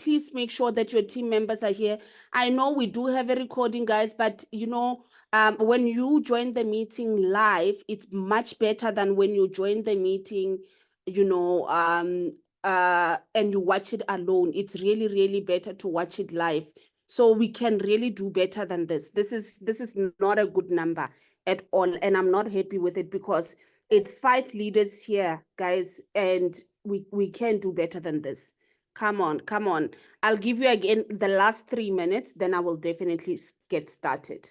please make sure that your team members are here. I know we do have a recording, guys, but you know, when you join the meeting live, it's much better than when you join the meeting, you know, and you watch it alone. It's really, really better to watch it live. So we can really do better than this. This is not a good number at all. And I'm not happy with it because it's 5 leaders here, guys, and we can do better than this. Come on, come on. I'll give you again the last 3 minutes, then I will definitely get started.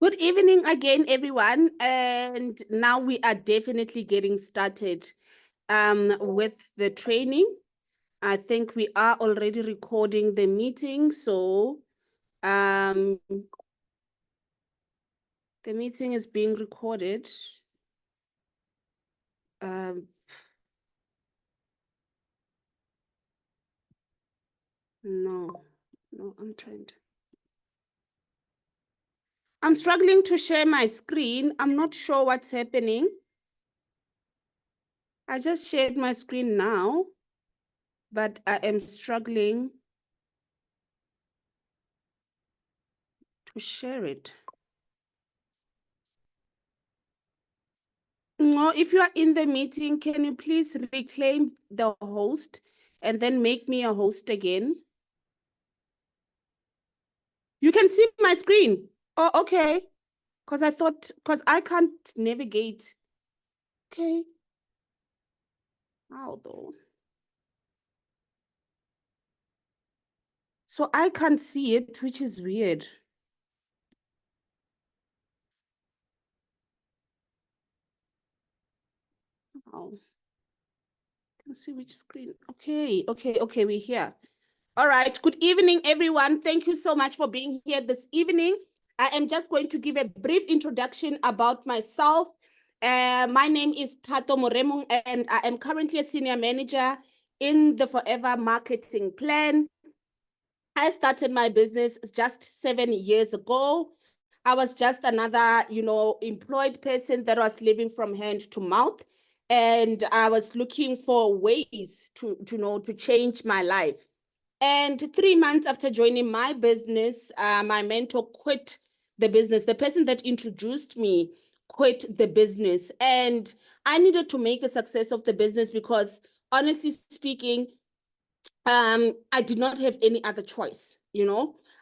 Good evening again, everyone. And now we are definitely getting started with the training. I think we are already recording the meeting. So the meeting is being recorded. No, I'm struggling to share my screen. I'm not sure what's happening. I just shared my screen now, but I am struggling to share it. No, if you are in the meeting, can you please reclaim the host and then make me a host again? You can see my screen. Oh, okay. Because I can't navigate. Okay. How though? So I can't see it, which is weird. Oh. Can see which screen. Okay, we're here. All right, good evening, everyone. Thank you so much for being here this evening. I am just going to give a brief introduction about myself. My name is Thato Moremong, and I am currently a senior manager in the Forever Marketing Plan. I started my business just 7 years ago. I was just another, employed person that was living from hand to mouth. And I was looking for ways to change my life. And 3 months after joining my business, my mentor quit the business. The person that introduced me quit the business. And I needed to make a success of the business because, honestly speaking, I did not have any other choice,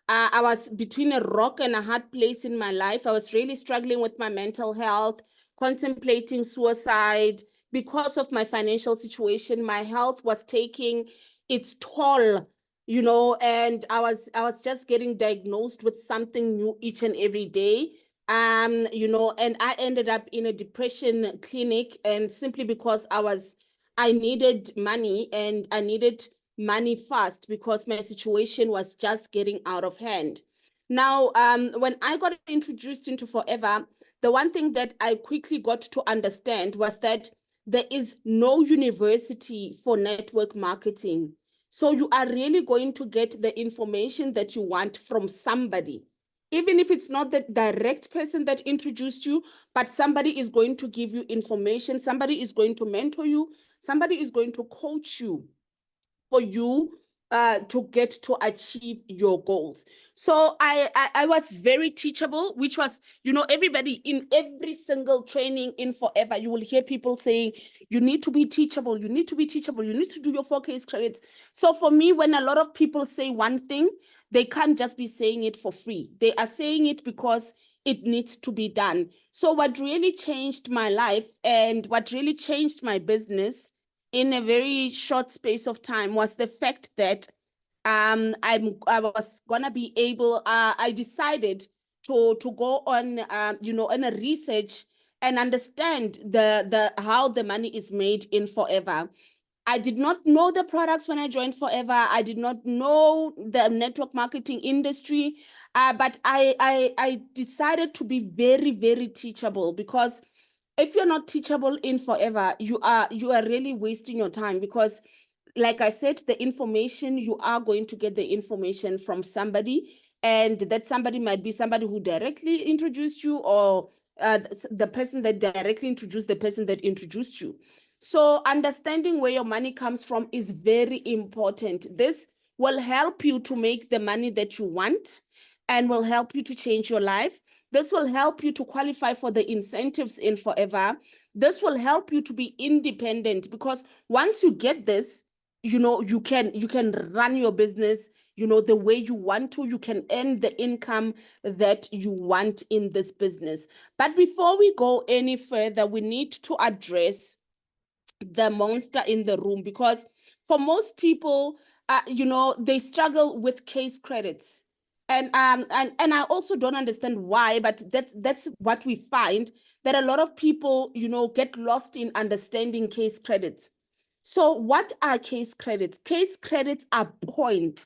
I was between a rock and a hard place in my life. I was really struggling with my mental health, contemplating suicide. Because of my financial situation, my health was taking its toll, and I was just getting diagnosed with something new each and every day. you know, and I ended up in a depression clinic, and simply because I needed money, and I needed money fast because my situation was just getting out of hand. Now, when I got introduced into Forever, the one thing that I quickly got to understand was that there is no university for network marketing. So you are really going to get the information that you want from somebody. Even if it's not the direct person that introduced you, but somebody is going to give you information, somebody is going to mentor you, somebody is going to coach you for you to get to achieve your goals. So I was very teachable, which was, you know, everybody in every single training in Forever, you will hear people saying, you need to be teachable, you need to be teachable, you need to do your 4 case credits. So for me, when a lot of people say one thing, they can't just be saying it for free. They are saying it because it needs to be done. So what really changed my life and what really changed my business in a very short space of time was the fact that I was gonna be able. I decided to go on, you know, on a research and understand the how the money is made in Forever. I did not know the products when I joined Forever. I did not know the network marketing industry, but I decided to be very, very teachable, because if you're not teachable in Forever, you are really wasting your time, because like I said, the information, you are going to get the information from somebody, and that somebody might be somebody who directly introduced you, or the person that directly introduced the person that introduced you. So understanding where your money comes from is very important. This will help you to make the money that you want, and will help you to change your life. This will help you to qualify for the incentives in Forever. This will help you to be independent, because once you get this, you know, you can run your business, you know, the way you want to. You can earn the income that you want in this business. But before we go any further, we need to address the monster in the room, because for most people, you know, they struggle with case credits. And I also don't understand why, but that's what we find, that a lot of people, you know, get lost in understanding case credits. So what are case credits? Case credits are points,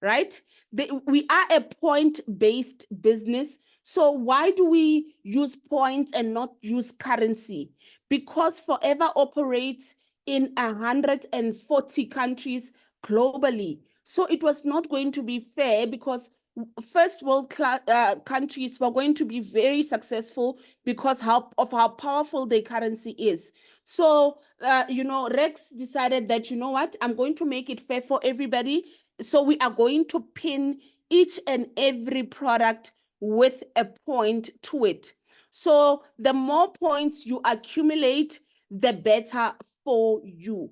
right? We are a point-based business. So why do we use points and not use currency? Because Forever operates in 140 countries globally. So it was not going to be fair, because first world countries were going to be very successful because of how powerful their currency is. So, you know, Rex decided that, you know what, I'm going to make it fair for everybody. So we are going to pin each and every product with a point to it. So the more points you accumulate, the better for you.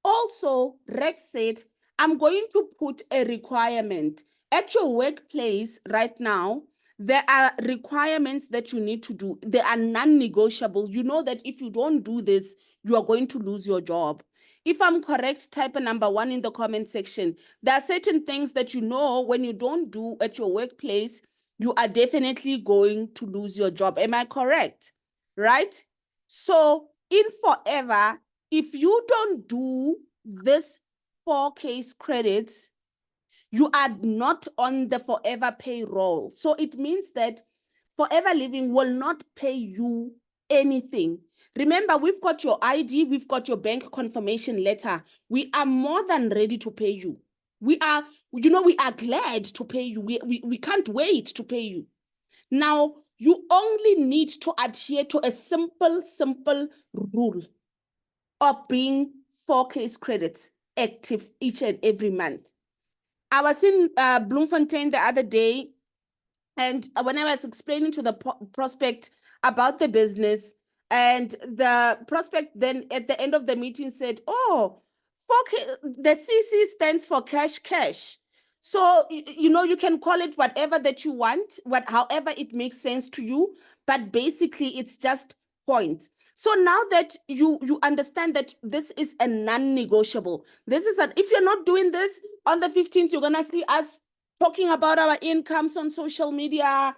Also, Rex said, I'm going to put a requirement at your workplace right now. There are requirements that you need to do. They are non-negotiable. You know that if you don't do this, you are going to lose your job. If I'm correct, type a number 1 in the comment section. There are certain things that you know when you don't do at your workplace, you are definitely going to lose your job. Am I correct? Right? So in Forever, if you don't do this 4 case credits, you are not on the Forever payroll. So it means that Forever Living will not pay you anything. Remember, we've got your ID, we've got your bank confirmation letter. We are more than ready to pay you. We are, you know, we are glad to pay you. We can't wait to pay you. Now, you only need to adhere to a simple rule of being 4 case credits active each and every month. I was in Bloemfontein the other day, and when I was explaining to the prospect about the business, and the prospect then at the end of the meeting said, oh, the CC stands for cash. So, you know, you can call it whatever that you want, however it makes sense to you, but basically it's just points. So now that you understand that this is a non-negotiable, if you're not doing this on the 15th, you're gonna see us talking about our incomes on social media,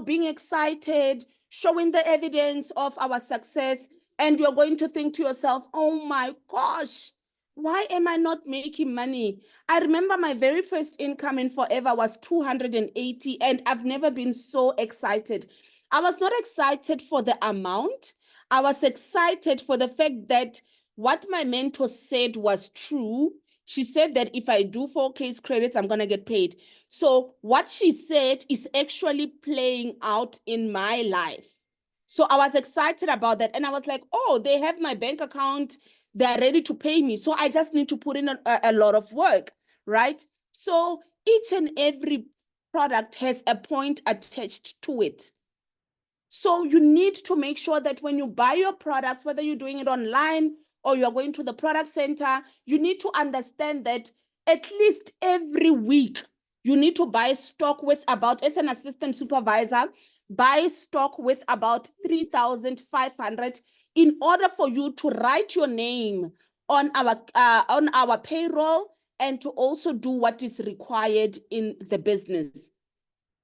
being excited, showing the evidence of our success, and you're going to think to yourself, oh my gosh, why am I not making money? I remember my very first income in Forever was 280, and I've never been so excited. I was not excited for the amount. I was excited for the fact that what my mentor said was true. She said that if I do 4 case credits, I'm going to get paid. So what she said is actually playing out in my life. So I was excited about that. And I was like, oh, they have my bank account. They're ready to pay me. So I just need to put in a lot of work, right? So each and every product has a point attached to it. So you need to make sure that when you buy your products, whether you're doing it online or you're going to the product center, you need to understand that at least every week, you need to buy stock with about, as an assistant supervisor, buy stock with about 3,500 in order for you to write your name on our payroll and to also do what is required in the business.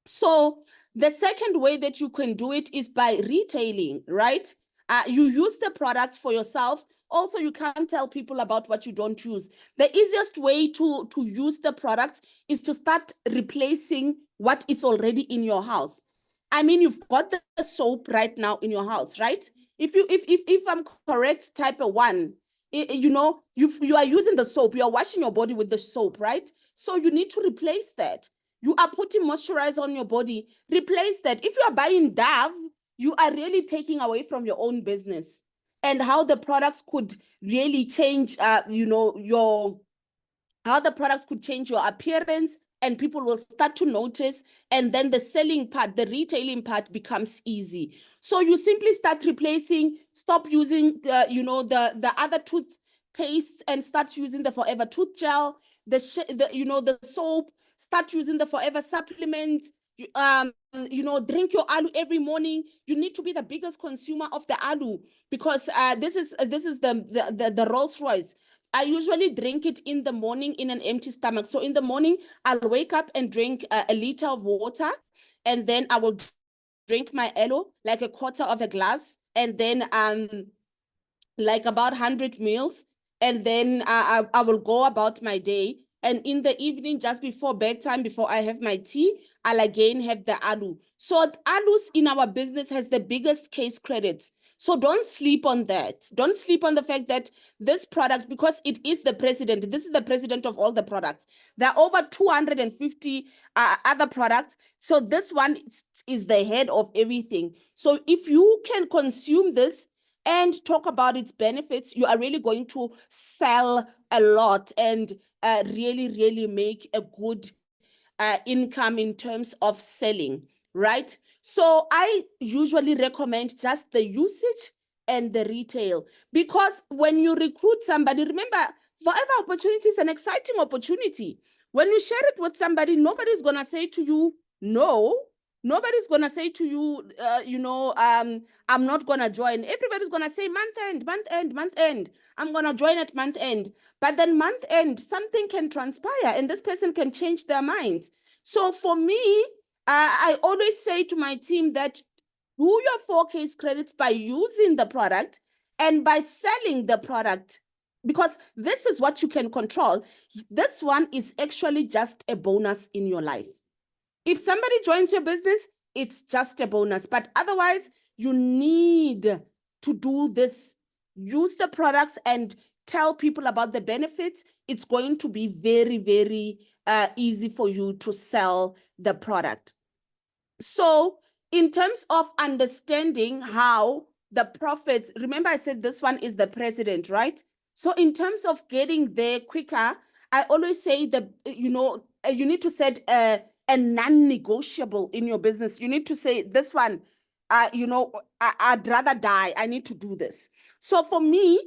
So the second way that you can do it is by retailing, right? You use the products for yourself. Also, you can't tell people about what you don't use. The easiest way to use the products is to start replacing what is already in your house. I mean, you've got the soap right now in your house, right? If I'm correct, type 1, you are using the soap, you are washing your body with the soap, right? So you need to replace that. You are putting moisturizer on your body, replace that. If you are buying Dove, you are really taking away from your own business and how the products could really change, how the products could change your appearance, and people will start to notice, and then the selling part, the retailing part becomes easy. So you simply start replacing, stop using the other toothpastes and start using the Forever tooth gel, the soap, start using the Forever supplement. Drink your alu every morning. You need to be the biggest consumer of the alu, because this is the Rolls Royce. I usually drink it in the morning in an empty stomach. So in the morning, I'll wake up and drink a liter of water, and then I will drink my aloe, like a quarter of a glass, and then like about 100 mils, and then I will go about my day. And in the evening, just before bedtime, before I have my tea, I'll again have the alu. So alus in our business has the biggest case credits. So don't sleep on that. Don't sleep on the fact that this product, because it is the president, this is the president of all the products. There are over 250 other products. So this one is the head of everything. So if you can consume this and talk about its benefits, you are really going to sell a lot and really, really make a good income in terms of selling, right? So I usually recommend just the usage and the retail, because when you recruit somebody, remember, Forever opportunity is an exciting opportunity. When you share it with somebody, nobody's going to say to you, no. Nobody's going to say to you, I'm not going to join. Everybody's going to say month end, month end, month end. I'm going to join at month end. But then month end, something can transpire and this person can change their minds. So for me, I always say to my team that do your 4 case credits by using the product and by selling the product, because this is what you can control. This one is actually just a bonus in your life. If somebody joins your business, it's just a bonus. But otherwise, you need to do this. Use the products and tell people about the benefits. It's going to be very, very easy for you to sell the product. So in terms of understanding how the profits, remember I said this one is the president, right? So in terms of getting there quicker, I always say that, you need to set a non-negotiable in your business. You need to say this one, I'd rather die. I need to do this. So for me,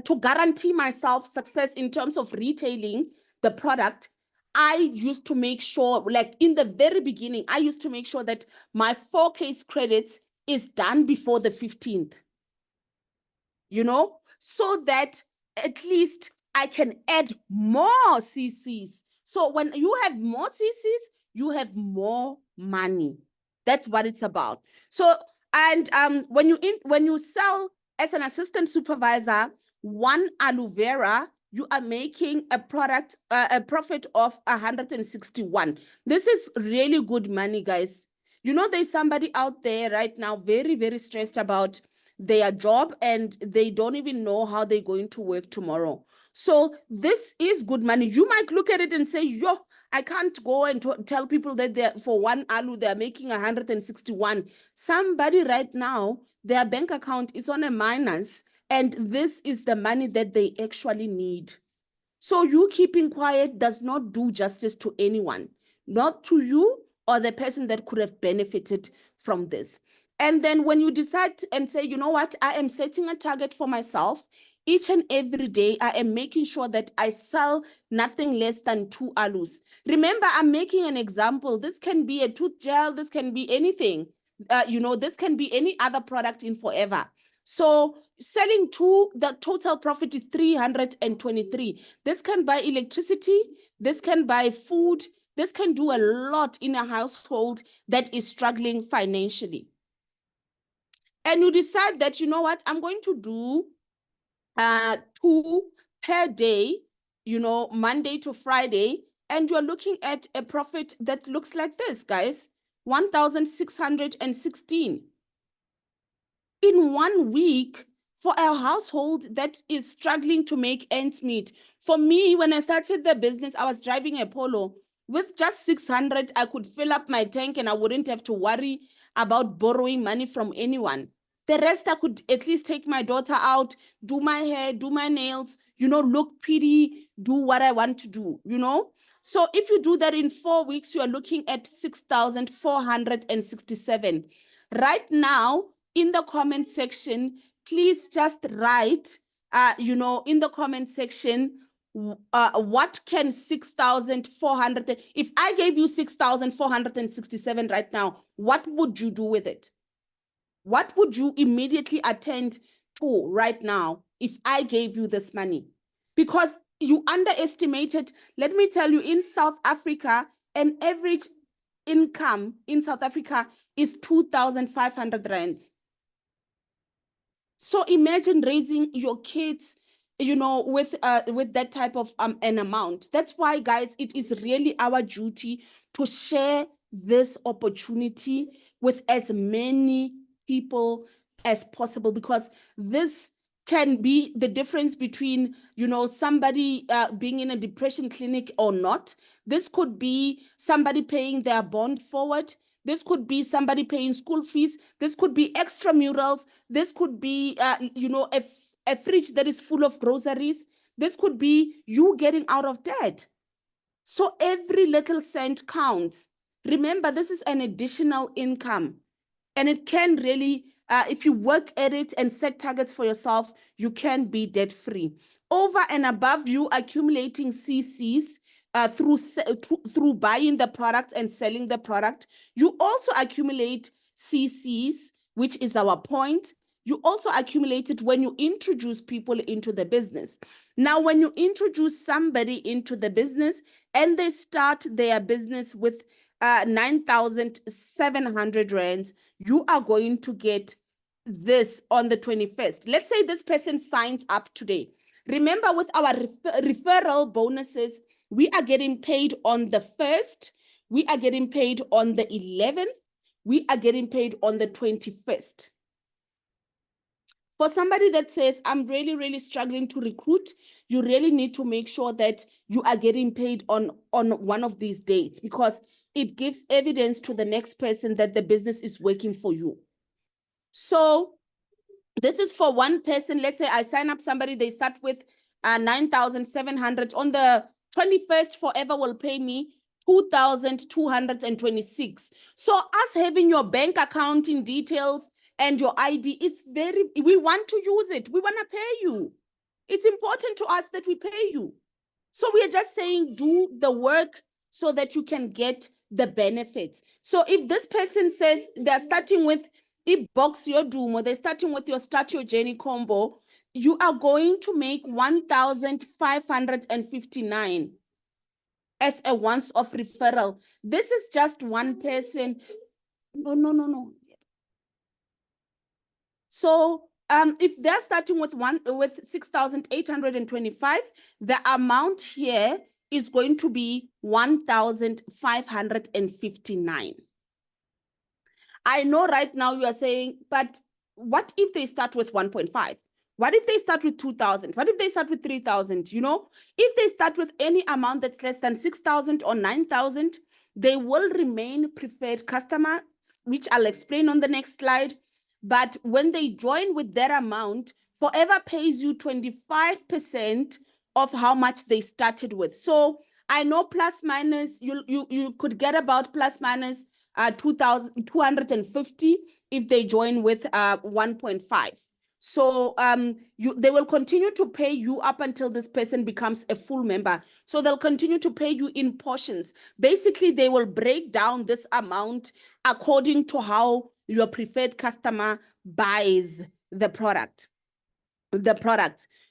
to guarantee myself success in terms of retailing the product, I used to make sure, like in the very beginning, I used to make sure that my 4 case credits is done before the 15th, so that at least I can add more CCs. So when you have more CCs, you have more money. That's what it's about. So, and when you sell as an assistant supervisor, 1 aloe vera, you are making a profit of 161. This is really good money, guys. You know, there's somebody out there right now very, very stressed about their job, and they don't even know how they're going to work tomorrow. So this is good money. You might look at it and say, yo, I can't go and tell people that they're, for 1 aloe, they're making 161. Somebody right now, their bank account is on a minus, and this is the money that they actually need. So you keeping quiet does not do justice to anyone, not to you or the person that could have benefited from this. And then when you decide and say, you know what, I am setting a target for myself, each and every day, I am making sure that I sell nothing less than 2 aloes. Remember, I'm making an example. This can be a tooth gel. This can be anything. You know, this can be any other product in Forever. So selling 2, the total profit is 323. This can buy electricity. This can buy food. This can do a lot in a household that is struggling financially. And you decide that, you know what, I'm going to do 2 per day, you know, Monday to Friday, and you're looking at a profit that looks like this, guys, 1,616. In 1 week, for a household that is struggling to make ends meet. For me, when I started the business, I was driving a Polo. With just 600, I could fill up my tank and I wouldn't have to worry about borrowing money from anyone. The rest, I could at least take my daughter out, do my hair, do my nails, you know, look pretty, do what I want to do, you know? So if you do that in 4 weeks, you are looking at 6,467. Right now, in the comment section, please just write, you know, in the comment section, what can 6,400, if I gave you 6,467 right now, what would you do with it? What would you immediately attend to right now if I gave you this money? Because you underestimated, let me tell you, in South Africa, an average income in South Africa is 2,500 rands. So imagine raising your kids, you know, with that type of an amount. That's why, guys, it is really our duty to share this opportunity with as many people as possible, because this can be the difference between, you know, somebody being in a depression clinic or not. This could be somebody paying their bond forward. This could be somebody paying school fees. This could be extramurals. This could be, you know, a fridge that is full of groceries. This could be you getting out of debt. So every little cent counts. Remember, this is an additional income. And it can really, if you work at it and set targets for yourself, you can be debt-free. Over and above you accumulating CCs, through buying the product and selling the product, you also accumulate CCs, which is our point. You also accumulate it when you introduce people into the business. Now, when you introduce somebody into the business and they start their business with 9,700 rands, you are going to get this on the 21st. Let's say this person signs up today. Remember, with our referral bonuses, we are getting paid on the 1st, we are getting paid on the 11th, we are getting paid on the 21st. For somebody that says, I'm really, really struggling to recruit, you really need to make sure that you are getting paid on one of these dates, because it gives evidence to the next person that the business is working for you. So this is for one person. Let's say I sign up somebody, they start with 9,700. On the 21st, Forever will pay me 2,226. So us having your bank accounting details and your ID is we want to use it. We want to pay you. It's important to us that we pay you. So we are just saying, do the work so that you can get the benefits. So if this person says they're starting with box your doom, or they're starting with your Start Your Journey combo, you are going to make 1,559 as a once-off referral. This is just one person. No. So if they're starting with 6,825, the amount here is going to be 1,559. I know right now you are saying, but what if they start with 1.5? What if they start with 2,000? What if they start with 3,000? You know, if they start with any amount that's less than 6,000 or 9,000, they will remain preferred customers, which I'll explain on the next slide. But when they join with that amount, Forever pays you 25% of how much they started with. So I know plus minus, you could get about plus minus 2,250 if they join with 1.5. So they will continue to pay you up until this person becomes a full member. So they'll continue to pay you in portions. Basically, they will break down this amount according to how your preferred customer buys the product.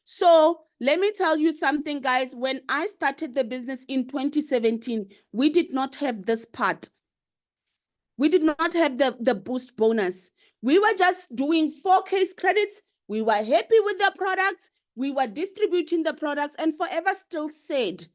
So let me tell you something, guys. When I started the business in 2017, we did not have this part. We did not have the boost bonus. We were just doing 4 case credits. We were happy with the products. We were distributing the products, and Forever still said,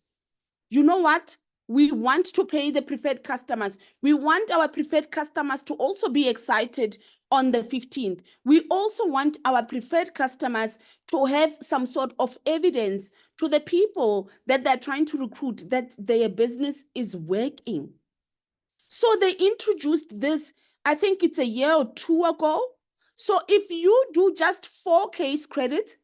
you know what? We want to pay the preferred customers. We want our preferred customers to also be excited on the 15th. We also want our preferred customers to have some sort of evidence to the people that they're trying to recruit that their business is working. So they introduced this, I think it's a year or 2 ago. So if you do just 4 case credits,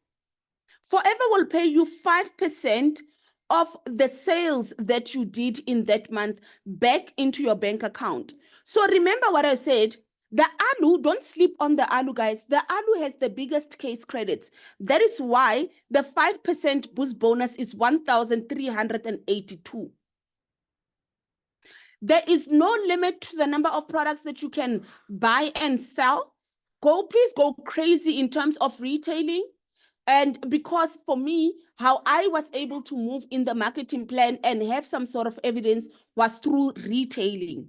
Forever will pay you 5% of the sales that you did in that month back into your bank account. So remember what I said, the ALU, don't sleep on the ALU, guys. The ALU has the biggest case credits. That is why the 5% boost bonus is 1,382. There is no limit to the number of products that you can buy and sell. Please go crazy in terms of retailing. And because for me, how I was able to move in the marketing plan and have some sort of evidence was through retailing.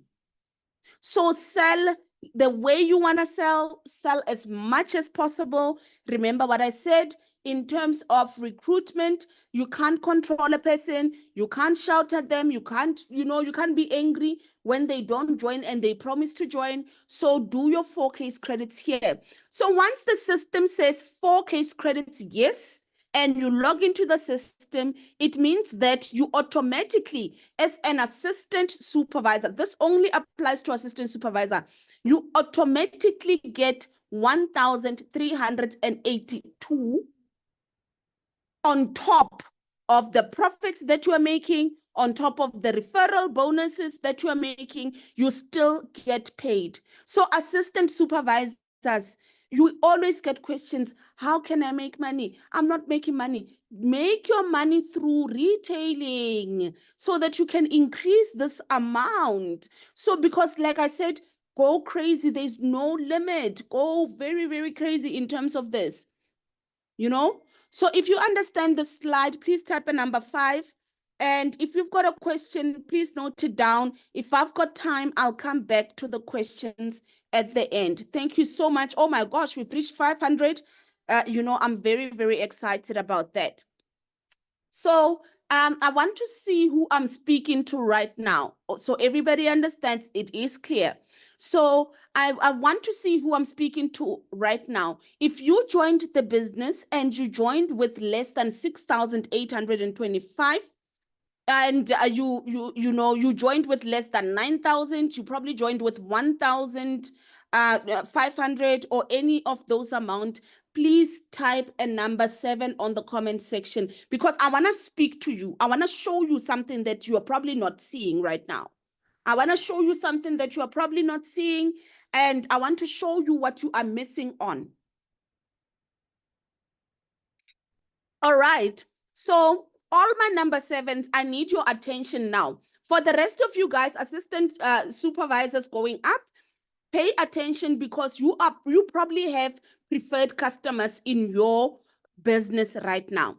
So sell the way you want to sell as much as possible. Remember what I said in terms of recruitment, you can't control a person, you can't shout at them, you can't be angry when they don't join and they promise to join. So do your 4 case credits here. So once the system says 4 case credits, yes, and you log into the system, it means that you automatically, as an assistant supervisor, this only applies to assistant supervisor, you automatically get 1,382 on top of the profits that you are making, on top of the referral bonuses that you are making, you still get paid. So assistant supervisors, you always get questions, how can I make money? I'm not making money. Make your money through retailing so that you can increase this amount. So because like I said, go crazy. There's no limit. Go very, very crazy in terms of this, you know? So if you understand the slide, please type a number 5. And if you've got a question, please note it down. If I've got time, I'll come back to the questions at the end. Thank you so much. Oh my gosh, we've reached 500. I'm very, very excited about that. So I want to see who I'm speaking to right now. So everybody understands it is clear. So I want to see who I'm speaking to right now. If you joined the business and you joined with less than 6,825, and you joined with less than 9,000, you probably joined with 1,500 or any of those amount, please type a number 7 on the comment section, because I want to speak to you. I want to show you something that you are probably not seeing right now. I want to show you something that you are probably not seeing, and I want to show you what you are missing on. All right. So all my number 7s, I need your attention now. For the rest of you guys, assistant supervisors going up, pay attention, because you probably have preferred customers in your business right now.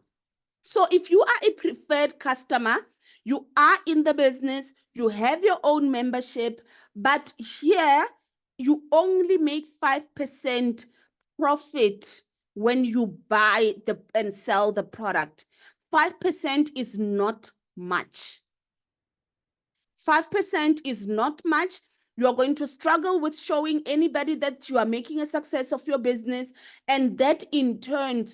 So if you are a preferred customer, you are in the business, you have your own membership, but here you only make 5% profit when you buy and sell the product. 5% is not much. 5% is not much. You are going to struggle with showing anybody that you are making a success of your business, and that in turn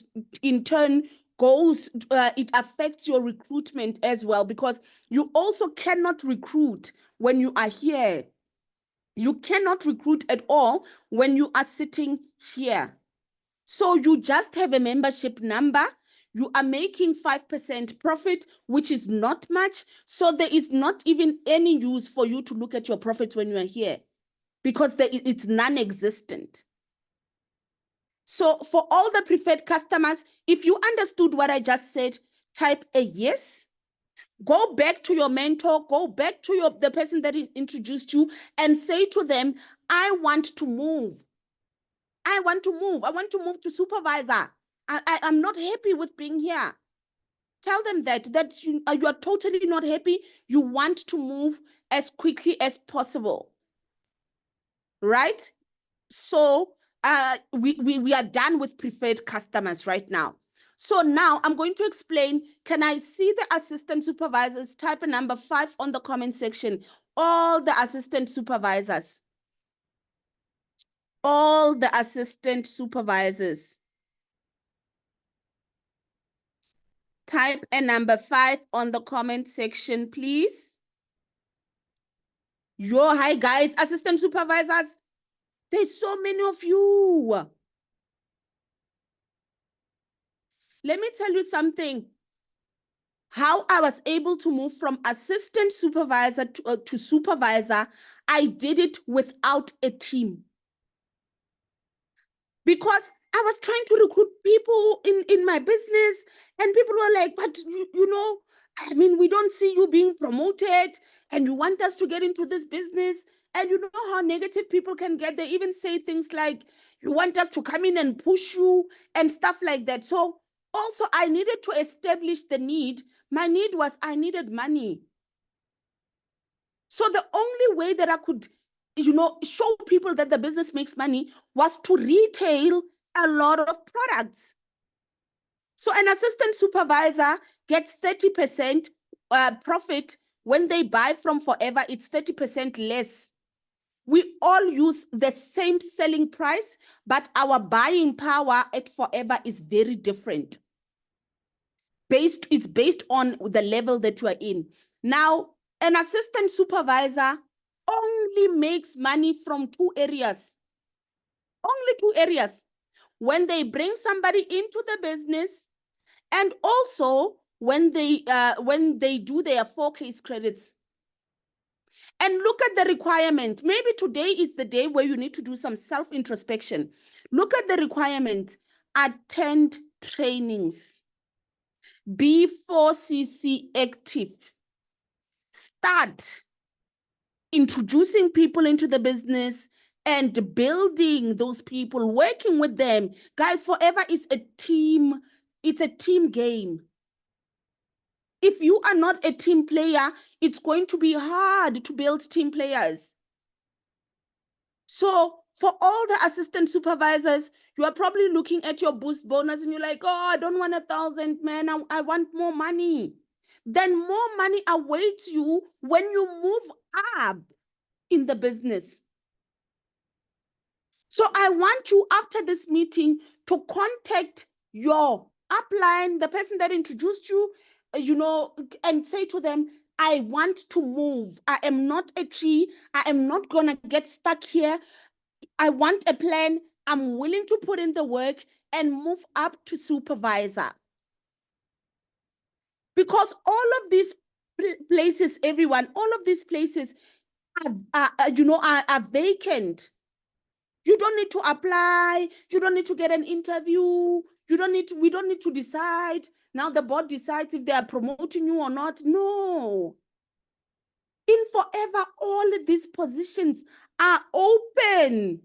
goes, it affects your recruitment as well, because you also cannot recruit when you are here. You cannot recruit at all when you are sitting here. So you just have a membership number. You are making 5% profit, which is not much. So there is not even any use for you to look at your profit when you are here, because it's non-existent. So for all the preferred customers, if you understood what I just said, type a yes. Go back to your mentor, go back to the person that is introduced you, and say to them, I want to move. I want to move. I want to move to supervisor. I'm not happy with being here. Tell them that you are totally not happy. You want to move as quickly as possible. Right? So we are done with preferred customers right now. So now I'm going to explain. Can I see the assistant supervisors? Type a number 5 on the comment section. All the assistant supervisors. All the assistant supervisors. Type a number 5 on the comment section, please. Hi guys, assistant supervisors. There's so many of you. Let me tell you something. How I was able to move from assistant supervisor to supervisor, I did it without a team. Because I was trying to recruit people in my business, and people were like, but you know, I mean, we don't see you being promoted, and you want us to get into this business. And you know how negative people can get. They even say things like, you want us to come in and push you and stuff like that. So also I needed to establish the need. My need was I needed money. So the only way that I could, you know, show people that the business makes money was to retail a lot of products. So an assistant supervisor gets 30% profit. When they buy from Forever, it's 30% less. We all use the same selling price, but our buying power at Forever is very different. It's based on the level that you are in. Now, an assistant supervisor only makes money from 2 areas. Only 2 areas. When they bring somebody into the business, and also when they do their 4 case credits. And look at the requirement. Maybe today is the day where you need to do some self-introspection. Look at the requirement. Attend trainings. Be 4CC active. Start introducing people into the business and building those people, working with them. Guys, Forever is a team. It's a team game. If you are not a team player, it's going to be hard to build team players. So for all the assistant supervisors, you are probably looking at your boost bonus and you're like, oh, I don't want 1,000, man. I want more money. Then more money awaits you when you move up in the business. So I want you after this meeting to contact your upline, the person that introduced you, you know, and say to them, I want to move. I am not a tree. I am not going to get stuck here. I want a plan. I'm willing to put in the work and move up to supervisor. Because all of these places, everyone, all of these places are vacant. You don't need to apply. You don't need to get an interview. We don't need to decide. Now the board decides if they are promoting you or not. No. In Forever, all these positions are open.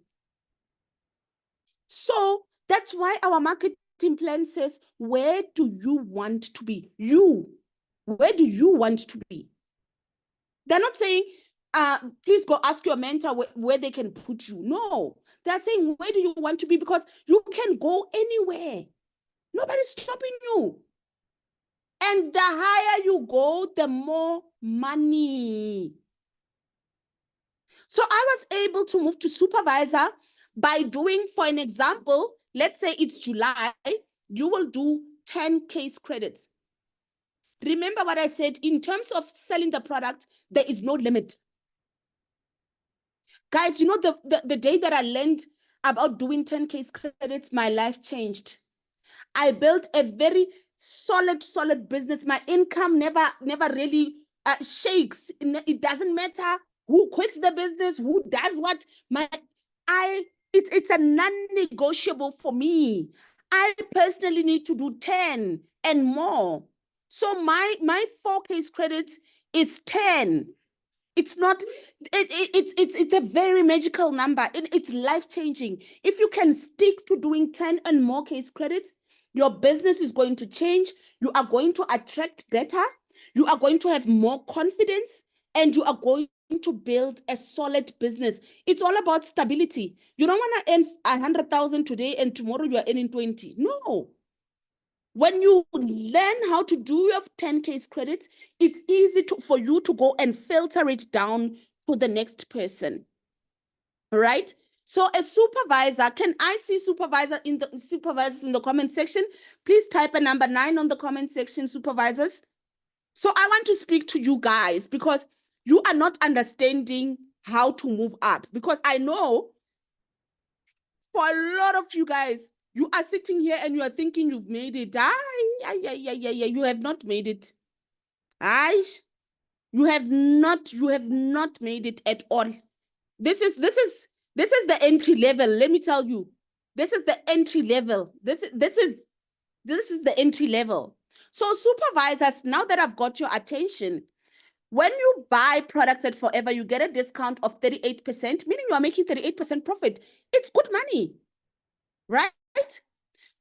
So that's why our marketing plan says, where do you want to be? Where do you want to be? They're not saying, please go ask your mentor where they can put you. No, they're saying, where do you want to be? Because you can go anywhere. Nobody's stopping you. And the higher you go, the more money. So I was able to move to supervisor by doing, for an example, let's say it's July, you will do 10 case credits. Remember what I said, in terms of selling the product, there is no limit. Guys, you know, the day that I learned about doing 10 case credits, my life changed. I built a very solid business. My income never really shakes. It doesn't matter who quits the business, who does what. It's a non-negotiable for me. I personally need to do 10 and more. So my 4 case credits is 10. It's not, it's a very magical number. It's life-changing. If you can stick to doing 10 and more case credits, your business is going to change. You are going to attract better. You are going to have more confidence, and you are going to build a solid business. It's all about stability. You don't want to earn 100,000 today and tomorrow you are earning 20. No. When you learn how to do your 10 case credits, it's easy for you to go and filter it down to the next person. Right? So a supervisor, can I see supervisors in the comment section? Please type a number 9 on the comment section, supervisors. So I want to speak to you guys because you are not understanding how to move up. Because I know for a lot of you guys, you are sitting here and you are thinking you've made it. You have not made it. You have not made it at all. This is the entry level. Let me tell you. This is the entry level. This is the entry level. So supervisors, now that I've got your attention, when you buy products at Forever, you get a discount of 38%, meaning you are making 38% profit. It's good money, right?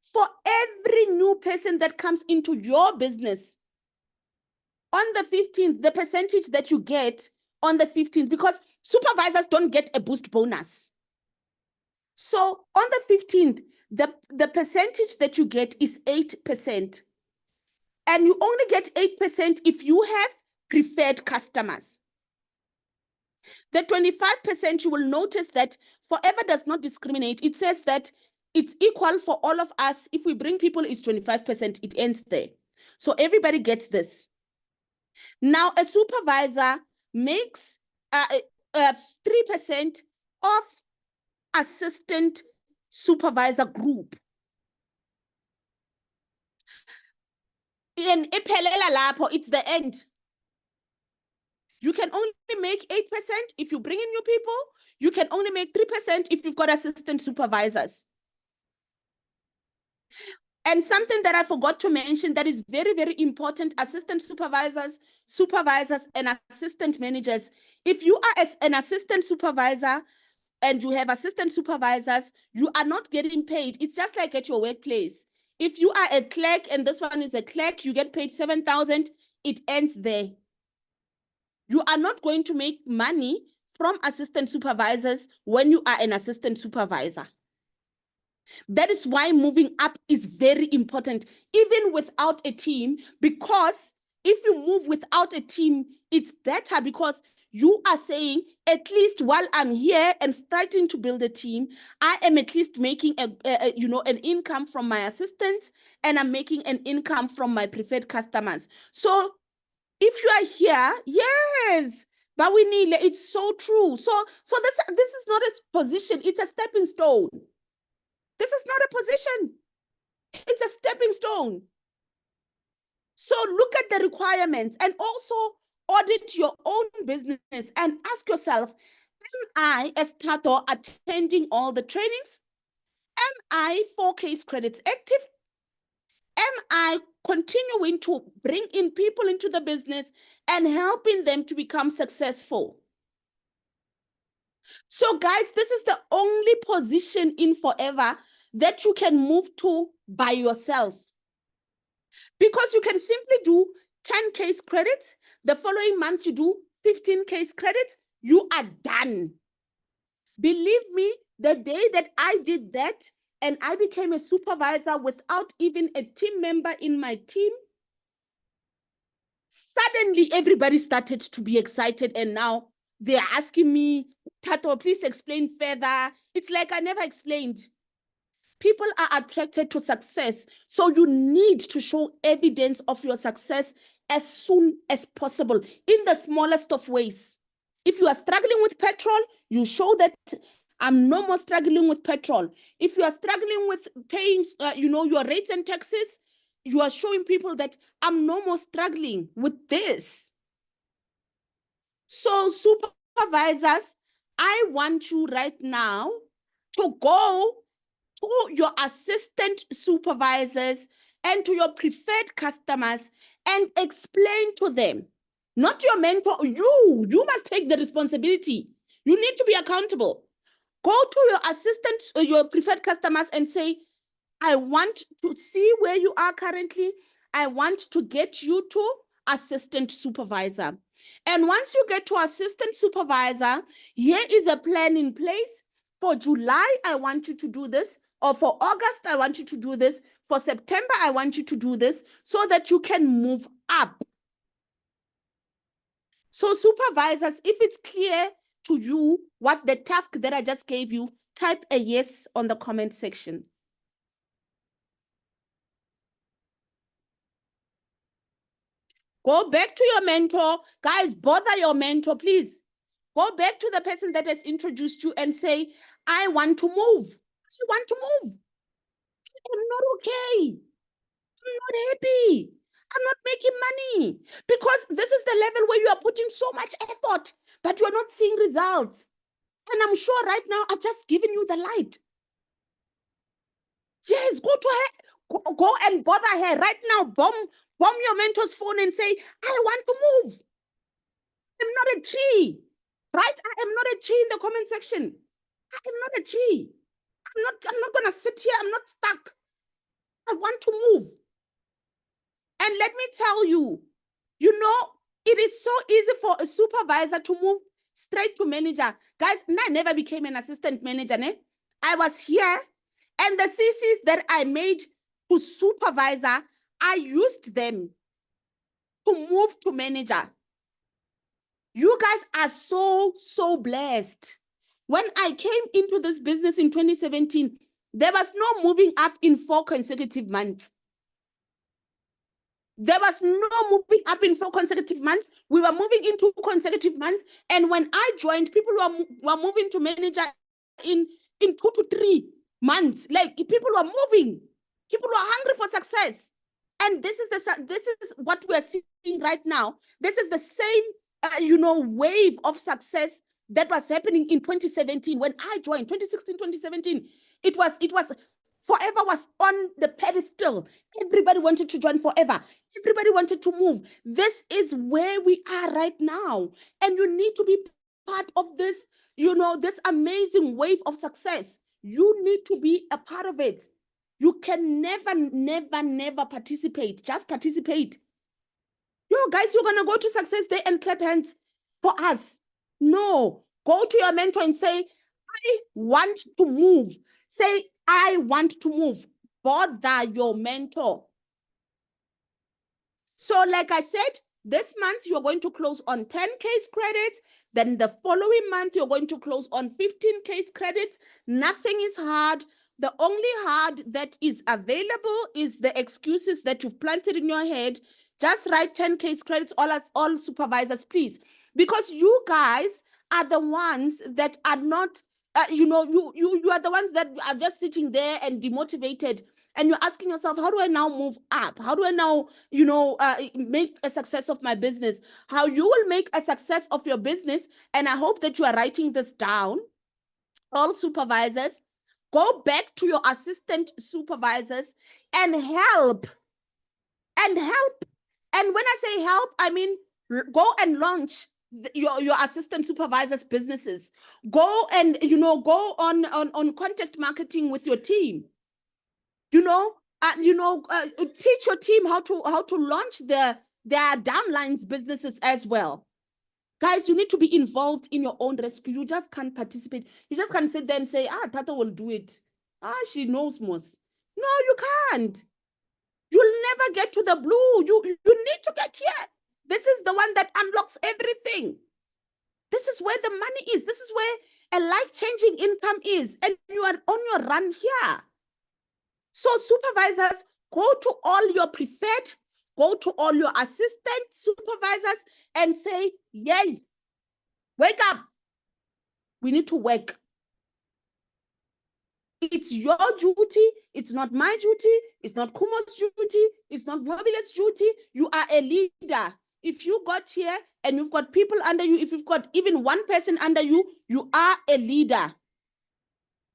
For every new person that comes into your business, on the 15th, the percentage that you get on the 15th, because supervisors don't get a boost bonus. So on the 15th, the percentage that you get is 8%. And you only get 8% if you have preferred customers. The 25%, you will notice that Forever does not discriminate. It says that it's equal for all of us. If we bring people, it's 25%. It ends there. So everybody gets this. Now, a supervisor makes 3% of assistant supervisor group. In iphelela lapho, it's the end. You can only make 8% if you bring in new people. You can only make 3% if you've got assistant supervisors. And something that I forgot to mention that is very, very important, assistant supervisors, and assistant managers. If you are an assistant supervisor and you have assistant supervisors, you are not getting paid. It's just like at your workplace. If you are a clerk and this one is a clerk, you get paid 7,000, it ends there. You are not going to make money from assistant supervisors when you are an assistant supervisor. That is why moving up is very important, even without a team, because if you move without a team, it's better because you are saying, at least while I'm here and starting to build a team, I am at least making an income from my assistants, and I'm making an income from my preferred customers. So if you are here, yes, but we need, it's so true. So this is not a position, it's a stepping stone. This is not a position. It's a stepping stone. So look at the requirements and also audit your own business and ask yourself, am I, as Thato, attending all the trainings? Am I 4 case credits active? Am I continuing to bring in people into the business and helping them to become successful? So guys, this is the only position in Forever that you can move to by yourself. Because you can simply do 10 case credits. The following month, you do 15 case credits. You are done. Believe me, the day that I did that and I became a supervisor without even a team member in my team, suddenly everybody started to be excited, and now they're asking me, Thato, please explain further. It's like I never explained. People are attracted to success, so you need to show evidence of your success as soon as possible in the smallest of ways. If you are struggling with petrol, you show that I'm no more struggling with petrol. If you are struggling with paying, your rates and taxes, you are showing people that I'm no more struggling with this. So supervisors, I want you right now to go to your assistant supervisors and to your preferred customers and explain to them, not your mentor, you must take the responsibility. You need to be accountable. Go to your assistant, your preferred customers and say, I want to see where you are currently. I want to get you to assistant supervisor. And once you get to assistant supervisor, here is a plan in place. For July, I want you to do this. Or for August, I want you to do this. For September, I want you to do this so that you can move up. So supervisors, if it's clear to you what the task that I just gave you, type a yes on the comment section. Go back to your mentor. Guys, bother your mentor, please. Go back to the person that has introduced you and say, I want to move. I want to move. I'm not okay. I'm not happy. I'm not making money. Because this is the level where you are putting so much effort, but you are not seeing results. And I'm sure right now I've just given you the light. Yes, go to her. Go and bother her right now. Bomb your mentor's phone and say, I want to move. I'm not a tree. Right? I am not a tree in the comment section. I am not a tree. I'm not gonna sit here. I'm not stuck. I want to move. And let me tell you, it is so easy for a supervisor to move straight to manager. Guys, I never became an assistant manager. I was here, and the CCs that I made to supervisor, I used them to move to manager. You guys are so blessed. When I came into this business in 2017, there was no moving up in 4 consecutive months. There was no moving up in 4 consecutive months. We were moving into 2 consecutive months. And when I joined, people were moving to manager in 2 to 3 months. Like, people were moving. People were hungry for success. And this is what we're seeing right now. This is the same wave of success that was happening in 2017 when I joined. 2016, 2017, it was Forever was on the pedestal. Everybody wanted to join Forever. Everybody wanted to move. This is where we are right now, and you need to be part of this this amazing wave of success. You need to be a part of it. You can never participate. Just participate. Guys, you're going to go to Success Day and clap hands for us. No. Go to your mentor and say, I want to move. Say, I want to move. Bother your mentor. So like I said, this month you're going to close on 10 case credits. Then the following month you're going to close on 15 case credits. Nothing is hard. The only hard that is available is the excuses that you've planted in your head. Just write 10 case credits, all supervisors, please. Because you guys are the ones that are not, you are the ones that are just sitting there and demotivated. And you're asking yourself, how do I now move up? How do I now, make a success of my business? How you will make a success of your business, and I hope that you are writing this down. All supervisors, go back to your assistant supervisors and help. And help. And when I say help, I mean, go and launch your assistant supervisors' businesses. Go and, go on contact marketing with your team. Teach your team how to launch their downlines businesses as well. Guys, you need to be involved in your own rescue. You just can't participate. You just can't sit there and say, Thato will do it. She knows most. No, you can't. You'll never get to the blue. You need to get here. This is the one that unlocks everything. This is where the money is. This is where a life-changing income is. And you are on your run here. So supervisors, go to all your preferred, go to all your assistant supervisors and say, yay, wake up. We need to work. It's your duty. It's not my duty. It's not Khumo's duty. It's not Nqobile's duty. You are a leader. If you got here and you've got people under you, if you've got even one person under you, you are a leader.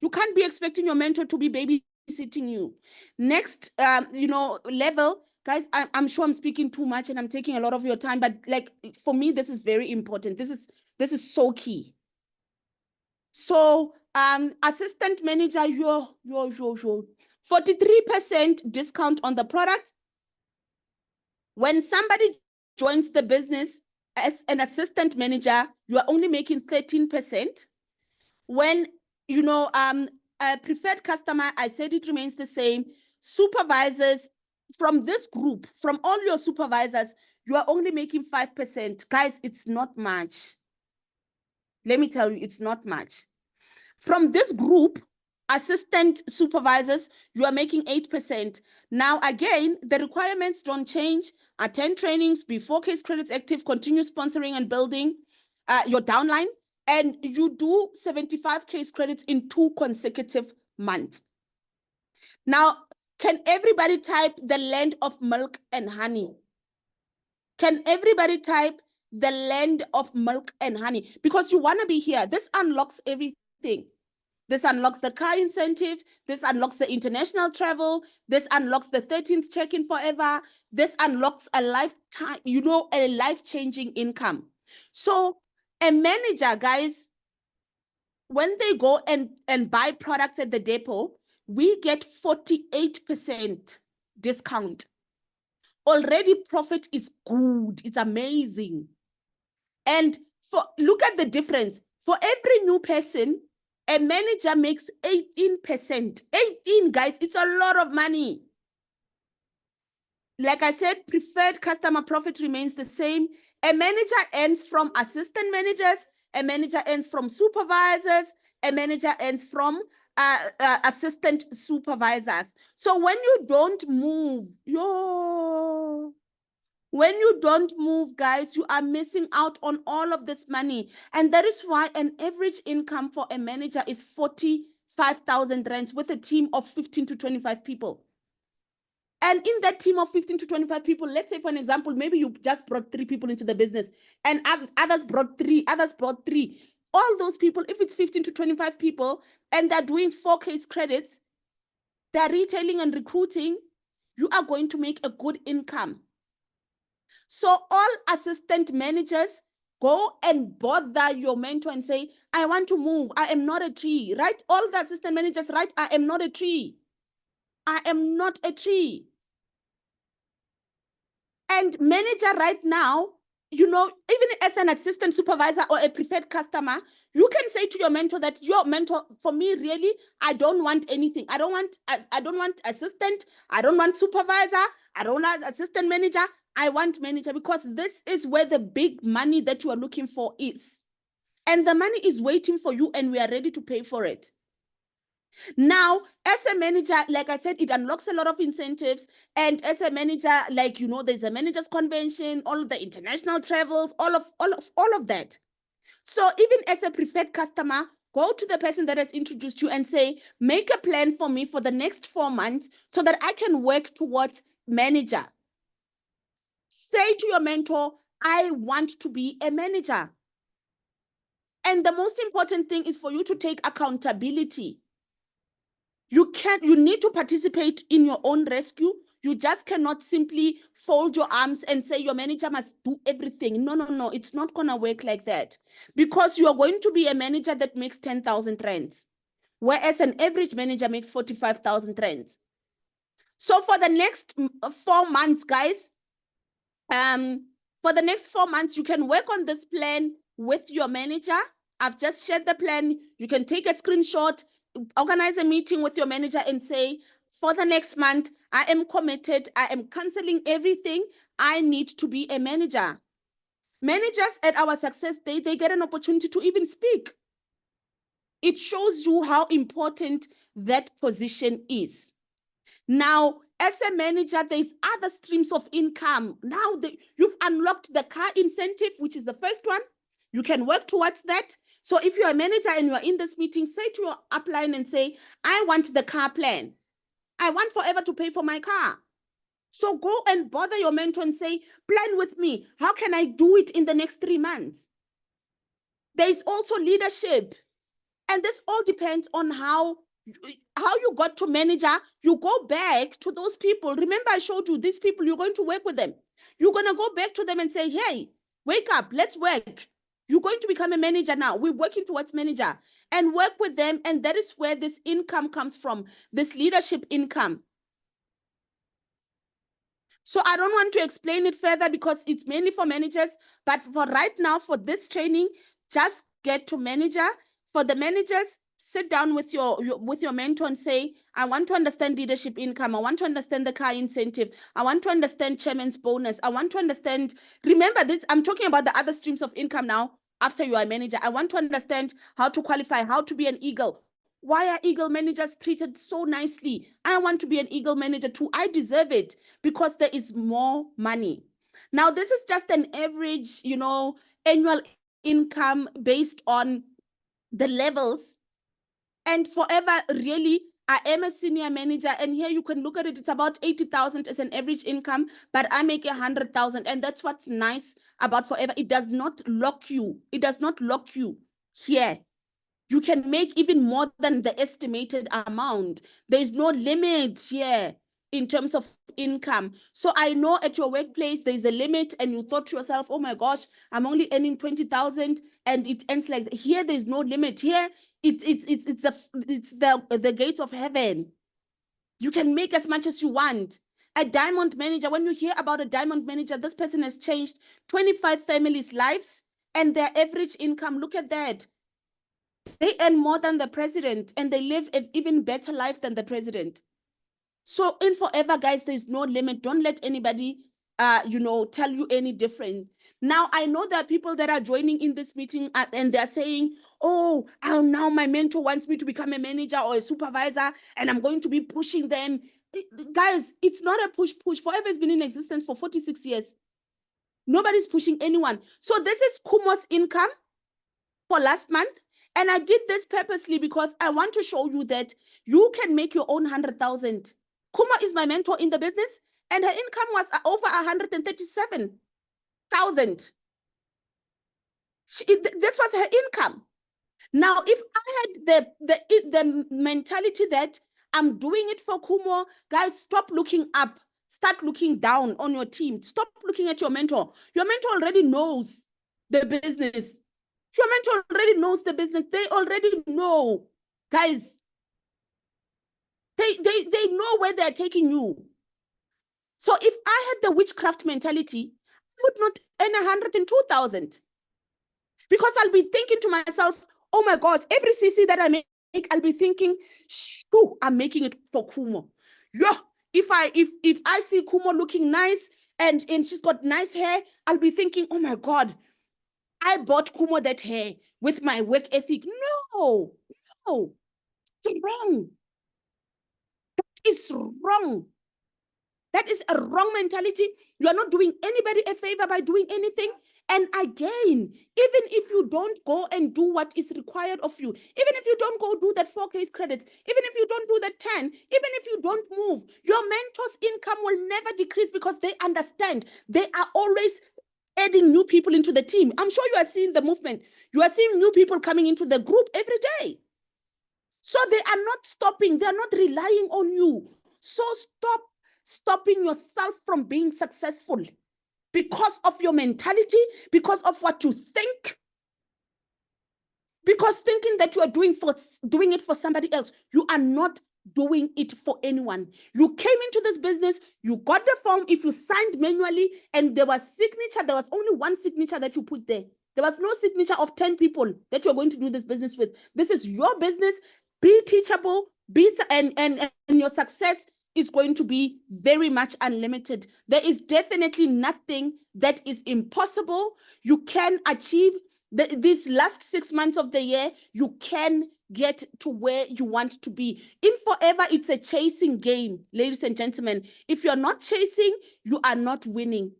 You can't be expecting your mentor to be babysitting you. Next, level, guys, I'm sure I'm speaking too much and I'm taking a lot of your time, but like for me, this is very important. This is so key. So, assistant manager, your 43% discount on the product. When somebody joins the business as an assistant manager, you are only making 13%. When, a preferred customer, I said it remains the same. Supervisors from this group, from all your supervisors, you are only making 5%. Guys, it's not much. Let me tell you, it's not much. From this group, assistant supervisors, you are making 8%. Now, again, the requirements don't change. Attend trainings, be 4 case credits active, continue sponsoring and building your downline, and you do 75 case credits in 2 consecutive months. Now, can everybody type the land of milk and honey? Can everybody type the land of milk and honey? Because you want to be here. This unlocks everything. This unlocks the car incentive. This unlocks the international travel. This unlocks the 13th check-in forever. This unlocks a lifetime, a life-changing income. So a manager, guys, when they go and buy products at the depot, we get 48% discount. Already profit is good. It's amazing. And look at the difference. For every new person, a manager makes 18%. 18, guys, it's a lot of money. Like I said, preferred customer profit remains the same. A manager earns from assistant managers. A manager earns from supervisors. A manager earns from assistant supervisors. So when you don't move, when you don't move, guys, you are missing out on all of this money. And that is why an average income for a manager is 45,000 rands with a team of 15 to 25 people. And in that team of 15 to 25 people, let's say, for an example, maybe you just brought 3 people into the business and others brought 3, others brought 3. All those people, if it's 15 to 25 people and they're doing 4 case credits, they're retailing and recruiting, you are going to make a good income. So all assistant managers, go and bother your mentor and say, I want to move. I am not a tree, right? All the assistant managers, right? I am not a tree. I am not a tree. And manager right now, even as an assistant supervisor or a preferred customer, you can say to your mentor that your mentor, for me, really, I don't want anything. I don't want assistant. I don't want supervisor. I don't want assistant manager. I want manager, because this is where the big money that you are looking for is. And the money is waiting for you and we are ready to pay for it. Now, as a manager, like I said, it unlocks a lot of incentives. And as a manager, there's a managers convention, all of the international travels, all of that. So even as a preferred customer, go to the person that has introduced you and say, make a plan for me for the next 4 months so that I can work towards manager. Say to your mentor, I want to be a manager. And the most important thing is for you to take accountability. You need to participate in your own rescue. You just cannot simply fold your arms and say your manager must do everything. No, it's not going to work like that, because you are going to be a manager that makes 10,000 rands, whereas an average manager makes 45,000 rands. So for the next 4 months, guys, For the next 4 months, you can work on this plan with your manager. I've just shared the plan. You can take a screenshot, organize a meeting with your manager and say, for the next month, I am committed. I am canceling everything. I need to be a manager. Managers at our Success Day, they get an opportunity to even speak. It shows you how important that position is. Now, as a manager, there's other streams of income. Now, you've unlocked the car incentive, which is the first one. You can work towards that. So if you're a manager and you're in this meeting, say to your upline and say, I want the car plan. I want forever to pay for my car. So go and bother your mentor and say, plan with me. How can I do it in the next 3 months? There's also leadership. And this all depends on how you got to manager. You go back to those people. Remember, I showed you these people, you're going to work with them. You're going to go back to them and say, hey, wake up, let's work. You're going to become a manager now. We're working towards manager and work with them. And that is where this income comes from, this leadership income. So I don't want to explain it further because it's mainly for managers. But for right now, for this training, just get to manager. For the managers, sit down with your mentor and say, I want to understand leadership income. I want to understand the car incentive. I want to understand chairman's bonus. I want to understand, remember this, I'm talking about the other streams of income now after you are a manager. I want to understand how to qualify, how to be an eagle. Why are eagle managers treated so nicely? I want to be an eagle manager too. I deserve it because there is more money. Now, this is just an average, annual income based on the levels. And forever, really, I am a senior manager. And here you can look at it. It's about 80,000 as an average income, but I make 100,000. And that's what's nice about forever. It does not lock you. It does not lock you here. You can make even more than the estimated amount. There's no limit here in terms of income. So I know at your workplace, there's a limit and you thought to yourself, oh my gosh, I'm only earning 20,000 and it ends like that. Here, there's no limit. Here, it's the gates of heaven. You can make as much as you want. A diamond manager, when you hear about a diamond manager, this person has changed 25 families' lives and their average income, look at that. They earn more than the president and they live an even better life than the president. So in forever, guys, there's no limit. Don't let anybody, tell you any different. Now, I know there are people that are joining in this meeting and they're saying, oh, now my mentor wants me to become a manager or a supervisor and I'm going to be pushing them. Guys, it's not a push. Forever has been in existence for 46 years. Nobody's pushing anyone. So this is Khumo's income for last month. And I did this purposely because I want to show you that you can make your own 100,000. Khumo is my mentor in the business, and her income was over 137,000. This was her income. Now, if I had the mentality that I'm doing it for Khumo, guys, stop looking up. Start looking down on your team. Stop looking at your mentor. Your mentor already knows the business. Your mentor already knows the business. They already know. Guys, they know where they're taking you. So if I had the witchcraft mentality, I would not earn 102,000. Because I'll be thinking to myself, oh my God, every CC that I make, I'll be thinking, shoo, I'm making it for Khumo. Yeah, if I see Khumo looking nice and she's got nice hair, I'll be thinking, oh my God, I bought Khumo that hair with my work ethic. No, it's wrong. That is wrong. That is a wrong mentality. You are not doing anybody a favor by doing anything. And again, even if you don't go and do what is required of you, even if you don't go do that 4 case credits, even if you don't do that 10, even if you don't move, your mentor's income will never decrease because they understand. They are always adding new people into the team. I'm sure you are seeing the movement. You are seeing new people coming into the group every day. So they are not stopping. They are not relying on you. So stop stopping yourself from being successful because of your mentality, because of what you think, because thinking that you are doing it for somebody else. You are not doing it for anyone. You came into this business, you got the form, if you signed manually and there was signature, there was only one signature that you put there. There was no signature of 10 people that you're going to do this business with. This is your business. Be teachable, and your success is going to be very much unlimited. There is definitely nothing that is impossible. You can achieve these last 6 months of the year. You can get to where you want to be. In forever, it's a chasing game, ladies and gentlemen. If you're not chasing, you are not winning.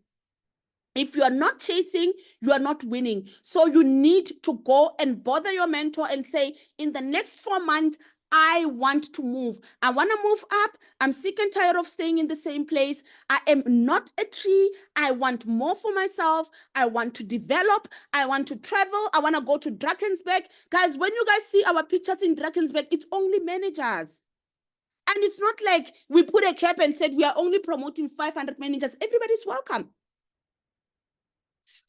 If you are not chasing, you are not winning. So you need to go and bother your mentor and say, in the next 4 months, I want to move. I want to move up. I'm sick and tired of staying in the same place. I am not a tree. I want more for myself. I want to develop. I want to travel. I want to go to Drakensberg. Guys, when you guys see our pictures in Drakensberg, it's only managers. And it's not like we put a cap and said we are only promoting 500 managers. Everybody's welcome.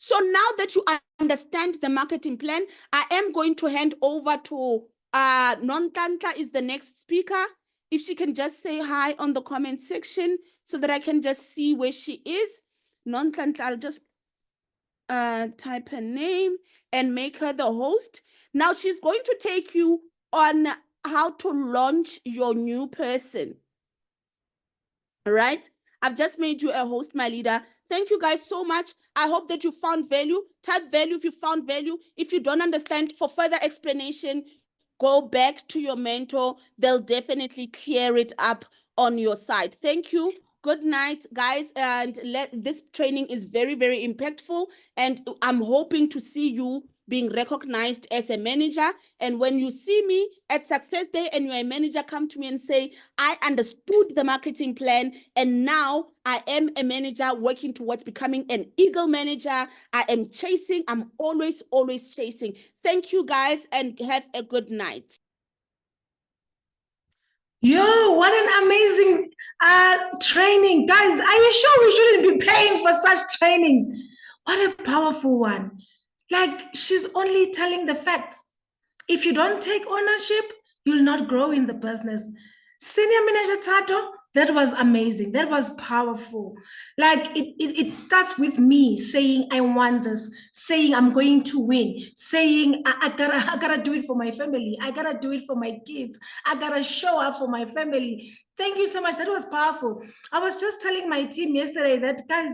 So now that you understand the marketing plan, I am going to hand over to Nonhlanhla is the next speaker. If she can just say hi on the comment section so that I can just see where she is. Nonhlanhla, I'll just type her name and make her the host. Now she's going to take you on how to launch your new person. All right? I've just made you a host, my leader. Thank you guys so much. I hope that you found value. Type value if you found value. If you don't understand, for further explanation, go back to your mentor. They'll definitely clear it up on your side. Thank you. Good night, guys. And this training is very, very impactful. And I'm hoping to see you being recognized as a manager. And when you see me at Success Day and you're a manager, come to me and say, I understood the marketing plan and now I am a manager working towards becoming an eagle manager. I am chasing. I'm always, always chasing. Thank you guys and have a good night. Yo, what an amazing training. Guys, are you sure we shouldn't be paying for such trainings? What a powerful one. Like, she's only telling the facts. If you don't take ownership, you'll not grow in the business. Senior Manager Thato, that was amazing. That was powerful. Like, it starts with me saying, I want this, saying I'm going to win, saying I gotta do it for my family. I gotta do it for my kids. I gotta show up for my family. Thank you so much. That was powerful. I was just telling my team yesterday that, guys,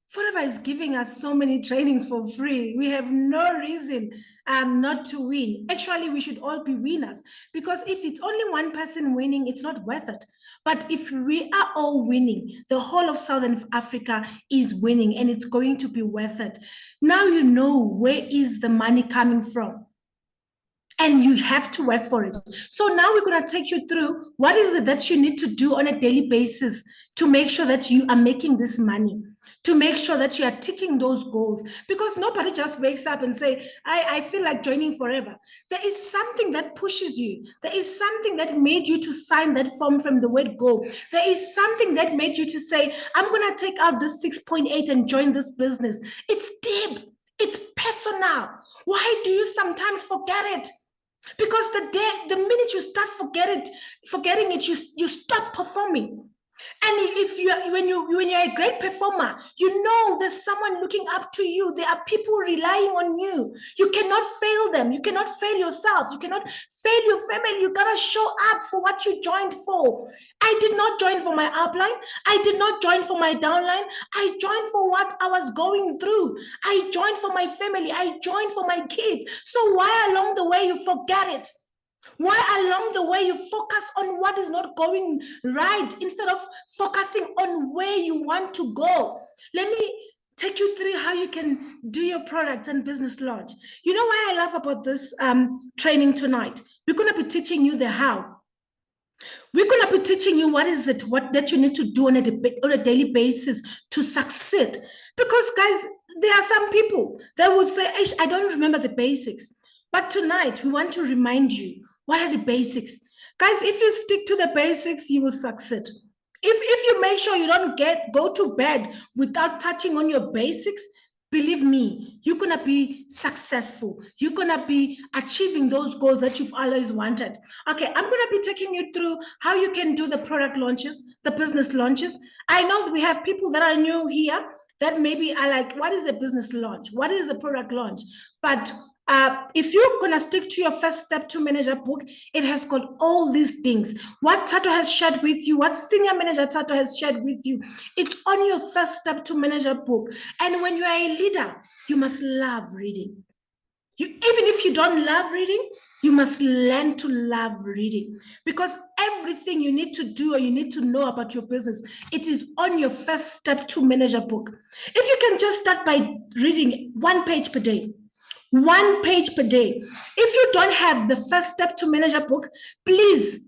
Forever is giving us so many trainings for free. We have no reason not to win. Actually, we should all be winners, because if it's only one person winning, it's not worth it. But if we are all winning, the whole of Southern Africa is winning, and it's going to be worth it. Now you know where is the money coming from, and you have to work for it. So now we're going to take you through what is it that you need to do on a daily basis to make sure that you are making this money, to make sure that you are ticking those goals, because nobody just wakes up and say, I feel like joining Forever. There is something that pushes you. There is something that made you to sign that form from the word go. There is something that made you to say, I'm going to take out this 6.8 and join this business. It's deep. It's personal. Why do you sometimes forget it? Because the minute you start forgetting it, you stop performing. And if when you're a great performer, you know there's someone looking up to you. There are people relying on you. You cannot fail them. You cannot fail yourself. You cannot fail your family. You gotta show up for what you joined for. I did not join for my upline. I did not join for my downline. I joined for what I was going through. I joined for my family. I joined for my kids. So why along the way you forget it? Why along the way you focus on what is not going right instead of focusing on where you want to go? Let me take you through how you can do your product and business launch. You know why I love about this training tonight? We're going to be teaching you the how. We're going to be teaching you what that you need to do on a daily basis to succeed. Because, guys, there are some people that would say, I don't remember the basics. But tonight, we want to remind you, what are the basics? Guys, if you stick to the basics, you will succeed. If you make sure you don't go to bed without touching on your basics, believe me, you're going to be successful. You're going to be achieving those goals that you've always wanted. Okay, I'm going to be taking you through how you can do the product launches, the business launches. I know we have people that are new here that maybe are like, what is a business launch? What is a product launch? But if you're going to stick to your first step to manager book, it has got all these things. What Thato has shared with you, what senior manager Thato has shared with you, it's on your first step to manager book. And when you are a leader, you must love reading. Even if you don't love reading, you must learn to love reading, because everything you need to do or you need to know about your business, it is on your first step to manager book. If you can just start by reading 1 page per day, 1 page per day. If you don't have the first step to manager book, please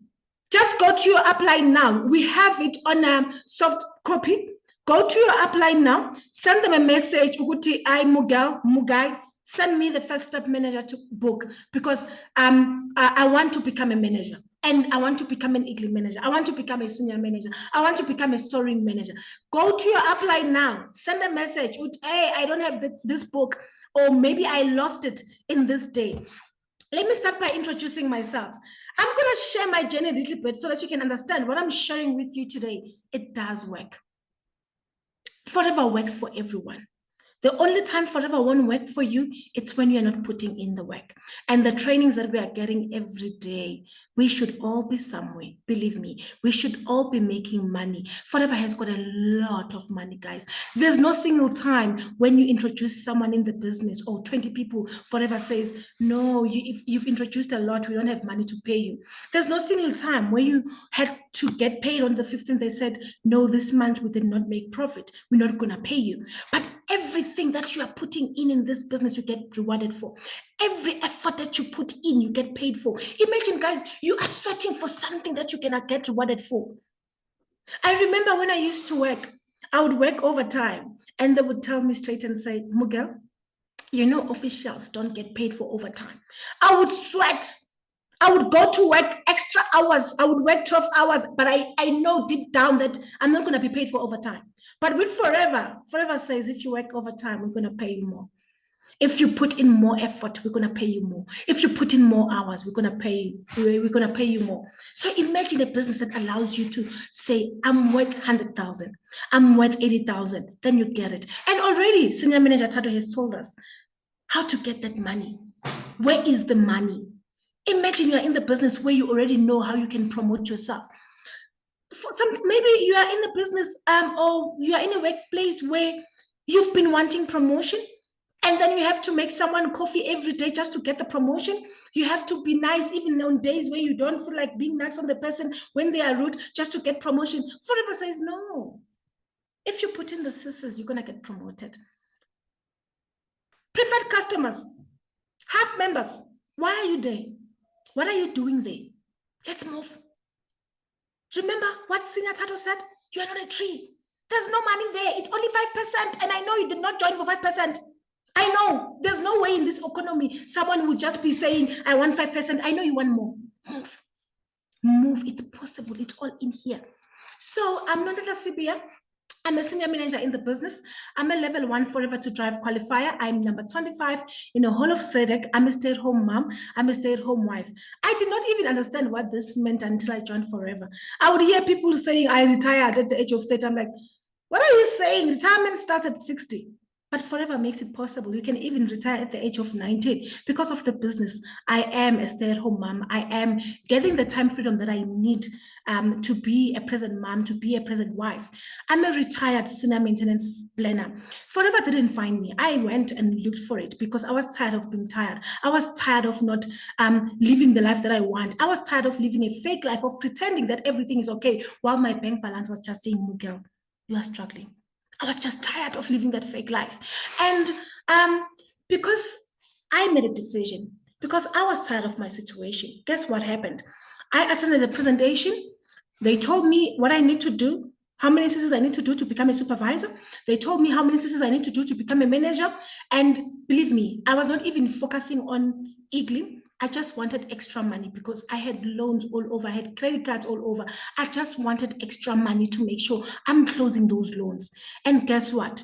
just go to your upline now. We have it on a soft copy. Go to your upline now. Send them a message. I Mugai. Send me the first step manager to book, because I want to become a manager. And I want to become an Eagle manager. I want to become a senior manager. I want to become a storing manager. Go to your upline now. Send a message. Hey, I don't have this book, or maybe I lost it in this day. Let me start by introducing myself. I'm going to share my journey a little bit so that you can understand what I'm sharing with you today. It does work. Forever works for everyone. The only time forever won't work for you, it's when you're not putting in the work. And the trainings that we are getting every day, we should all be somewhere. Believe me, we should all be making money. Forever has got a lot of money, guys. There's no single time when you introduce someone in the business or 20 people, Forever says, no, if you've introduced a lot, we don't have money to pay you. There's no single time where you had to get paid on the 15th. They said, no, this month we did not make profit. We're not going to pay you. But everything that you are putting in this business, you get rewarded for. Every effort that you put in, you get paid for. Imagine, guys, you are sweating for something that you cannot get rewarded for. I remember when I used to work, I would work overtime, and they would tell me straight and say, Mugel, you know, officials don't get paid for overtime. I would sweat. I would go to work extra hours. I would work 12 hours, but I know deep down that I'm not going to be paid for overtime. But with Forever says, if you work overtime, we're going to pay you more. If you put in more effort, we're going to pay you more. If you put in more hours, we're going to pay you more. So imagine a business that allows you to say, I'm worth 100,000, I'm worth 80,000, then you get it. And already Senior Manager Thato has told us how to get that money. Where is the money? Imagine you're in the business where you already know how you can promote yourself. Maybe you are in the business or you are in a workplace where you've been wanting promotion, and then you have to make someone coffee every day just to get the promotion. You have to be nice even on days where you don't feel like being nice on the person when they are rude just to get promotion. Forever says no. If you put in the scissors, you're going to get promoted. Preferred customers, half members, why are you there? What are you doing there? Let's move. Remember what Senior Thato said? You are not a tree. There's no money there. It's only 5%. And I know you did not join for 5%. I know. There's no way in this economy someone would just be saying, I want 5%. I know you want more. Move. Move. It's possible. It's all in here. So I'm Nonhlanhla Sibiya. I'm a senior manager in the business. I'm a level 1 Forever to Drive qualifier. I'm number 25 in the whole of SEDEC. I'm a stay-at-home mom. I'm a stay-at-home wife. I did not even understand what this meant until I joined Forever. I would hear people saying I retired at the age of 30. I'm like, what are you saying? Retirement starts at 60. But Forever makes it possible. You can even retire at the age of 19 because of the business. I am a stay-at-home mom. I am getting the time freedom that I need to be a present mom, to be a present wife. I'm a retired senior maintenance planner. Forever didn't find me. I went and looked for it because I was tired of being tired. I was tired of not living the life that I want. I was tired of living a fake life, of pretending that everything is okay while my bank balance was just saying, Mugel, you are struggling. I was just tired of living that fake life. And because I made a decision, because I was tired of my situation, guess what happened? I attended a presentation. They told me what I need to do, how many CCs I need to do to become a supervisor. They told me how many CCs I need to do to become a manager. And believe me, I was not even focusing on Eagling. I just wanted extra money because I had loans all over. I had credit cards all over. I just wanted extra money to make sure I'm closing those loans. And guess what?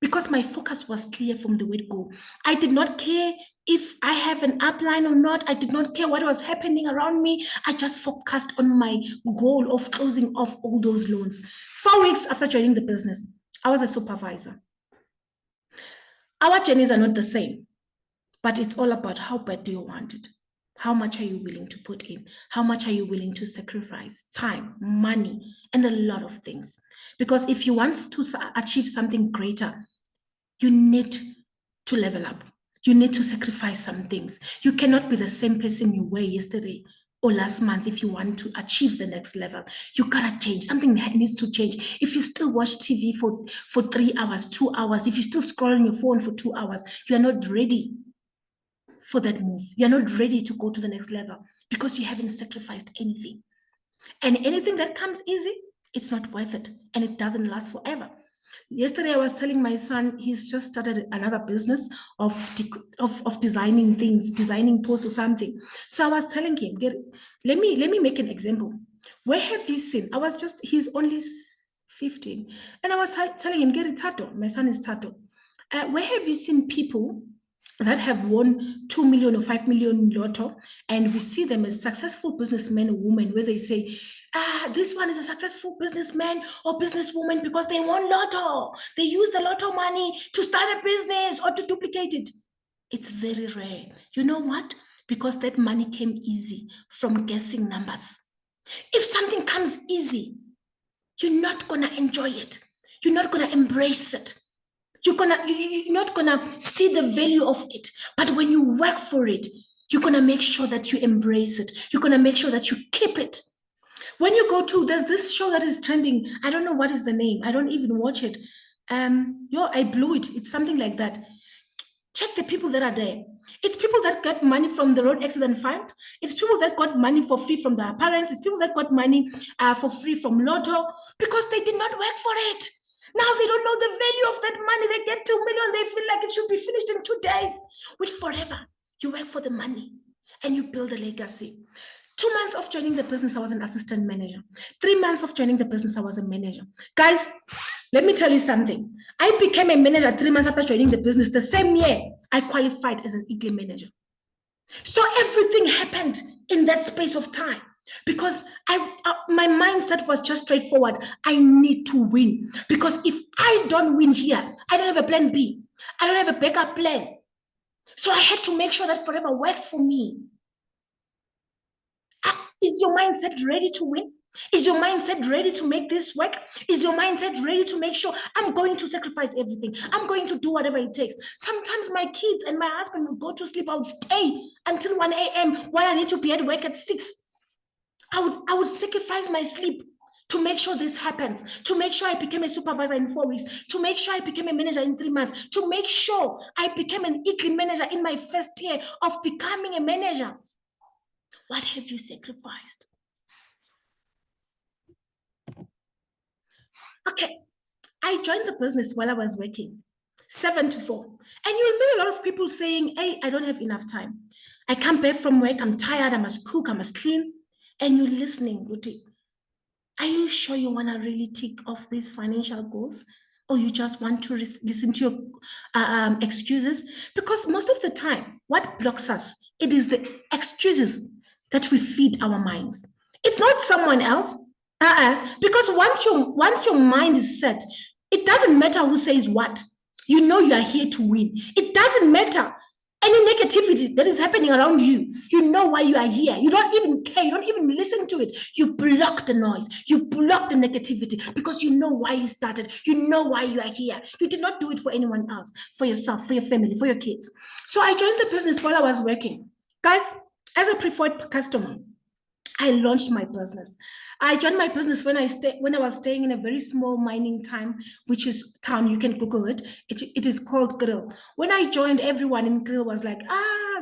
because my focus was clear from the word go. I did not care if I have an upline or not. I did not care what was happening around me. I just focused on my goal of closing off all those loans. 4 weeks after joining the business, I was a supervisor. Our journeys are not the same, but it's all about how bad do you want it? How much are you willing to put in? How much are you willing to sacrifice? Time, money, and a lot of things. Because if you want to achieve something greater, you need to level up. You need to sacrifice some things. You cannot be the same person you were yesterday or last month if you want to achieve the next level. You gotta change. Something needs to change. If you still watch TV for 3 hours, 2 hours, if you still scroll on your phone for 2 hours, you are not ready for that move. You're not ready to go to the next level because you haven't sacrificed anything. And anything that comes easy, it's not worth it, and it doesn't last forever. Yesterday, I was telling my son he's just started another business of designing things, designing posts or something. So I was telling him, let me make an example. Where have you seen? He's only 15, and I was telling him, get it, Thato. My son is Thato. Where have you seen people that have won 2 million or 5 million lotto, and we see them as successful businessmen or women, where they say, this one is a successful businessman or businesswoman because they won lotto. They use the lotto money to start a business or to duplicate it. It's very rare. You know what? Because that money came easy from guessing numbers. If something comes easy, you're not going to enjoy it. You're not going to embrace it. You're not gonna see the value of it. But when you work for it, you're gonna make sure that you embrace it. You're gonna make sure that you keep it. When you go to, there's this show that is trending. I don't know what is the name. I don't even watch it. I blew it. It's something like that. Check the people that are there. It's people that got money from the road accident fund. It's people that got money for free from their parents. It's people that got money for free from Lotto because they did not work for it. Now they don't know the value of that money. They get 2 million. They feel like it should be finished in 2 days. With forever, you work for the money and you build a legacy. 2 months of joining the business, I was an assistant manager. 3 months of joining the business, I was a manager. Guys, let me tell you something. I became a manager 3 months after joining the business. The same year, I qualified as an eagle manager. So everything happened in that space of time. Because my mindset was just straightforward. I need to win. Because if I don't win here, I don't have a plan B. I don't have a backup plan. So I had to make sure that forever works for me. Is your mindset ready to win? Is your mindset ready to make this work? Is your mindset ready to make sure I'm going to sacrifice everything? I'm going to do whatever it takes. Sometimes my kids and my husband would go to sleep. I would stay until 1 a.m. while I need to be at work at 6. I would sacrifice my sleep to make sure this happens, to make sure I became a supervisor in 4 weeks, to make sure I became a manager in 3 months, to make sure I became an equal manager in my first year of becoming a manager. What have you sacrificed? Okay, I joined the business while I was working, 7 to 4. And you will meet a lot of people saying, hey, I don't have enough time. I come back from work, I'm tired, I must cook, I must clean. And you're listening, Guti. Are you sure you want to really tick off these financial goals? Or you just want to listen to your excuses? Because most of the time, what blocks us, it is the excuses that we feed our minds. It's not someone else. Because once your mind is set, it doesn't matter who says what. You know you are here to win. It doesn't matter any negativity that is happening around you. You know why you are here. You don't even care. You don't even listen to it. You block the noise. You block the negativity because you know why you started. You know why you are here. You did not do it for anyone else, for yourself, for your family, for your kids. So I joined the business while I was working. Guys, as a preferred customer, I launched my business. I joined my business when I was staying in a very small mining town, which is town. You can Google it. It is called Grill. When I joined, everyone in Grill was like,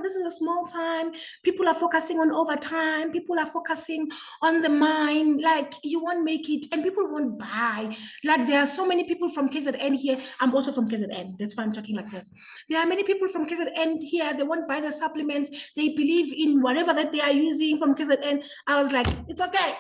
this is a small time. People are focusing on overtime. People are focusing on the mine. Like, you won't make it, and people won't buy. Like, there are so many people from KZN here. I'm also from KZN. That's why I'm talking like this. There are many people from KZN here. They won't buy the supplements. They believe in whatever that they are using from KZN. I was like, it's okay.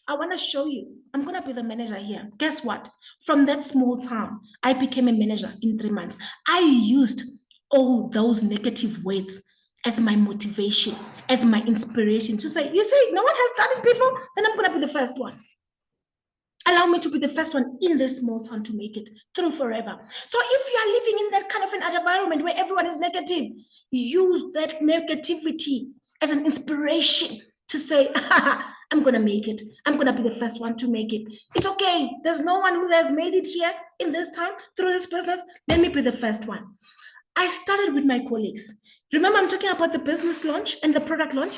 I want to show you. I'm going to be the manager here. Guess what? From that small town, I became a manager in 3 months. I used all those negative words as my motivation, as my inspiration to say, you say no one has done it before, then I'm going to be the first one. Allow me to be the first one in this small town to make it through forever. So if you are living in that kind of an environment where everyone is negative, use that negativity as an inspiration to say, I'm going to make it. I'm going to be the first one to make it. It's okay. There's no one who has made it here in this town through this business. Let me be the first one. I started with my colleagues. Remember, I'm talking about the business launch and the product launch.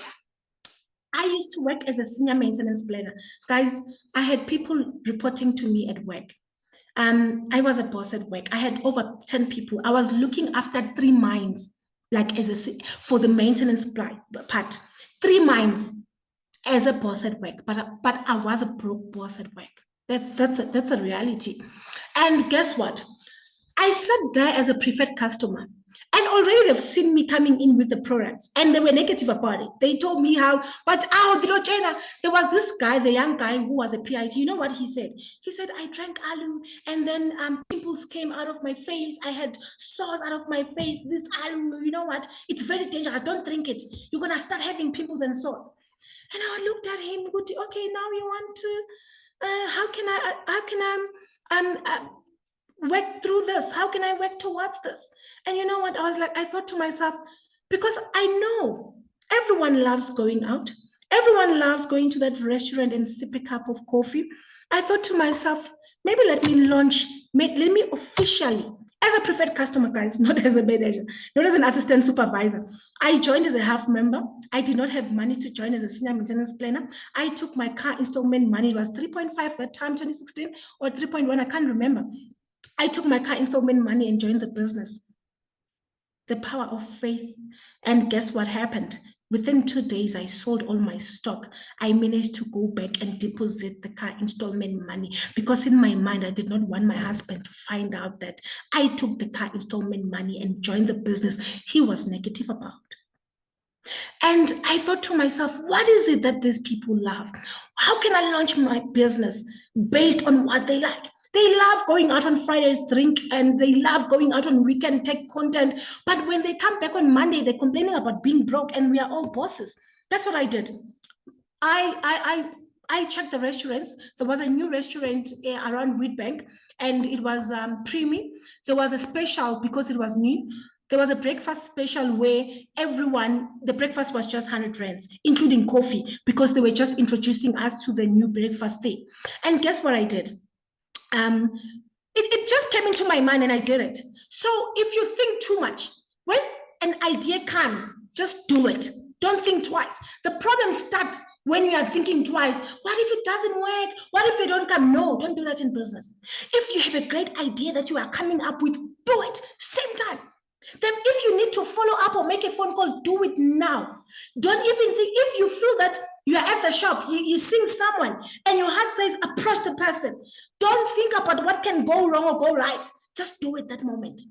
I used to work as a senior maintenance planner. Guys, I had people reporting to me at work. I was a boss at work. I had over 10 people. I was looking after 3 mines, like for the maintenance part. 3 mines as a boss at work, but I was a broke boss at work. That's a reality. And guess what? I sat there as a preferred customer. And already they've seen me coming in with the products and they were negative about it. They told me how, but there was this guy, the young guy who was a PIT. You know what he said? He said, I drank alu and then pimples came out of my face. I had sores out of my face. This alu, you know what? It's very dangerous. Don't drink it. You're going to start having pimples and sores. And I looked at him, okay, now you want to, how can I work through this? How can I work towards this? And you know what? I thought to myself, because I know everyone loves going out. Everyone loves going to that restaurant and sip a cup of coffee. I thought to myself, maybe let me officially, as a preferred customer, guys, not as a manager, not as an assistant supervisor. I joined as a half member. I did not have money to join as a senior maintenance planner. I took my car installment money. It was 3.5 that time, 2016, or 3.1, I can't remember. I took my car installment money and joined the business. The power of faith. And guess what happened? Within 2 days, I sold all my stock. I managed to go back and deposit the car installment money because in my mind, I did not want my husband to find out that I took the car installment money and joined the business he was negative about. And I thought to myself, what is it that these people love? How can I launch my business based on what they like? They love going out on Fridays, drink, and they love going out on weekend, take content. But when they come back on Monday, they're complaining about being broke and we are all bosses. That's what I did. I checked the restaurants. There was a new restaurant around Wheatbank and it was preemie. There was a special because it was new. There was a breakfast special where the breakfast was just 100 rands, including coffee, because they were just introducing us to the new breakfast day. And guess what I did? It just came into my mind and I did it. So if you think too much, when an idea comes, just do it. Don't think twice. The problem starts when you are thinking twice. What if it doesn't work? What if they don't come? No, don't do that in business. If you have a great idea that you are coming up with, do it same time. Then if you need to follow up or make a phone call, do it now. Don't even think, if you feel that you are at the shop, you see someone and your heart says, approach the person. Don't think about what can go wrong or go right. Just do it that moment.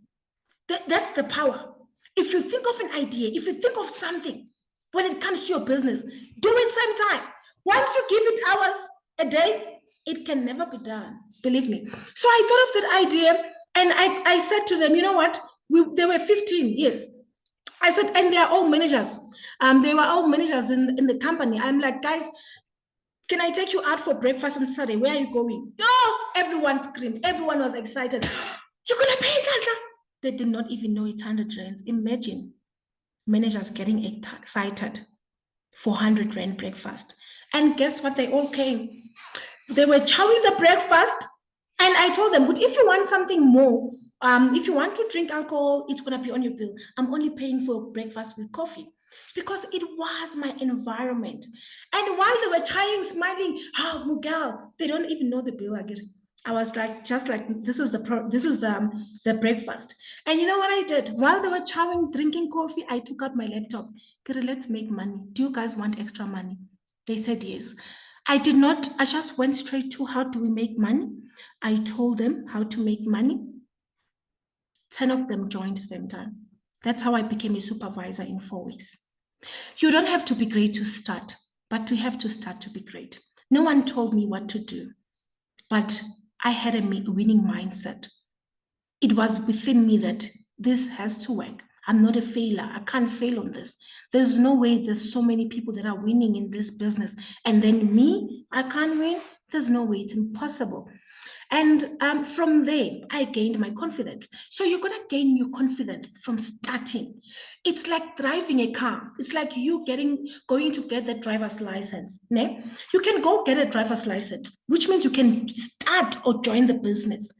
That's the power. If you think of an idea, if you think of something, when it comes to your business, do it same time. Once you give it hours a day, it can never be done. Believe me. So I thought of that idea and I said to them, you know what? They were 15 years. I said, and they are all managers. They were all managers in the company. I'm like, guys, can I take you out for breakfast on Saturday? Where are you going? Oh, everyone screamed. Everyone was excited. You're going to pay Nclanhla? They did not even know it's 100 rands. Imagine managers getting excited for 100 rand breakfast. And guess what? They all came. They were chowing the breakfast. And I told them, but if you want something more, if you want to drink alcohol, it's going to be on your bill. I'm only paying for breakfast with coffee because it was my environment. And while they were trying, smiling, oh, Miguel, they don't even know the bill I get. I was like, just like, this is the breakfast. And you know what I did? While they were chowing, drinking coffee, I took out my laptop. Let's make money. Do you guys want extra money? They said yes. I just went straight to how do we make money? I told them how to make money. 10 of them joined the same time. That's how I became a supervisor in 4 weeks. You don't have to be great to start, but you have to start to be great. No one told me what to do, but I had a winning mindset. It was within me that this has to work. I'm not a failure. I can't fail on this. There's no way there's so many people that are winning in this business. And then me, I can't win. There's no way. It's impossible. And from there, I gained my confidence. So you're going to gain your confidence from starting. It's like driving a car. It's like you going to get the driver's license. Ne? You can go get a driver's license, which means you can start or join the business.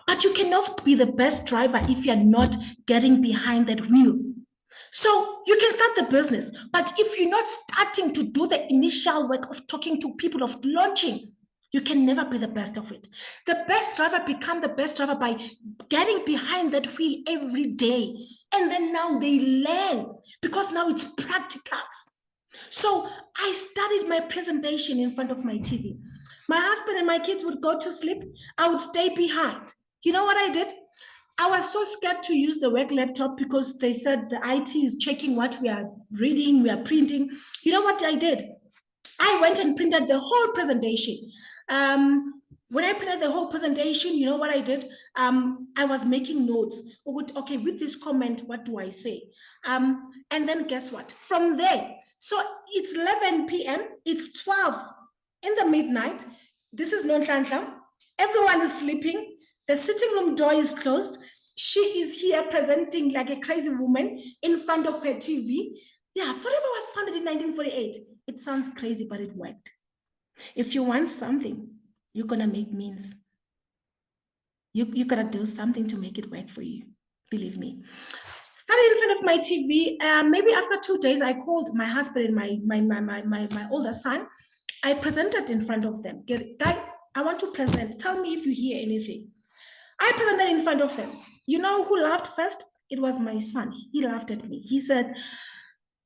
But you cannot be the best driver if you're not getting behind that wheel. So you can start the business, but if you're not starting to do the initial work of talking to people, of launching, you can never be the best of it. The best driver become the best driver by getting behind that wheel every day. And then now they learn because now it's practicals. So I studied my presentation in front of my TV. My husband and my kids would go to sleep. I would stay behind. You know what I did? I was so scared to use the work laptop because they said the IT is checking what we are reading, we are printing. You know what I did? I went and printed the whole presentation. When I printed the whole presentation, you know what I did? I was making notes. Okay, with this comment, what do I say? And then guess what? From there, so it's 11 p.m., it's 12 in the midnight. This is Nonhlanhla. Everyone is sleeping. The sitting room door is closed. She is here presenting like a crazy woman in front of her TV. Yeah, Forever was founded in 1948. It sounds crazy, but it worked. If you want something, you're going to make means. You got to do something to make it work for you. Believe me. Started in front of my TV. Maybe after 2 days, I called my husband and my older son. I presented in front of them. Guys, I want to present. Tell me if you hear anything. I presented in front of them. You know who laughed first? It was my son. He laughed at me. He said,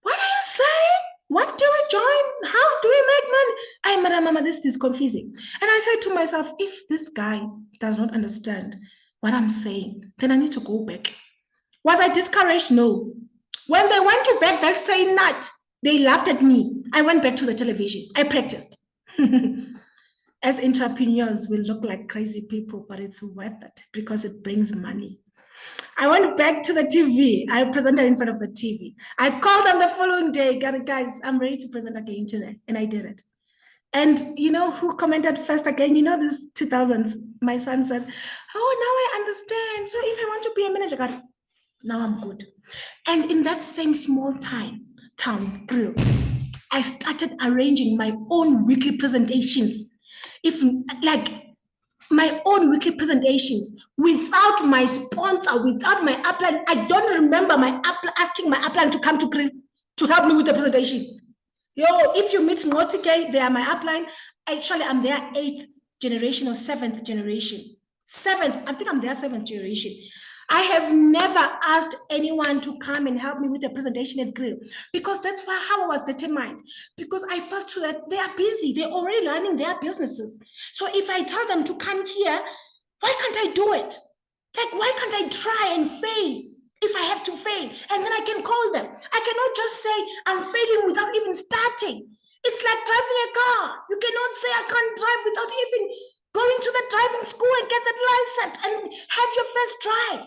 "What are you saying? What do we join? How do we make money?" Mama, this is confusing. And I said to myself, if this guy does not understand what I'm saying, then I need to go back. Was I discouraged? No. When they went to bed that same night, they laughed at me. I went back to the television. I practiced. As entrepreneurs, we look like crazy people, but it's worth it because it brings money. I went back to the TV. I presented in front of the TV. I called them the following day, guys, I'm ready to present again today. And I did it. And you know who commented first again? You know, this 2000s, my son said, "Oh, now I understand. So if I want to be a manager, God, now I'm good." And in that same small town, I started arranging my own weekly presentations. My own weekly presentations without my sponsor, without my upline. I don't remember asking my upline to come to help me with the presentation. If you meet Ngotike, they are my upline. Actually, I'm their 8th generation or 7th generation. I think I'm their 7th generation. I have never asked anyone to come and help me with a presentation at Grill because that's how I was determined. Because I felt too that they are busy. They're already running their businesses. So if I tell them to come here, why can't I do it? Like, why can't I try and fail if I have to fail? And then I can call them. I cannot just say I'm failing without even starting. It's like driving a car. You cannot say I can't drive without even going to the driving school and get that license and have your first drive.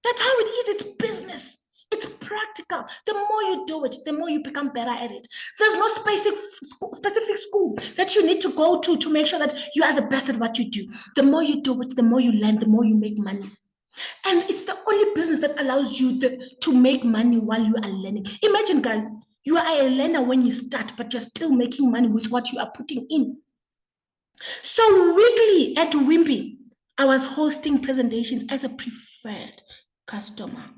That's how it is. It's business. It's practical. The more you do it, the more you become better at it. There's no specific school that you need to go to make sure that you are the best at what you do. The more you do it, the more you learn, the more you make money. And it's the only business that allows you to make money while you are learning. Imagine, guys, you are a learner when you start, but you're still making money with what you are putting in. So weekly at Wimpy, I was hosting presentations as a preferred customer.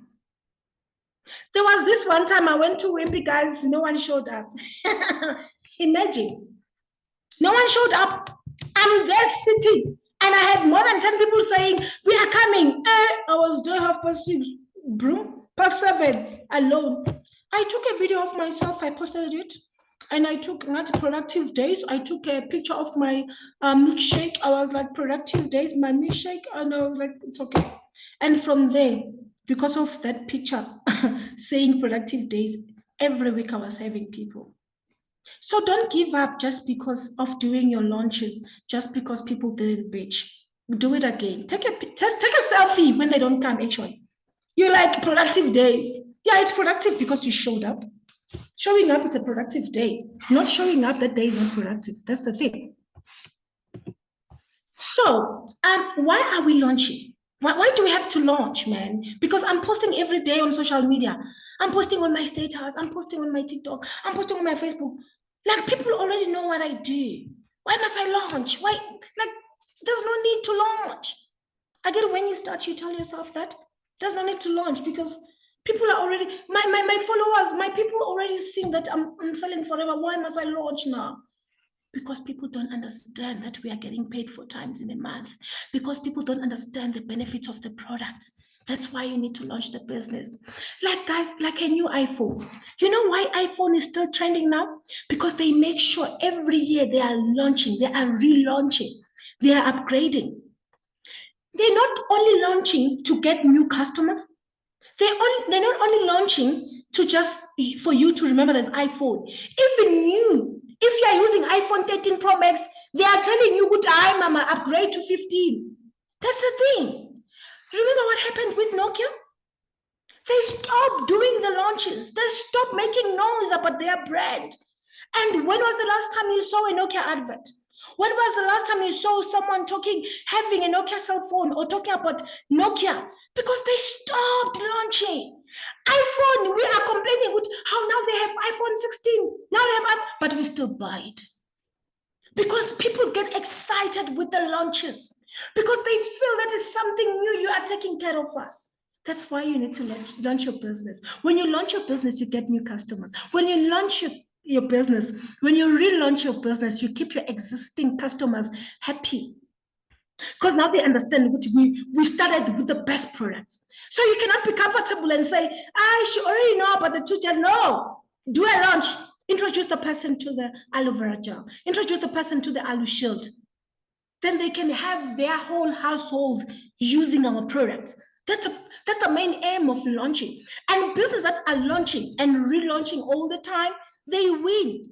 There was this one time I went to Wimpy, guys, no one showed up. Imagine, no one showed up. I'm there sitting, and I had more than 10 people saying, "We are coming." I was there 6:30, past 7, alone. I took a video of myself, I posted it, and I took not productive days. I took a picture of my milkshake. I was like, productive days, my milkshake, and I was like, it's okay. And from there, because of that picture saying productive days, every week I was having people. So don't give up just because of doing your launches, just because people didn't bitch. Do it again. Take a selfie when they don't come, actually. You like productive days. Yeah, it's productive because you showed up. Showing up, it's a productive day. Not showing up, that day is not productive. That's the thing. So, why are we launching? Why do we have to launch, man? Because I'm posting every day on social media. I'm posting on my status. I'm posting on my TikTok. I'm posting on my Facebook. Like, people already know what I do. Why must I launch? Why? Like, there's no need to launch. I get when you start, you tell yourself that there's no need to launch because people are already, my followers, my people already seeing that I'm selling forever. Why must I launch now? Because people don't understand that we are getting paid 4 times in a month. Because people don't understand the benefits of the product. That's why you need to launch the business. Like, guys, like a new iPhone. You know why iPhone is still trending now? Because they make sure every year they are launching, they are relaunching, they are upgrading. They're not only launching to get new customers. They're not only launching to just for you to remember there's iPhone. Even you, if you are using iPhone 13 Pro Max, they are telling you, good time, mama, upgrade to 15. That's the thing. Remember what happened with Nokia? They stopped doing the launches. They stopped making noise about their brand. And when was the last time you saw a Nokia advert? When was the last time you saw someone having a Nokia cell phone or talking about Nokia? Because they stopped launching. iPhone, we are complaining with how now they have iPhone 16. Now they have, but we still buy it. Because people get excited with the launches. Because they feel that is something new, you are taking care of us. That's why you need to launch your business. When you launch your business, you get new customers. When you launch your business, when you relaunch your business, you keep your existing customers happy. Because now they understand what we started with the best products. So you cannot be comfortable and say, I should already know about the two gel. No, do a launch. Introduce the person to the aloe vera gel. Introduce the person to the aloe shield. Then they can have their whole household using our products. That's the main aim of launching. And businesses that are launching and relaunching all the time, they win.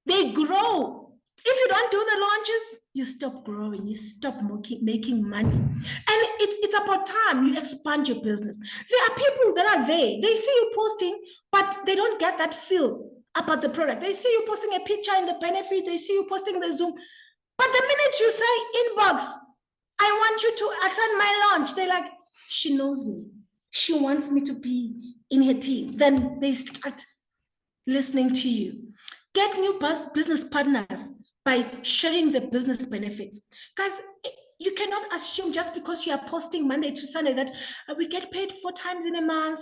They grow. If you don't do the launches, you stop growing, you stop making money. And it's about time you expand your business. There are people that are there. They see you posting, but they don't get that feel about the product. They see you posting a picture in the benefit. They see you posting the Zoom. But the minute you say inbox, I want you to attend my launch, they're like, she knows me. She wants me to be in her team. Then they start listening to you. Get new business partners by sharing the business benefits. Guys, you cannot assume just because you are posting Monday to Sunday that we get paid 4 times in a month.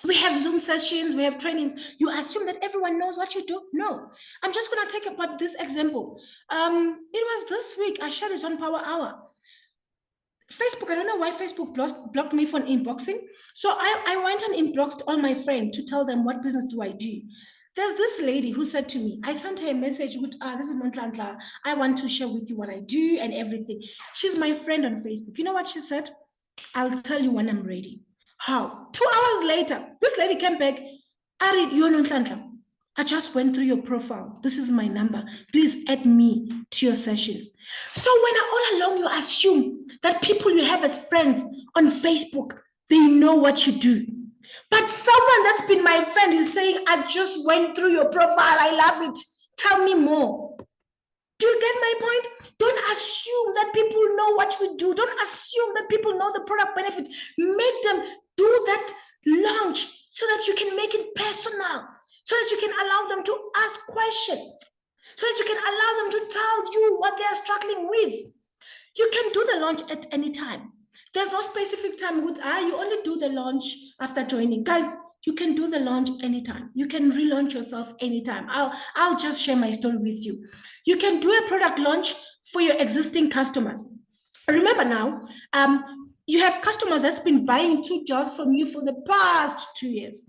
We have Zoom sessions, we have trainings. You assume that everyone knows what you do? No. I'm just going to take about this example. It was this week, I shared it on Power Hour. Facebook, I don't know why Facebook blocked me from inboxing. So I went and inboxed all my friends to tell them what business do I do. There's this lady who said to me, I sent her a message with, this is Nonhlanhla. I want to share with you what I do and everything. She's my friend on Facebook. You know what she said? I'll tell you when I'm ready. How? 2 hours later, this lady came back. Ari, you're Nonhlanhla. I just went through your profile. This is my number. Please add me to your sessions. So when all along you assume that people you have as friends on Facebook, they know what you do. But someone that's been my friend is saying, I just went through your profile. I love it. Tell me more. Do you get my point? Don't assume that people know what we do. Don't assume that people know the product benefits. Make them do that launch so that you can make it personal, so that you can allow them to ask questions, so that you can allow them to tell you what they are struggling with. You can do the launch at any time. There's no specific time. You only do the launch after joining. Guys, you can do the launch anytime. You can relaunch yourself anytime. I'll just share my story with you. You can do a product launch for your existing customers. Remember now, you have customers that's been buying 2 gels from you for the past 2 years.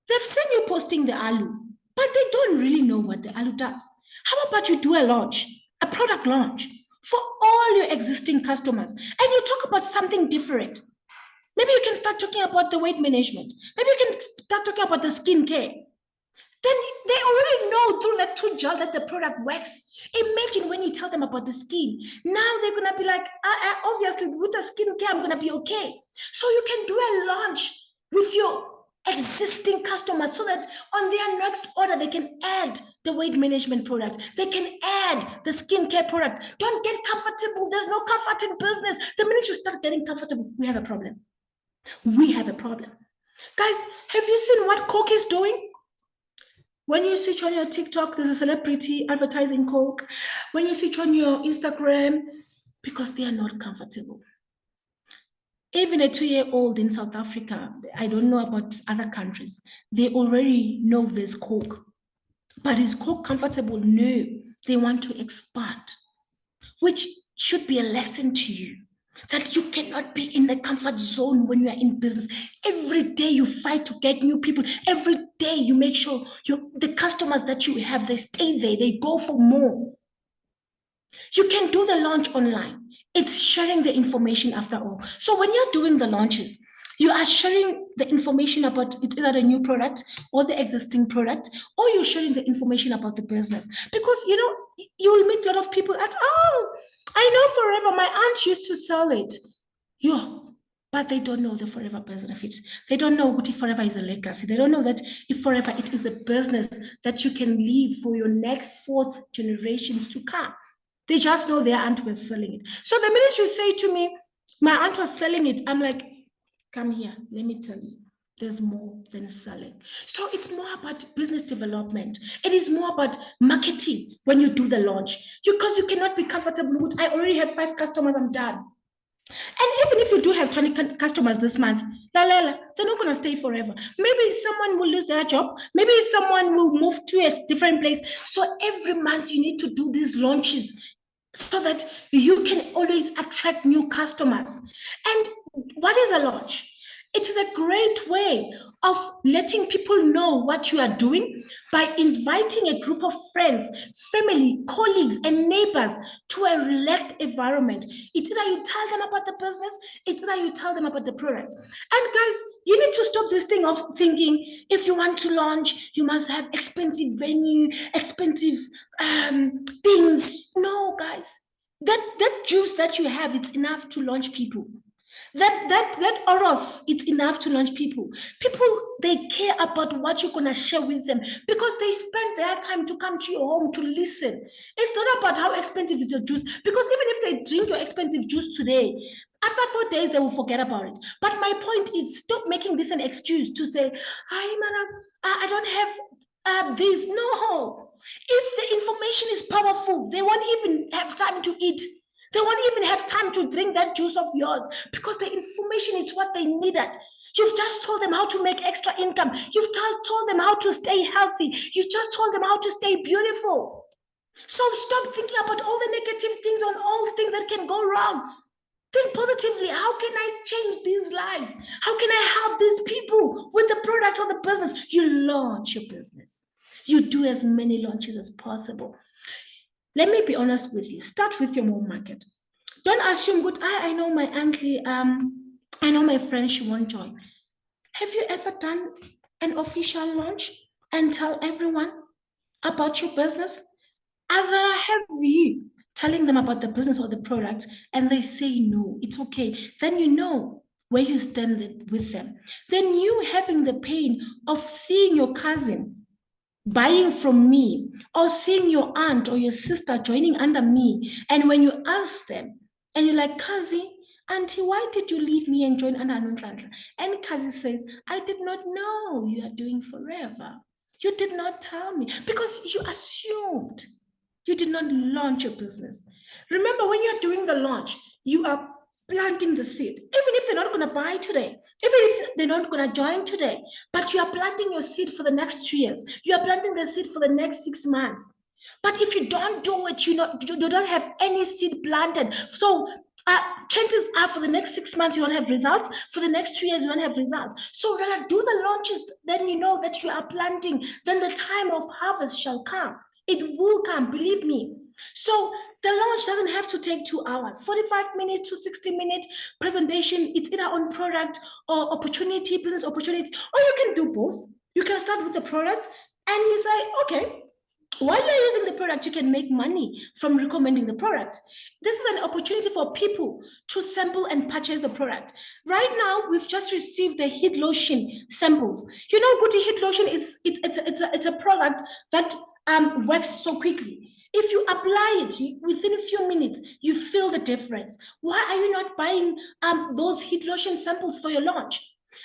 They've seen you posting the aloe, but they don't really know what the aloe does. How about you do a launch, a product launch for all your existing customers, and you talk about something different? Maybe you can start talking about the weight management. Maybe you can start talking about the skincare. then they already know through that two gel that the product works. Imagine when you tell them about the skin. Now they're going to be like, obviously, with the skincare, I'm going to be okay. So you can do a launch with your existing customers so that on their next order, they can add the weight management product. They can add the skincare product. Don't get comfortable. There's no comfort in business. The minute you start getting comfortable, we have a problem. We have a problem. Guys, have you seen what Coke is doing? When you switch on your TikTok, there's a celebrity advertising Coke. When you switch on your Instagram, because they are not comfortable. Even a 2-year-old in South Africa, I don't know about other countries, they already know there's Coke. But is Coke comfortable? No, they want to expand, which should be a lesson to you. That you cannot be in the comfort zone when you are in business. Every day you fight to get new people. Every day you make sure the customers that you have, they stay there. They go for more. You can do the launch online. It's sharing the information after all. So when you're doing the launches, you are sharing the information about it's either the new product or the existing product, or you're sharing the information about the business. Because, you will meet a lot of people at, I know Forever, my aunt used to sell it. But they don't know the Forever benefits. They don't know what if Forever is a legacy. They don't know that if Forever, it is a business that you can leave for your next 4th generations to come. They just know their aunt was selling it. So the minute you say to me, my aunt was selling it, I'm like, come here, let me tell you. There's more than selling. So it's more about business development. It is more about marketing when you do the launch. Because you cannot be comfortable with, I already have 5 customers, I'm done. And even if you do have 20 customers this month, they're not going to stay forever. Maybe someone will lose their job. Maybe someone will move to a different place. So every month you need to do these launches so that you can always attract new customers. And what is a launch? It is a great way of letting people know what you are doing by inviting a group of friends, family, colleagues, and neighbors to a relaxed environment. It's either you tell them about the business, it's either you tell them about the product. And guys, you need to stop this thing of thinking if you want to launch, you must have expensive venue, expensive things. No, guys, that juice that you have, it's enough to launch people. That oros, it's enough to launch people. People, they care about what you're going to share with them because they spend their time to come to your home to listen. It's not about how expensive is your juice, because even if they drink your expensive juice today, after 4 days, they will forget about it. But my point is, stop making this an excuse to say, I don't have this. No. If the information is powerful, they won't even have time to eat. They won't even have time to drink that juice of yours because the information is what they needed. You've just told them how to make extra income. You've told them how to stay healthy. You just told them how to stay beautiful. So stop thinking about all the negative things on all the things that can go wrong. Think positively. How can I change these lives? How can I help these people with the product or the business? You launch your business. You do as many launches as possible. Let me be honest with you. Start with your home market. Don't assume, good, I know my auntie, I know my friend, she won't join. Have you ever done an official launch and tell everyone about your business? Either have you telling them about the business or the product and they say no, it's okay. Then you know where you stand with them. Then you having the pain of seeing your cousin buying from me or seeing your aunt or your sister joining under me, and when you ask them and you're like, cousin, auntie, why did you leave me and join under Nonhlanhla? And cousin says, I did not know you are doing Forever. You did not tell me because you assumed. You did not launch your business. Remember, when you're doing the launch, you are planting the seed. Even if they're not going to buy today, even if they're not going to join today, but you are planting your seed for the next 2 years. You are planting the seed for the next 6 months. But if you don't do it, you don't have any seed planted. So chances are for the next 6 months, you don't have results. For the next 2 years, you don't have results. So when I do the launches, then you know that you are planting. Then the time of harvest shall come. It will come, believe me. So the launch doesn't have to take 2 hours, 45 minutes to 60-minute presentation. It's either on product or opportunity, business opportunity, or you can do both. You can start with the product, And you say, okay, while you're using the product, you can make money from recommending the product. This is an opportunity for people to sample and purchase the product. Right now, we've just received the heat lotion samples. You know, Guti heat lotion, it's a product that works so quickly. If you apply it within a few minutes, you feel the difference. Why are you not buying those heat lotion samples for your launch?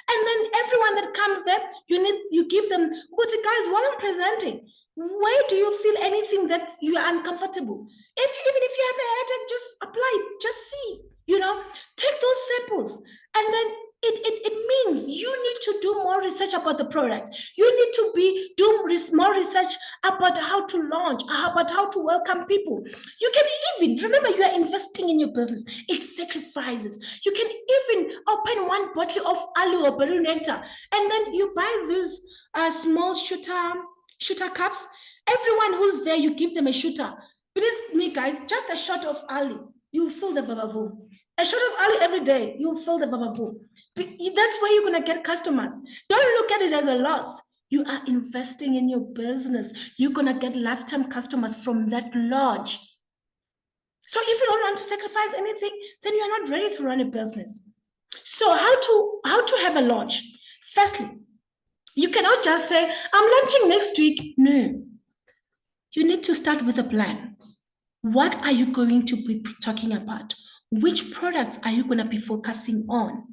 And then everyone that comes there, you give them, Guti guys, while I'm presenting, where do you feel anything that you are uncomfortable? Even if you have a headache, just apply it, just see, take those samples. And then it means you need to do more research about the product. You need to do more research about how to launch, about how to welcome people. You can even, remember, you are investing in your business. It sacrifices. You can even open one bottle of alu or berry nectar, and then you buy these small shooter cups. Everyone who's there, you give them a shooter. Please, me guys, just a shot of ali, you fill the babavu. A shot of ali every day, you fill the babavu. That's where you're gonna get customers. Don't look at it as a loss. You are investing in your business. You're gonna get lifetime customers from that launch. So if you don't want to sacrifice anything, then you're not ready to run a business. So how to have a launch? Firstly, you cannot just say, I'm launching next week. No. You need to start with a plan. What are you going to be talking about? Which products are you going to be focusing on?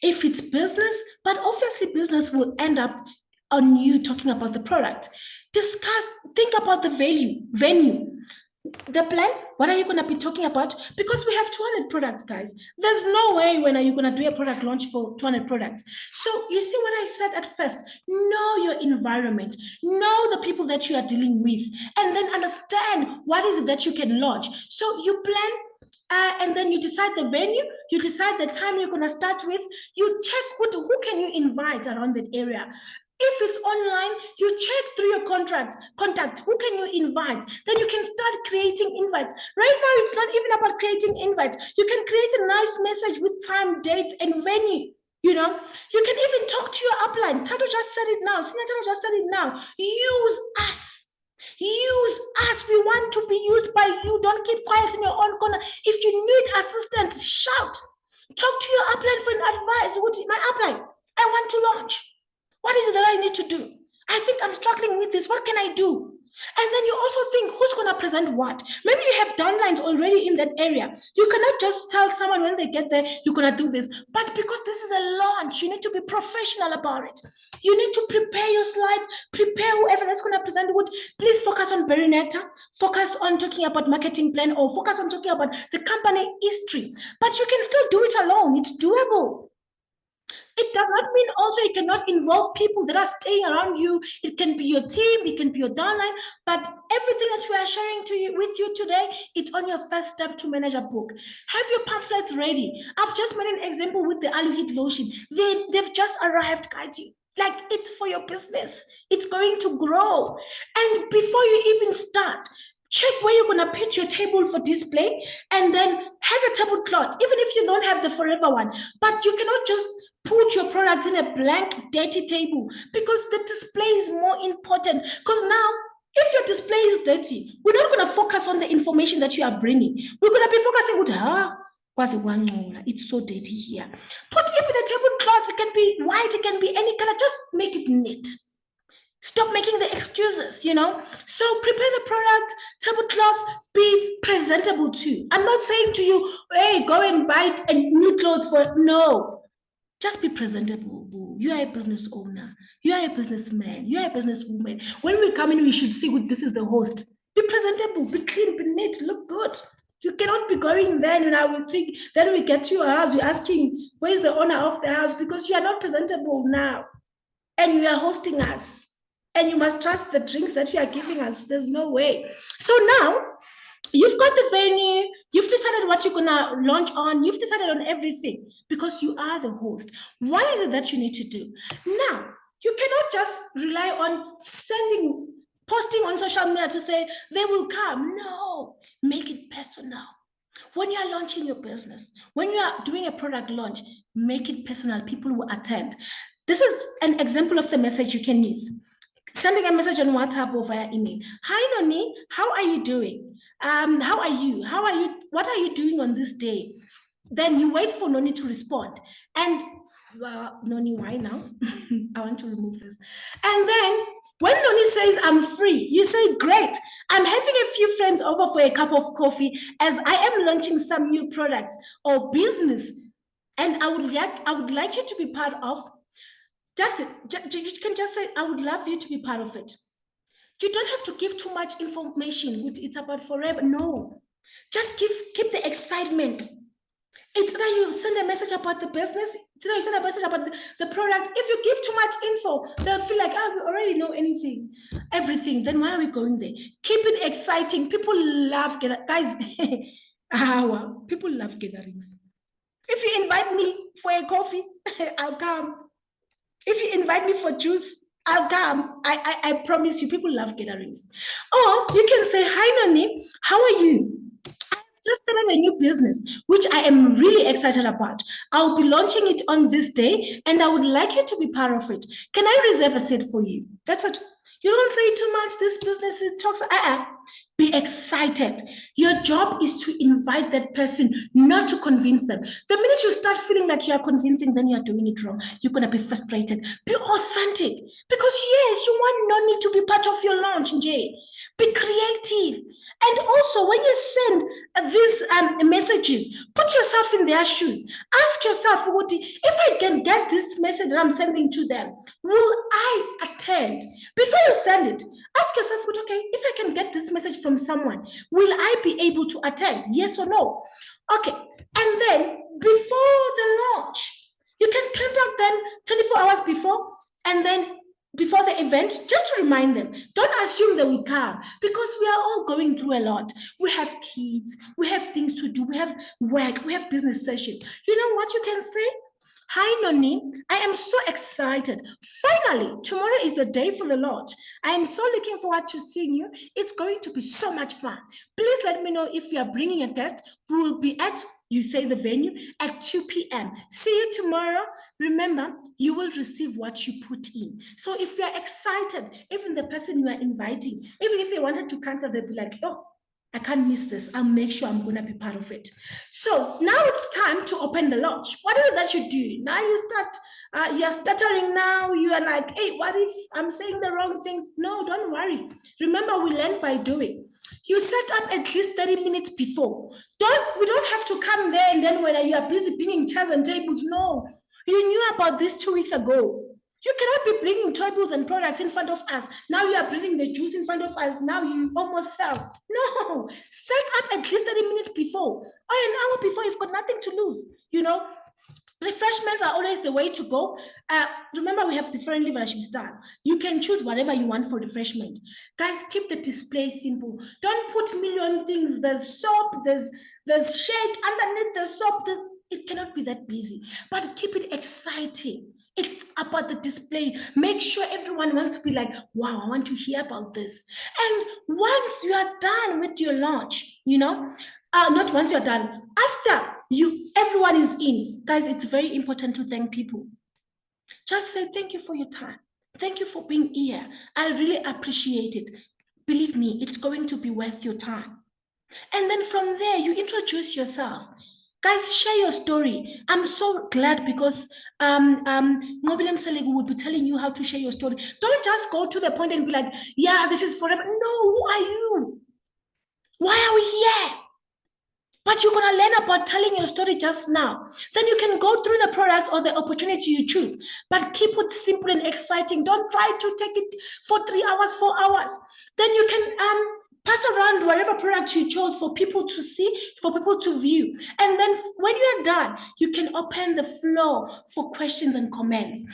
If it's business, but obviously business will end up on you talking about the product. Think about the venue. The plan, what are you going to be talking about? Because we have 200 products, guys. There's no way when are you going to do a product launch for 200 products. So you see what I said at first, know your environment, know the people that you are dealing with, and then understand what is it that you can launch. So you plan, and then you decide the venue, you decide the time you're going to start with, you check who can you invite around that area. If it's online, you check through your contact, who can you invite? Then you can start creating invites. Right now, it's not even about creating invites. You can create a nice message with time, date, and venue. You can even talk to your upline. Thato just said it now. Thato just said it now. Use us. Use us. We want to be used by you. Don't keep quiet in your own corner. If you need assistance, shout. Talk to your upline for an advice. What is my upline? I want to launch. What is it that I need to do? I think I'm struggling with this. What can I do? And then you also think, who's going to present what? Maybe you have downlines already in that area. You cannot just tell someone when they get there, you're going to do this. But because this is a launch, you need to be professional about it. You need to prepare your slides, prepare whoever that's going to present what. Please focus on berry nectar, focus on talking about marketing plan, or focus on talking about the company history. But you can still do it alone. It's doable. It does not mean also it cannot involve people that are staying around you. It can be your team, it can be your downline, but everything that we are sharing with you today, it's on your first step to manage a book. Have your pamphlets ready. I've just made an example with the Alu Heat Lotion. They've just arrived, guys. Like, it's for your business. It's going to grow. And before you even start, check where you're going to put your table for display, and then have a tablecloth, even if you don't have the forever one. But you cannot just put your product in a blank, dirty table, because the display is more important. Because now, if your display is dirty, we're not going to focus on the information that you are bringing. We're going to be focusing on, it's so dirty here. Put even a tablecloth. It can be white, it can be any color. Just make it neat. Stop making the excuses, So prepare the product, tablecloth, be presentable too. I'm not saying to you, hey, go and buy a new clothes no. Just be presentable. You are a business owner. You are a businessman. You are a businesswoman. When we come in, we should see this is the host. Be presentable, be clean, be neat, look good. You cannot be going there and I will think, then we get to your house, you're asking, where's the owner of the house? Because you are not presentable now. And you are hosting us. And you must trust the drinks that you are giving us. There's no way. So now, you've got the venue, you've decided what you're going to launch on, you've decided on everything because you are the host. What is it that you need to do? Now, you cannot just rely on posting on social media to say, they will come. No, make it personal. When you are launching your business, when you are doing a product launch, make it personal. People will attend. This is an example of the message you can use. sending a message on WhatsApp or via email. Hi, Noni, how are you doing? How are you? What are you doing on this day? Then you wait for Noni to respond. And Noni, why now? I want to remove this. And then when Noni says, I'm free, you say, great. I'm having a few friends over for a cup of coffee as I am launching some new products or business. And I would like you to be part of. You can just say, I would love you to be part of it. You don't have to give too much information. It's about forever. No, just keep the excitement. It's that you send a message about the business. It's that you send a message about the product. If you give too much info, they'll feel like, we already know everything. Then why are we going there? Keep it exciting. People love guys. People love gatherings. If you invite me for a coffee, I'll come. If you invite me for juice, I'll come. I promise you, people love gatherings. Or you can say, hi, Noni, how are you? I've just started a new business, which I am really excited about. I'll be launching it on this day, and I would like you to be part of it. Can I reserve a seat for you? That's it. You don't say too much. This business is toxic. Be excited. Your job is to invite that person, not to convince them. The minute you start feeling like you are convincing, then you are doing it wrong. You're going to be frustrated. Be authentic. Because yes, you want Noni to be part of your launch, Jay. Be creative. And also, when you send these messages, put yourself in their shoes. Ask yourself, if I can get this message that I'm sending to them, will I attend? Before you send it, ask yourself, okay, if I can get this message from someone, will I be able to attend? Yes or no? Okay. And then before the launch, you can contact them 24 hours before, and then before the event, just to remind them. Don't assume they will come, because we are all going through a lot. We have kids, we have things to do, we have work, we have business sessions. You know what you can say? Hi, Noni. I am so excited. Finally, tomorrow is the day for the launch. I am so looking forward to seeing you. It's going to be so much fun. Please let me know if you are bringing a guest. We will be at, you say the venue, at 2 p.m. See you tomorrow. Remember, you will receive what you put in. So if you are excited, even the person you are inviting, even if they wanted to cancel, they'll be like, oh, I can't miss this. I'll make sure I'm going to be part of it. So now it's time to open the launch. What is it that you do? Now you start, you're stuttering now. You are like, hey, what if I'm saying the wrong things? No, don't worry. Remember, we learn by doing. You set up at least 30 minutes before. We don't have to come there and then when you are busy bringing chairs and tables. No, you knew about this 2 weeks ago. You cannot be bringing tables and products in front of us. Now you are bringing the juice in front of us. Now you almost fell. No, set up at least 30 minutes before or an hour before. You've got nothing to lose. You know, refreshments are always the way to go. Remember, we have different leadership style. You can choose whatever you want for refreshment. Guys, keep the display simple. Don't put million things. There's soap, there's shake underneath the soap. It cannot be that busy, but keep it exciting. It's about the display. Make sure everyone wants to be like, wow, I want to hear about this. And once you are done with your launch, you know, not once you're done, after everyone is in, guys, it's very important to thank people. Just say, thank you for your time. Thank you for being here. I really appreciate it. Believe me, it's going to be worth your time. And then from there, you introduce yourself. Guys, share your story. I'm so glad because Nqobile Mseleku will be telling you how to share your story. Don't just go to the point and be like, yeah, this is forever. No, who are you? Why are we here? But you're going to learn about telling your story just now. Then you can go through the product or the opportunity you choose. But keep it simple and exciting. Don't try to take it for 3 hours, 4 hours. Then you can pass around whatever product you chose for people to see, for people to view. And then when you're done, you can open the floor for questions and comments.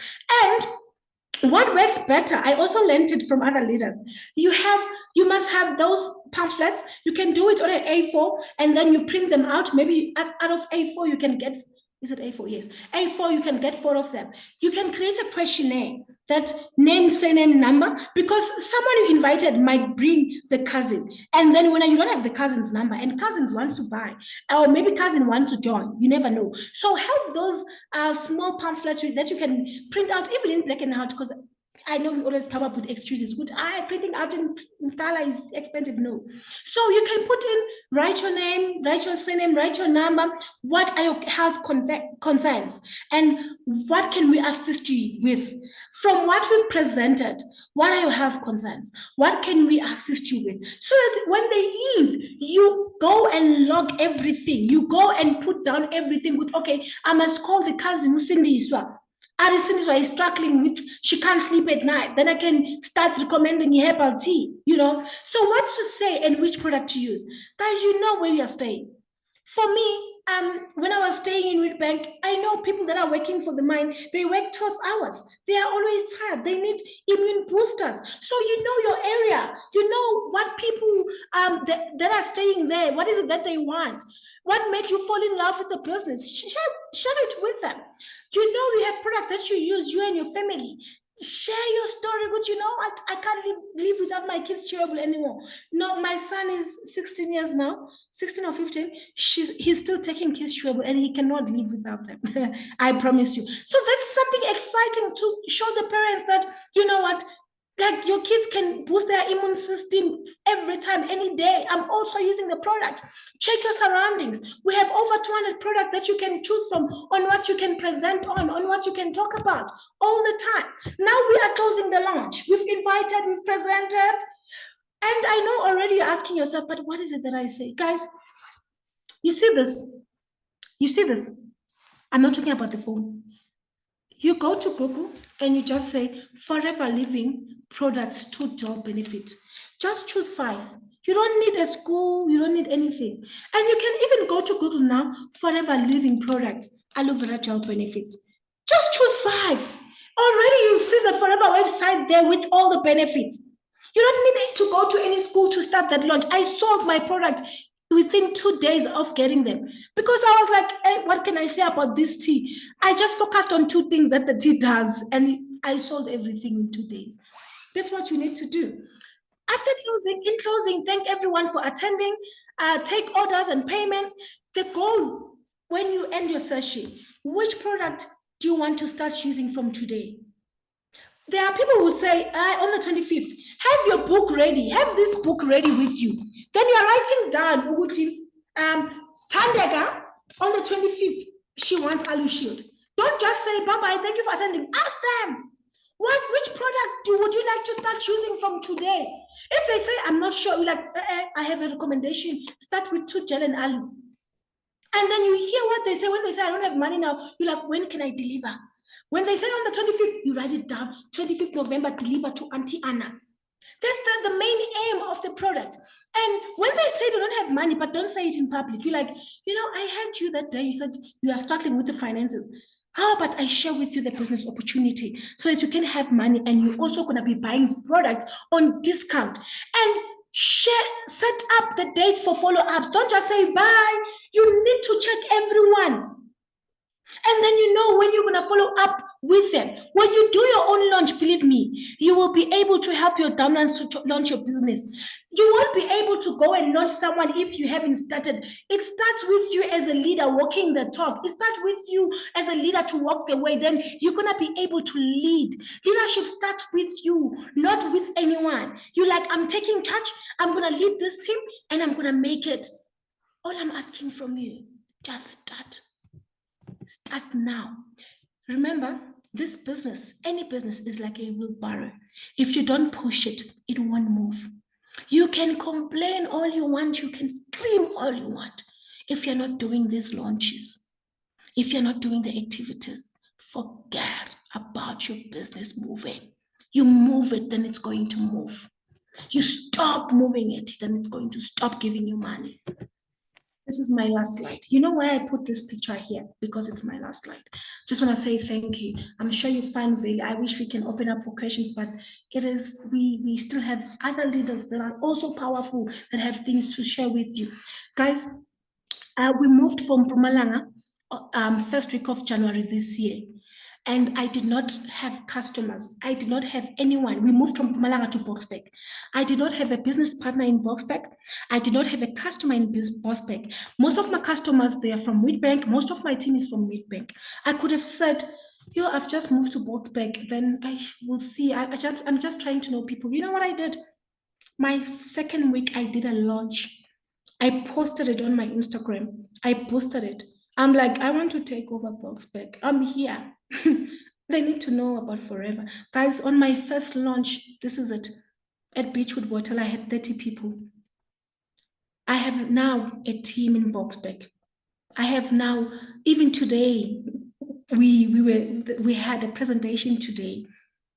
And what works better, I also learned it from other leaders. You must have those pamphlets. You can do it on an A4 and then you print them out. Maybe out of A4 you can get, is it A4? Yes. A4, you can get 4 of them. You can create a questionnaire, that name, surname, number, because someone you invited might bring the cousin. And then when you don't have the cousin's number and cousins want to buy, or maybe cousin wants to join, you never know. So have those small pamphlets that you can print out even in black and white, because I know we always come up with excuses, which printing out in Mtala is expensive. No. So you can put in, write your name, write your surname, write your number. What are your health concerns? And what can we assist you with? From what we've presented, what are your health concerns? What can we assist you with? So that when they leave, you go and log everything. You go and put down everything with, okay, I must call the cousin Cindy Iswa. Cindy is struggling with, she can't sleep at night. Then I can start recommending herbal tea, you know. So what to say and which product to use. Guys, you know where you are staying. For me, when I was staying in Wheatbank, I know people that are working for the mine, they work 12 hours. They are always tired. They need immune boosters. So you know your area. You know what people that are staying there, what is it that they want? What made you fall in love with the business? Share it with them. You know you have products that you use, you and your family. Share your story, but you know what? I can't live without my kids chewable anymore. No, my son is 16 years now, 16 or 15. He's still taking kids chewable and he cannot live without them. I promise you. So that's something exciting to show the parents that, you know what? Like your kids can boost their immune system every time, any day. I'm also using the product. Check your surroundings. We have over 200 products that you can choose from on what you can present on what you can talk about all the time. Now we are closing the launch. We've invited, we've presented. And I know already you're asking yourself, but what is it that I say? Guys, you see this? You see this? I'm not talking about the phone. You go to Google and you just say Forever Living products to gel benefit. Just choose 5. You don't need a school, you don't need anything. And you can even go to Google now, Forever Living products, aloe vera gel benefits. Just choose 5. Already you'll see the Forever website there with all the benefits. You don't need to go to any school to start that launch. I sold my product within 2 days of getting them because I was like, hey, what can I say about this tea? I just focused on 2 things that the tea does and I sold everything in 2 days. That's what you need to do. After closing, in closing, thank everyone for attending. Take orders and payments. The goal, when you end your session, which product do you want to start using from today? There are people who say, on the 25th, have your book ready. Have this book ready with you. Then you are writing down, Uguti, Tandega, on the 25th, she wants Alu Shield. Don't just say, bye-bye, thank you for attending. Ask them, which product would you like to start using from today? If they say, I'm not sure, you're like, I have a recommendation. Start with 2 gel and Alu. And then you hear what they say. When they say, I don't have money now, you're like, when can I deliver? When they say on the 25th, you write it down, 25th November, deliver to Auntie Anna. That's the main aim of the product. And when they say they don't have money, but don't say it in public, you're like, you know, I heard you that day, you said you are struggling with the finances. How about I share with you the business opportunity so that you can have money and you're also going to be buying products on discount. And set up the dates for follow-ups. Don't just say bye. You need to check everyone. And then you know when you're going to follow up with them. When you do your own launch, believe me, you will be able to help your downlines to launch your business. You won't be able to go and launch someone if you haven't started. It starts with you as a leader walking the talk. It starts with you as a leader to walk the way. Then you're going to be able to lead. Leadership starts with you, not with anyone. You're like, I'm taking charge. I'm going to lead this team and I'm going to make it. All I'm asking from you, just start. Start now. Remember, this business, any business is like a wheelbarrow. If you don't push it, it won't move. You can complain all you want. You can scream all you want. If you're not doing these launches, if you're not doing the activities, forget about your business moving. You move it, then it's going to move. You stop moving it, then it's going to stop giving you money. This is my last slide. You know why I put this picture here? Because it's my last slide. Just want to say thank you. I'm sure you find value. I wish we can open up for questions, but it is, we still have other leaders that are also powerful that have things to share with you. Guys, we moved from Mpumalanga first week of January this year. And I did not have customers. I did not have anyone. We moved from Mpumalanga to Boksburg. I did not have a business partner in Boksburg. I did not have a customer in Boksburg. Most of my customers, they are from Wheatbank. Most of my team is from Wheatbank. I could have said, Yo, I've just moved to Boxback. Then I will see. I'm just trying to know people. You know what I did? My second week, I did a launch. I posted it on my Instagram. I posted it. I'm like, I want to take over Boxback. I'm here. They need to know about Forever. Guys, on my first launch, this is it. At Beachwood Bottle, I had 30 people. I have now a team in Boxback. I have now, even today, we had a presentation today.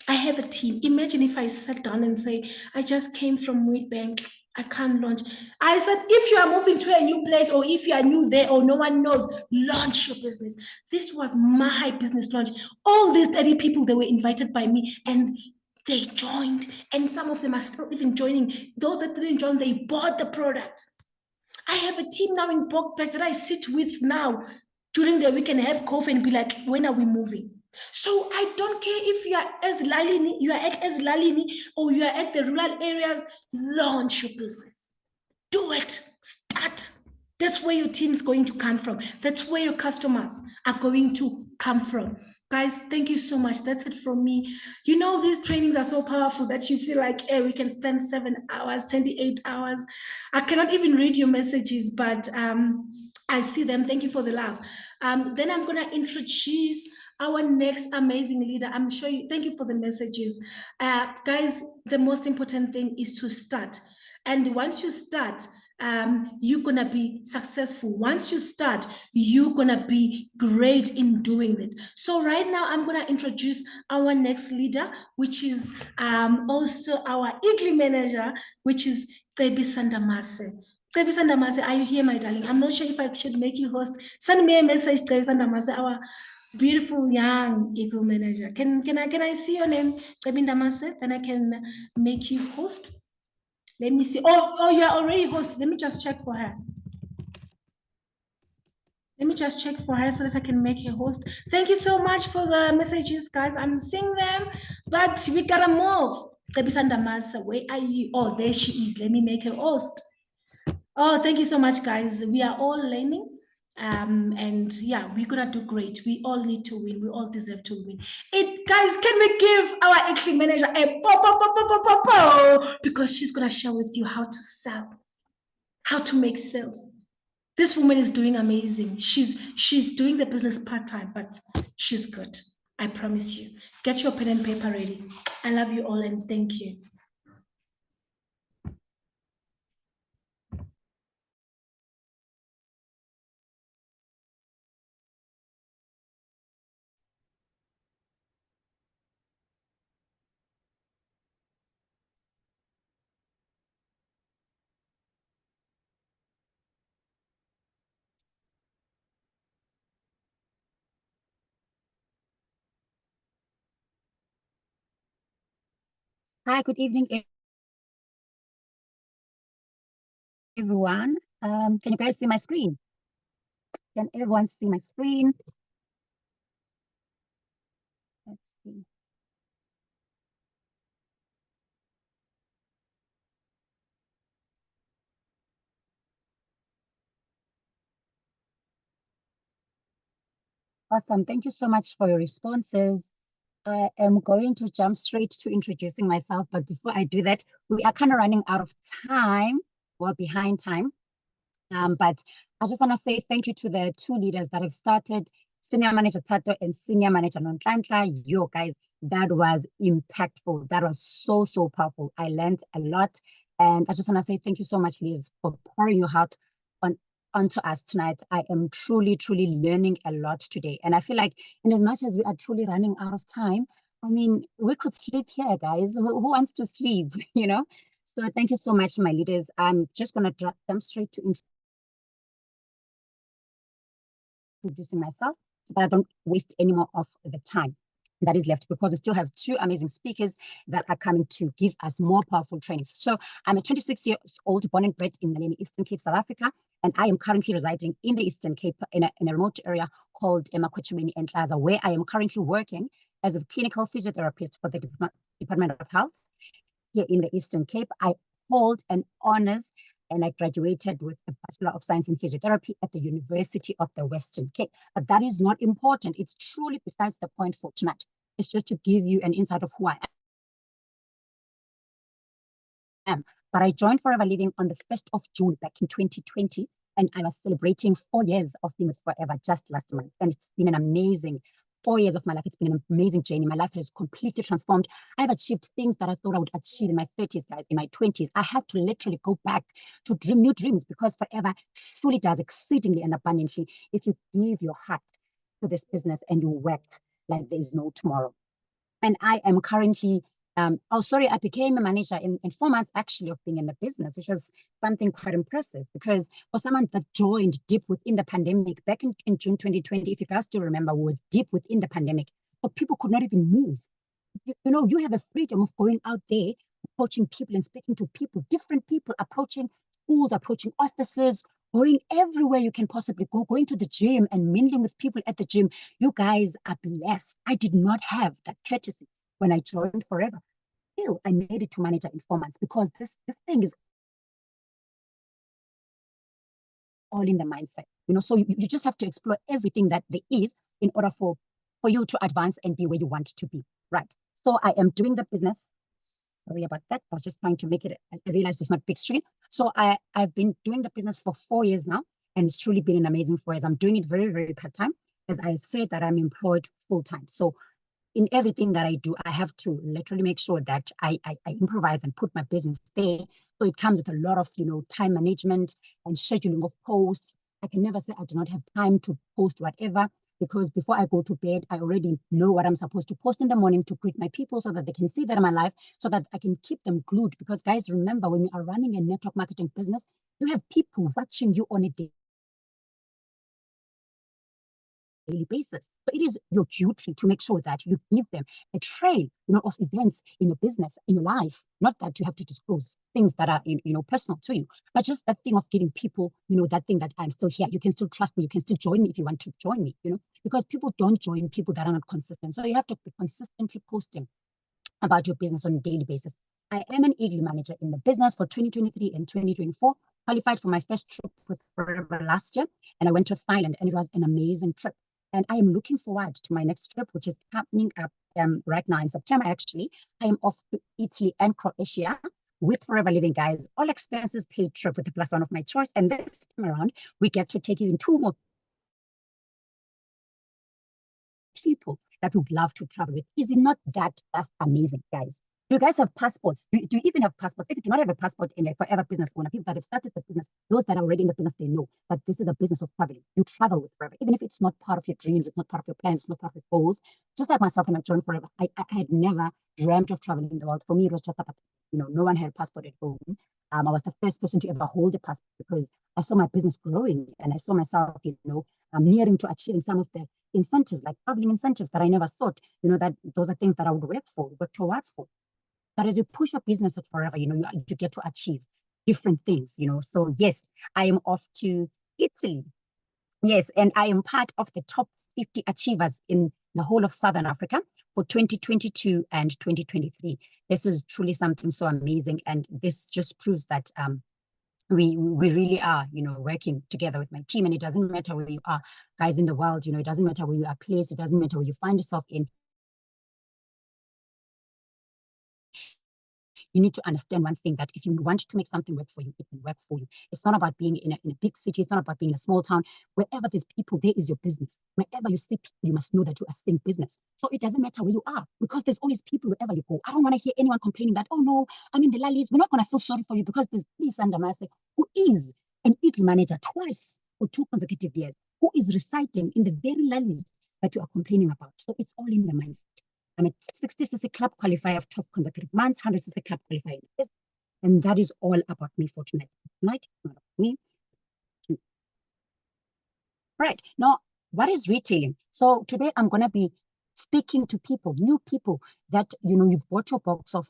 I have a team. Imagine if I sat down and say, I just came from Wheatbank, I can't launch. I said, if you are moving to a new place or if you are new there or no one knows, launch your business. This was my business launch. All these 30 people, they were invited by me and they joined. And some of them are still even joining. Those that didn't join, they bought the product. I have a team now in Boxback that I sit with now during the week and have coffee and be like, when are we moving? So I don't care if you are at Ezlalini or you are at the rural areas, launch your business. Do it. Start. That's where your team is going to come from. That's where your customers are going to come from. Guys, thank you so much. That's it from me. You know, these trainings are so powerful that you feel like, hey, we can spend 7 hours, 28 hours. I cannot even read your messages, but I see them. Thank you for the love. Then I'm going to introduce our next amazing leader. I'm sure you, thank you for the messages. Guys, the most important thing is to start. And once you start, you're gonna be successful. Once you start, you're gonna be great in doing it. So right now, I'm gonna introduce our next leader, which is also our Igli manager, which is Ndamase. Ndamase, are you here, my darling? I'm not sure if I should make you host. Send me a message, Ndamase, our beautiful young Igli manager. Can I see your name, Ndamase? Then I can make you host. Let me see. Oh, you are already hosted. Let me just check for her. Let me just check for her so that I can make her host. Thank you so much for the messages, guys. I'm seeing them, but we gotta move. Ndamase, where are you? Oh, there she is. Let me make her host. Oh, thank you so much, guys. We are all learning. And yeah, we're gonna do great. We all need to win. We all deserve to win. Guys, can we give our Eclipse manager a po, because she's gonna share with you how to sell, how to make sales. This woman is doing amazing. She's doing the business part-time, but she's good. I promise you. Get your pen and paper ready. I love you all and thank you. Hi, good evening, everyone. Can you guys see my screen? Can everyone see my screen? Let's see. Awesome. Thank you so much for your responses. I am going to jump straight to introducing myself, but before I do that, we are kind of running out of time, well, behind time. But I just want to say thank you to the two leaders that have started, Senior Manager Thato and Senior Manager Nonhlanhla. Yo, guys, that was impactful. That was so powerful. I learned a lot. And I just want to say thank you so much, Liz, for pouring your heart onto us tonight. I am truly learning a lot today. And I feel like in as much as we are truly running out of time, I mean, we could sleep here, guys. Who wants to sleep, you know? So thank you so much, my leaders. I'm just going to jump straight to introducing myself so that I don't waste any more of the time that is left, because we still have two amazing speakers that are coming to give us more powerful trainings. So I'm a 26-year-old born and bred in the Eastern Cape, South Africa, and I am currently residing in the Eastern Cape in a remote area called Nqobile, where I am currently working as a clinical physiotherapist for the Department of Health here in the Eastern Cape. I hold an honors and I graduated with a Bachelor of Science in Physiotherapy at the University of the Western Cape. But that is not important. It's truly besides the point for tonight. It's just to give you an insight of who I am. But I joined Forever Living on the 1st of June back in 2020, and I was celebrating 4 years of being with Forever just last month. And it's been an amazing 4 years of my life. It's been an amazing journey. My life has completely transformed. I've achieved things that I thought I would achieve in my 30s, guys, in my 20s. I had to literally go back to dream new dreams, because Forever truly does exceedingly and abundantly if you give your heart to this business and you work like there is no tomorrow. And I am currently, I became a manager in 4 months actually of being in the business, which was something quite impressive, because for someone that joined deep within the pandemic back in June 2020, if you guys still remember, we were deep within the pandemic, but people could not even move. You know, you have a freedom of going out there, approaching people and speaking to people, different people, approaching schools, approaching offices, going everywhere you can possibly go, going to the gym and mingling with people at the gym. You guys are blessed. I did not have that courtesy when I joined Forever. Still, I made it to manager in 4 months, because this thing is all in the mindset. You know, so you just have to explore everything that there is in order for you to advance and be where you want to be, right? So I am doing the business. Sorry about that. I was just trying to make it. I realized it's not big screen. So I've been doing the business for 4 years now, and it's truly been an amazing 4 years. I'm doing it very, very part-time, as I've said that I'm employed full-time. So in everything that I do, I have to literally make sure that I improvise and put my business there. So it comes with a lot of, you know, time management and scheduling of posts. I can never say I do not have time to post whatever, because before I go to bed, I already know what I'm supposed to post in the morning to greet my people, so that they can see that in my life, so that I can keep them glued. Because guys, remember, when you are running a network marketing business, you have people watching you on a daily basis. So it is your duty to make sure that you give them a trail, you know, of events in your business, in your life. Not that you have to disclose things that are, you know, personal to you, but just that thing of giving people, you know, that thing that I'm still here. You can still trust me. You can still join me if you want to join me, you know, because people don't join people that are not consistent. So you have to be consistently posting about your business on a daily basis. I am an Eagle manager in the business for 2023 and 2024. Qualified for my first trip with Forever last year, and I went to Thailand, and it was an amazing trip. And I am looking forward to my next trip, which is happening up right now in September, actually. I am off to Italy and Croatia with Forever Living, guys. All expenses paid trip with a +1 of my choice. And this time around, we get to take you in 2 more people that would love to travel with. Is it not that just amazing, guys? Do you guys have passports? Do you even have passports? If you do not have a passport in a Forever business owner, people that have started the business, those that are already in the business, they know that this is a business of traveling. You travel with Forever, even if it's not part of your dreams, it's not part of your plans, it's not part of your goals. Just like myself when I joined Forever, I had never dreamt of traveling in the world. For me, it was just about, you know, no one had a passport at home. I was the first person to ever hold a passport, because I saw my business growing, and I saw myself, you know, nearing to achieving some of the incentives, like traveling incentives that I never thought, you know, that those are things that I would work towards for. But as you push your business at Forever, you know, you get to achieve different things, you know. So yes, I am off to Italy. Yes, and I am part of the top 50 achievers in the whole of Southern Africa for 2022 and 2023. This is truly something so amazing, and this just proves that we really are, you know, working together with my team. And it doesn't matter where you are, guys, in the world, you know, it doesn't matter where you are placed, it doesn't matter where you find yourself in. You need to understand one thing, that if you want to make something work for you, it can work for you. It's not about being in a big city. It's not about being in a small town. Wherever there's people, there is your business. Wherever you see people, you must know that you are seeing business. So it doesn't matter where you are, because there's always people wherever you go. I don't want to hear anyone complaining that, oh no, I'm in the Lallies. We're not going to feel sorry for you, because there's this Ndamase, who is an Eagle manager twice for 2 consecutive years, who is residing in the very Lallies that you are complaining about. So it's all in the mindset. I'm a 60cc club qualifier of 12 consecutive months, 100cc club qualifier. And that is all about me for tonight. Tonight, not about me. Right. Now, what is retailing? So today I'm going to be speaking to people, new people that, you know, you've bought your box of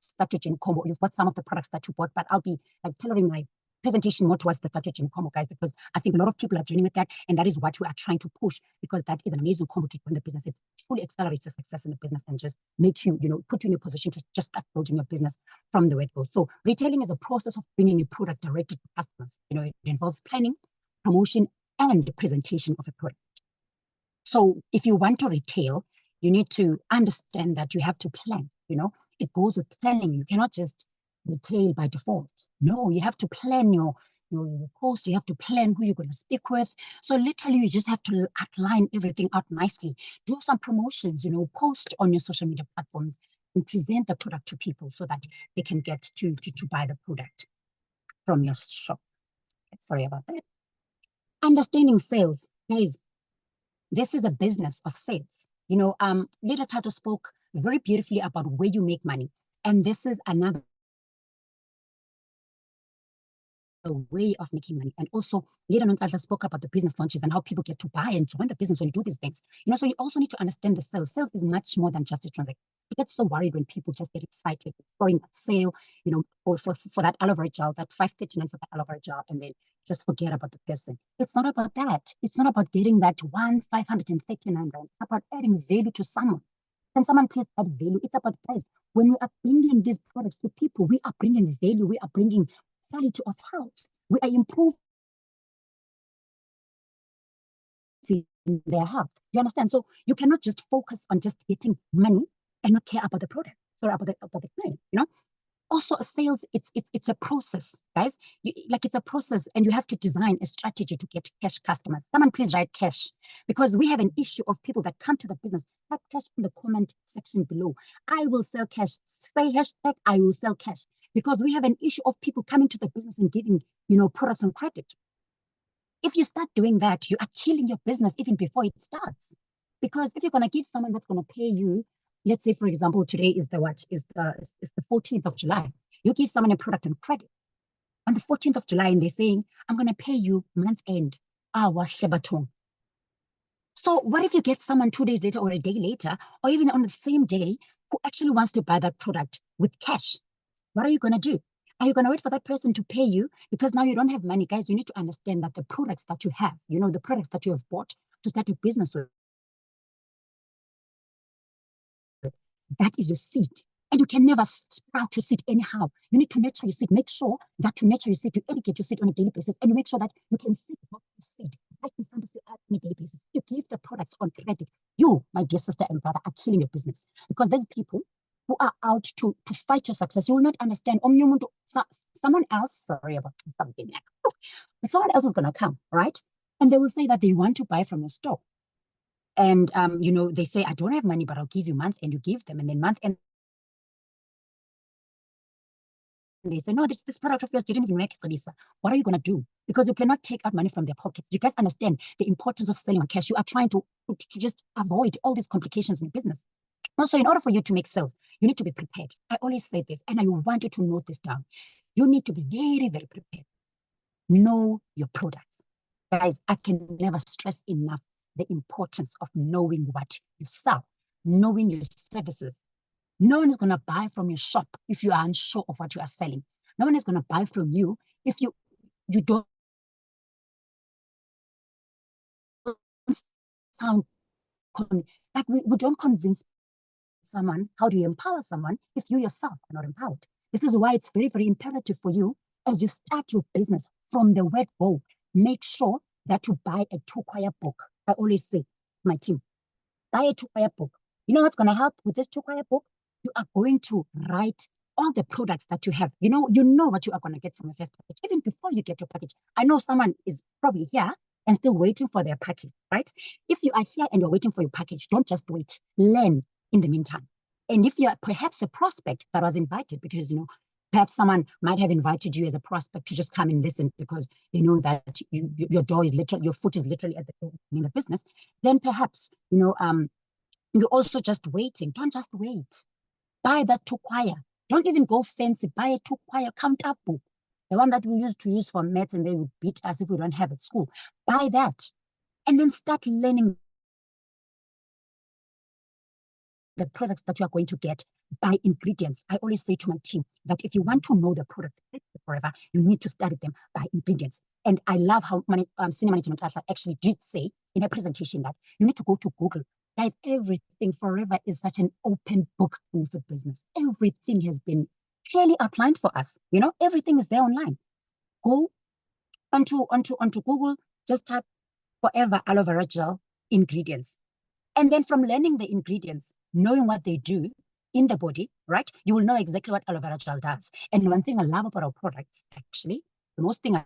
strategy in combo. You've bought some of the products that you bought, but I'll be like tailoring my presentation more towards the strategy and combo, guys, because I think a lot of people are joining with that, and that is what we are trying to push, because that is an amazing combo to in the business. It fully accelerates your success in the business and just makes you, put you in a position to just start building your business from the word go. So retailing is a process of bringing a product directly to customers. It involves planning, promotion, and the presentation of a product. So if you want to retail, you need to understand that you have to plan. It goes with planning. You cannot just retail by default. No, you have to plan your post. You have to plan who you're going to speak with. So literally, you just have to outline everything out nicely. Do some promotions, post on your social media platforms and present the product to people so that they can get to buy the product from your shop. Sorry about that. Understanding sales, guys. This is a business of sales. Leader Thato spoke very beautifully about where you make money. And this is another way of making money. And also, Leader Nonhlanhla spoke about the business launches and how people get to buy and join the business when you do these things. So you also need to understand the sales. Sales is much more than just a transaction. I get so worried when people just get excited for that sale, or for that aloe vera gel, that 539 for that aloe vera gel, and then just forget about the person. It's not about that. It's not about getting that 539 rand. It's about adding value to someone. Can someone please add value? It's about, guys, when we are bringing these products to people, we are bringing value. We are bringing quality of health. We are improving their health. You understand? So you cannot just focus on just getting money and not care about the product, sorry, about the client. Also, sales, it's a process, guys. It's a process, and you have to design a strategy to get cash customers. Someone please write cash, because we have an issue of people that come to the business. Type cash in the comment section below. I will sell cash. Say hashtag I will sell cash, because we have an issue of people coming to the business and giving, products on credit. If you start doing that, you are killing your business even before it starts. Because if you're going to give someone that's going to pay you, let's say, for example, today is the 14th of July. You give someone a product on credit on the 14th of July, and they're saying, I'm going to pay you month end. So what if you get someone 2 days later or a day later, or even on the same day, who actually wants to buy that product with cash? What are you going to do? Are you going to wait for that person to pay you? Because now you don't have money. Guys, you need to understand that the products that you have, the products that you have bought to start your business with, that is your seed. And you can never sprout your seed anyhow. You need to nurture your seed. Make sure that to nurture your seed, to educate your seed on a daily basis, and you make sure that you can see your seed right in front of you on a daily basis. You give the products on credit. You, my dear sister and brother, are killing your business, because there's people who are out to fight your success. You will not understand. Someone else, sorry about something, but someone else is going to come, right? And they will say that they want to buy from your store. And, they say, I don't have money, but I'll give you month end. You give them, and then month end, they say, no, this product of yours didn't even work, Lisa. What are you going to do? Because you cannot take out money from their pockets. You guys understand the importance of selling on cash. You are trying to just avoid all these complications in business. Also, in order for you to make sales, you need to be prepared. I always say this, and I want you to note this down. You need to be very, very prepared. Know your products. Guys, I can never stress enough the importance of knowing what you sell, knowing your services. No one is going to buy from your shop if you are unsure of what you are selling. No one is going to buy from you if you don't sound like we don't convince someone. How do you empower someone if you yourself are not empowered? This is why it's very, very imperative for you, as you start your business from the word go, make sure that you buy a 2-quire book. I always say, my team, buy a 2-quire book. You know what's going to help with this 2-quire book? You are going to write all the products that you have. You know what you are going to get from your first package, even before you get your package. I know someone is probably here and still waiting for their package, right? If you are here and you're waiting for your package, don't just wait. Learn in the meantime. And if you are perhaps a prospect that was invited, because, perhaps someone might have invited you as a prospect to just come and listen because they know that your door is literally, your foot is literally at the door in the business, then perhaps, you're also just waiting. Don't just wait. Buy that 2-quire. Don't even go fancy. Buy a 2-quire counter book. The one that we used to use for maths and they would beat us if we don't have it at school. Buy that. And then start learning the products that you are going to get by ingredients. I always say to my team that if you want to know the products forever, you need to study them by ingredients. And I love how Senior Manager Nonhlanhla actually did say in her presentation that you need to go to Google. Guys, everything forever is such an open book with a business. Everything has been clearly outlined for us. You know, everything is there online. Go onto Google, just type forever aloe vera gel ingredients. And then from learning the ingredients, knowing what they do in the body, right, you will know exactly what aloe vera gel does. And one thing I love about our products, actually, the most thing I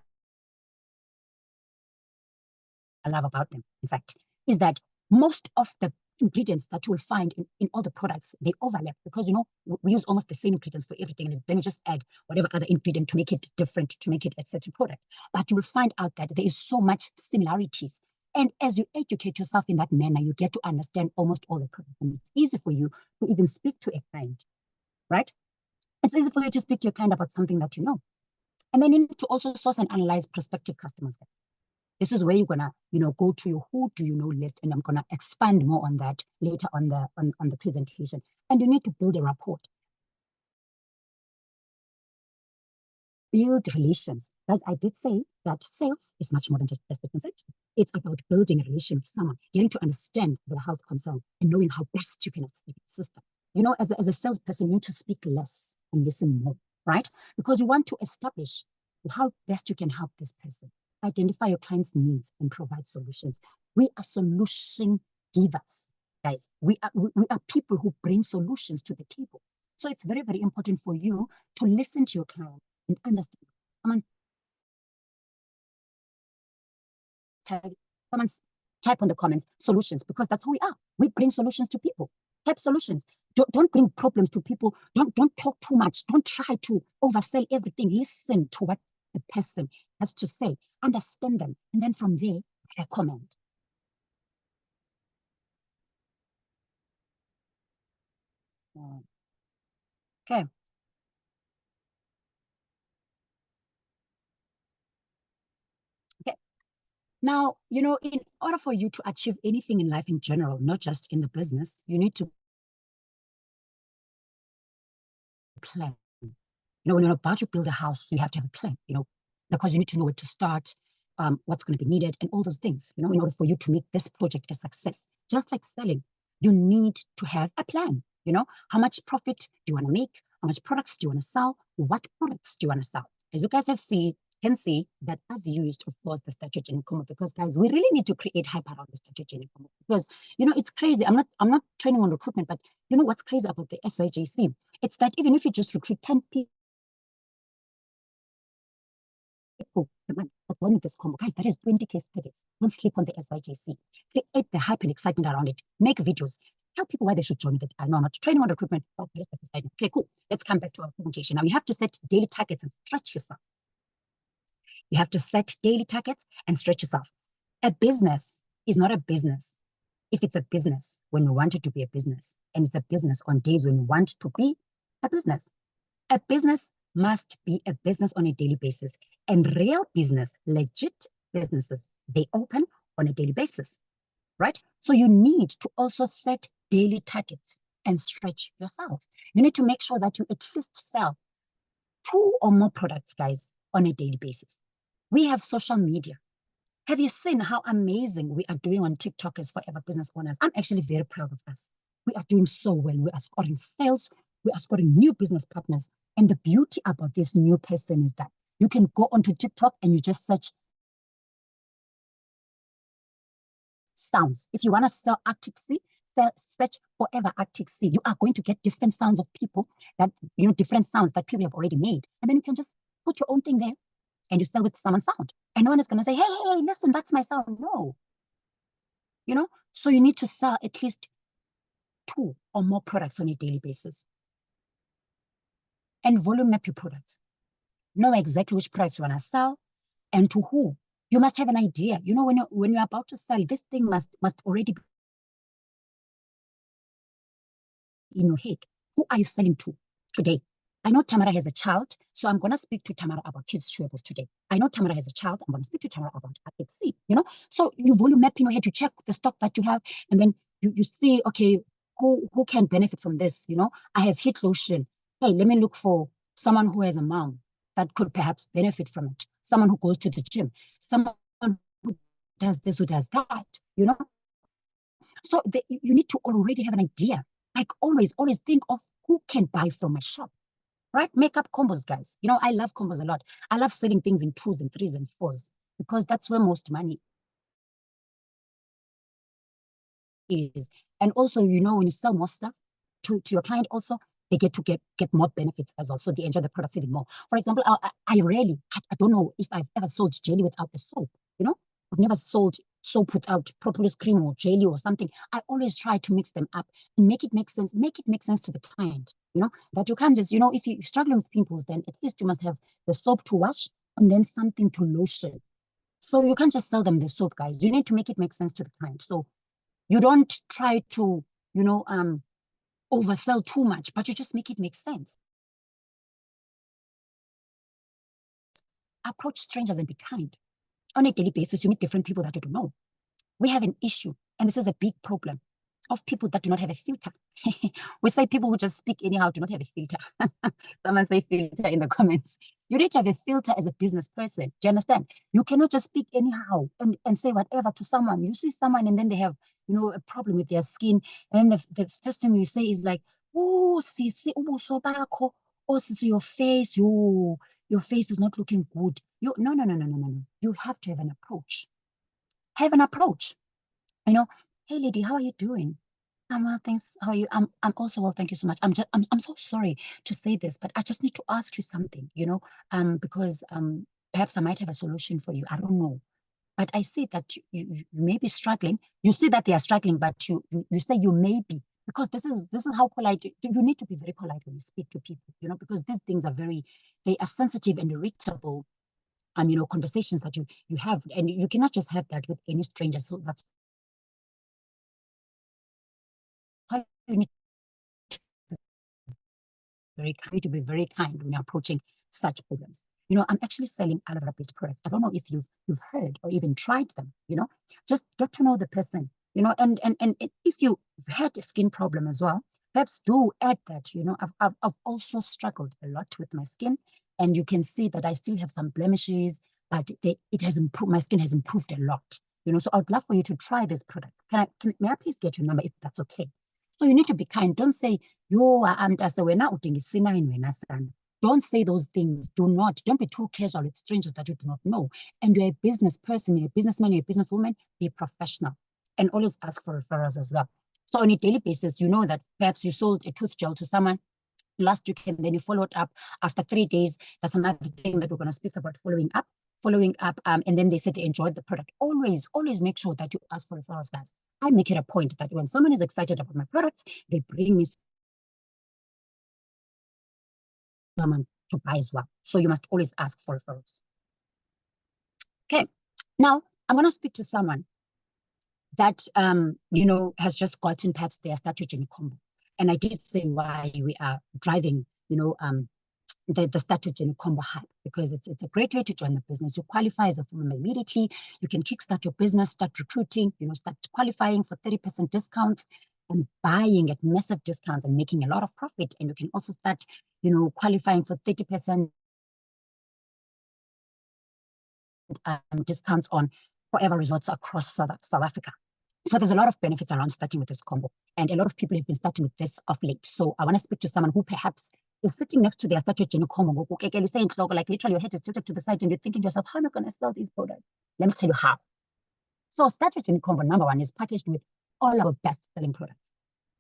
love about them, in fact, is that most of the ingredients that you will find in all the products, they overlap because, you know, we use almost the same ingredients for everything. And then you just add whatever other ingredient to make it different, to make it a certain product. But you will find out that there is so much similarities. And as you educate yourself in that manner, you get to understand almost all the products. And it's easy for you to even speak to a client, right? It's easy for you to speak to a client about something that you know. And then you need to also source and analyze prospective customers. This is where you're gonna, you know, go to your who do you know list, and I'm gonna expand more on that later on the presentation. And you need to build a rapport. Build relations. As I did say, that sales is much more than just a transaction. It's about building a relation with someone, getting to understand their health concerns, and knowing how best you can assist them. You know, as a salesperson, you need to speak less and listen more, right? Because you want to establish how best you can help this person. Identify your client's needs and provide solutions. We are solution givers, guys. We are people who bring solutions to the table. So it's very, very important for you to listen to your client and understand. Someone type on the comments solutions, because that's who we are. We bring solutions to people. Type solutions. Don't bring problems to people. Don't talk too much. Don't try to oversell everything. Listen to what the person has to say. Understand them, and then from there, recommend. Okay. Okay. Now, you know, in order for you to achieve anything in life in general, not just in the business, you need to plan. You know, when you're about to build a house, you have to have a plan, you know, because you need to know where to start, what's going to be needed, and all those things, you know, in order for you to make this project a success. Just like selling, you need to have a plan. You know, how much profit do you want to make? How much products do you want to sell? What products do you want to sell? As you guys can see that I've used, of course, the strategy in Khumo, because guys, we really need to create hype around the strategy in Khumo, because, you know, it's crazy. I'm not training on recruitment, but you know what's crazy about the SYJC? It's that even if you just recruit 10 people that run this combo, guys, that is 20 case studies. Don't sleep on the SYJC. Create the hype and excitement around it. Make videos. Tell people why they should join it. I know I'm not training on recruitment. Okay, cool. Let's come back to our presentation. Now you have to set daily targets and stretch yourself. You have to set daily targets and stretch yourself. A business is not a business if it's a business when you want it to be a business, and it's a business on days when you want to be a business. A business must be a business on a daily basis, and real business, legit businesses, they open on a daily basis, right? So you need to also set daily targets and stretch yourself. You need to make sure that you at least sell 2 or more products, guys, on a daily basis. We have social media. Have you seen how amazing we are doing on TikTok as Forever Business Owners? I'm actually very proud of us. We are doing so well. We are scoring sales. We are scoring new business partners. And the beauty about this new person is that you can go onto TikTok and you just search sounds. If you want to sell Arctic Sea, search Forever Arctic Sea. You are going to get different sounds of people that, you know, different sounds that people have already made. And then you can just put your own thing there and you sell with someone's sound. And no one is going to say, hey, listen, that's my sound. No. You know, so you need to sell at least 2 or more products on a daily basis. And volume map your products. Know exactly which products you want to sell and to who. You must have an idea. You know, when you're about to sell, this thing must already be in your head. Who are you selling to today? I know Tamara has a child, so I'm going to speak to Tamara about kids' chewables today. I know Tamara has a child. I'm going to speak to Tamara about Arctic Sea, you know? So you volume map in your head, you check the stock that you have, and then you see, okay, who can benefit from this? You know, I have heat lotion. Hey, let me look for someone who has a mom that could perhaps benefit from it. Someone who goes to the gym, someone who does this, who does that, you know. So you need to already have an idea. Like always think of who can buy from my shop, right? Makeup combos, guys. You know, I love combos a lot. I love selling things in 2s and 3s and 4s because that's where most money is. And also, you know, when you sell more stuff to your client also, they get to get more benefits as well. So they enjoy the product even more. For example, I don't know if I've ever sold jelly without the soap, you know? I've never sold soap without propolis cream or jelly or something. I always try to mix them up and make it make sense to the client, you know, that you can't just, you know, if you're struggling with pimples, then at least you must have the soap to wash and then something to lotion. So you can't just sell them the soap, guys. You need to make it make sense to the client. So you don't try to, you know, oversell too much, but you just make it make sense. Approach strangers and be kind. On a daily basis, you meet different people that you don't know. We have an issue, and this is a big problem, of people that do not have a filter. We say people who just speak anyhow do not have a filter. Someone say filter in the comments. You need to have a filter as a business person. Do you understand? You cannot just speak anyhow and say whatever to someone. You see someone and then they have, you know, a problem with their skin. And then the first thing you say is like, oh, sisi, ubuso bakho. Oh, sisi, your face is not looking good. No. You have to have an approach. Have an approach. You know, hey lady, how are you doing? I'm well, thanks. How are you? I'm also well, thank you so much. I'm so sorry to say this, but I just need to ask you something, you know, because perhaps I might have a solution for you. I don't know. But I see that you may be struggling. You see that they are struggling, but you say you may be, because this is how polite you need to be. Very polite when you speak to people, you know, because these things are they are sensitive and irritable. You know, conversations that you have, and you cannot just have that with any stranger. So that's why you need to be very kind when you're approaching such problems. You know, I'm actually selling aloe vera-based products. I don't know if you've heard or even tried them, you know, just get to know the person, you know, and if you've had a skin problem as well, perhaps do add that, you know. I've also struggled a lot with my skin, and you can see that I still have some blemishes, but it has improved. My skin has improved a lot, you know, so I'd love for you to try this product. May I please get your number if that's okay? So you need to be kind. Don't say, yo, don't say those things. Don't be too casual with strangers that you do not know. And you're a business person, you're a businessman, you're a businesswoman, be professional. And always ask for referrals as well. So on a daily basis, you know that perhaps you sold a tooth gel to someone last week, and then you followed up after 3 days. That's another thing that we're going to speak about, following up, and then they said they enjoyed the product. Always make sure that you ask for referrals, guys. I make it a point that when someone is excited about my products, they bring me someone to buy as well. So you must always ask for referrals. Okay, now I'm going to speak to someone that you know, has just gotten perhaps their statutory combo. And I did say why we are driving, you know, the statutory combo hype, because it's a great way to join the business. You qualify as a member immediately. You can kickstart your business, start recruiting, you know, start qualifying for 30% discounts and buying at massive discounts and making a lot of profit. And you can also start, you know, qualifying for 30% discounts on forever resorts across South Africa. So there's a lot of benefits around starting with this combo, and a lot of people have been starting with this of late. So I want to speak to someone who perhaps is sitting next to their statutory combo, like literally your head is tilted to the side and you're thinking to yourself, how am I going to sell these products? Let me tell you how. So statutory combo number 1 is packaged with all our best selling products.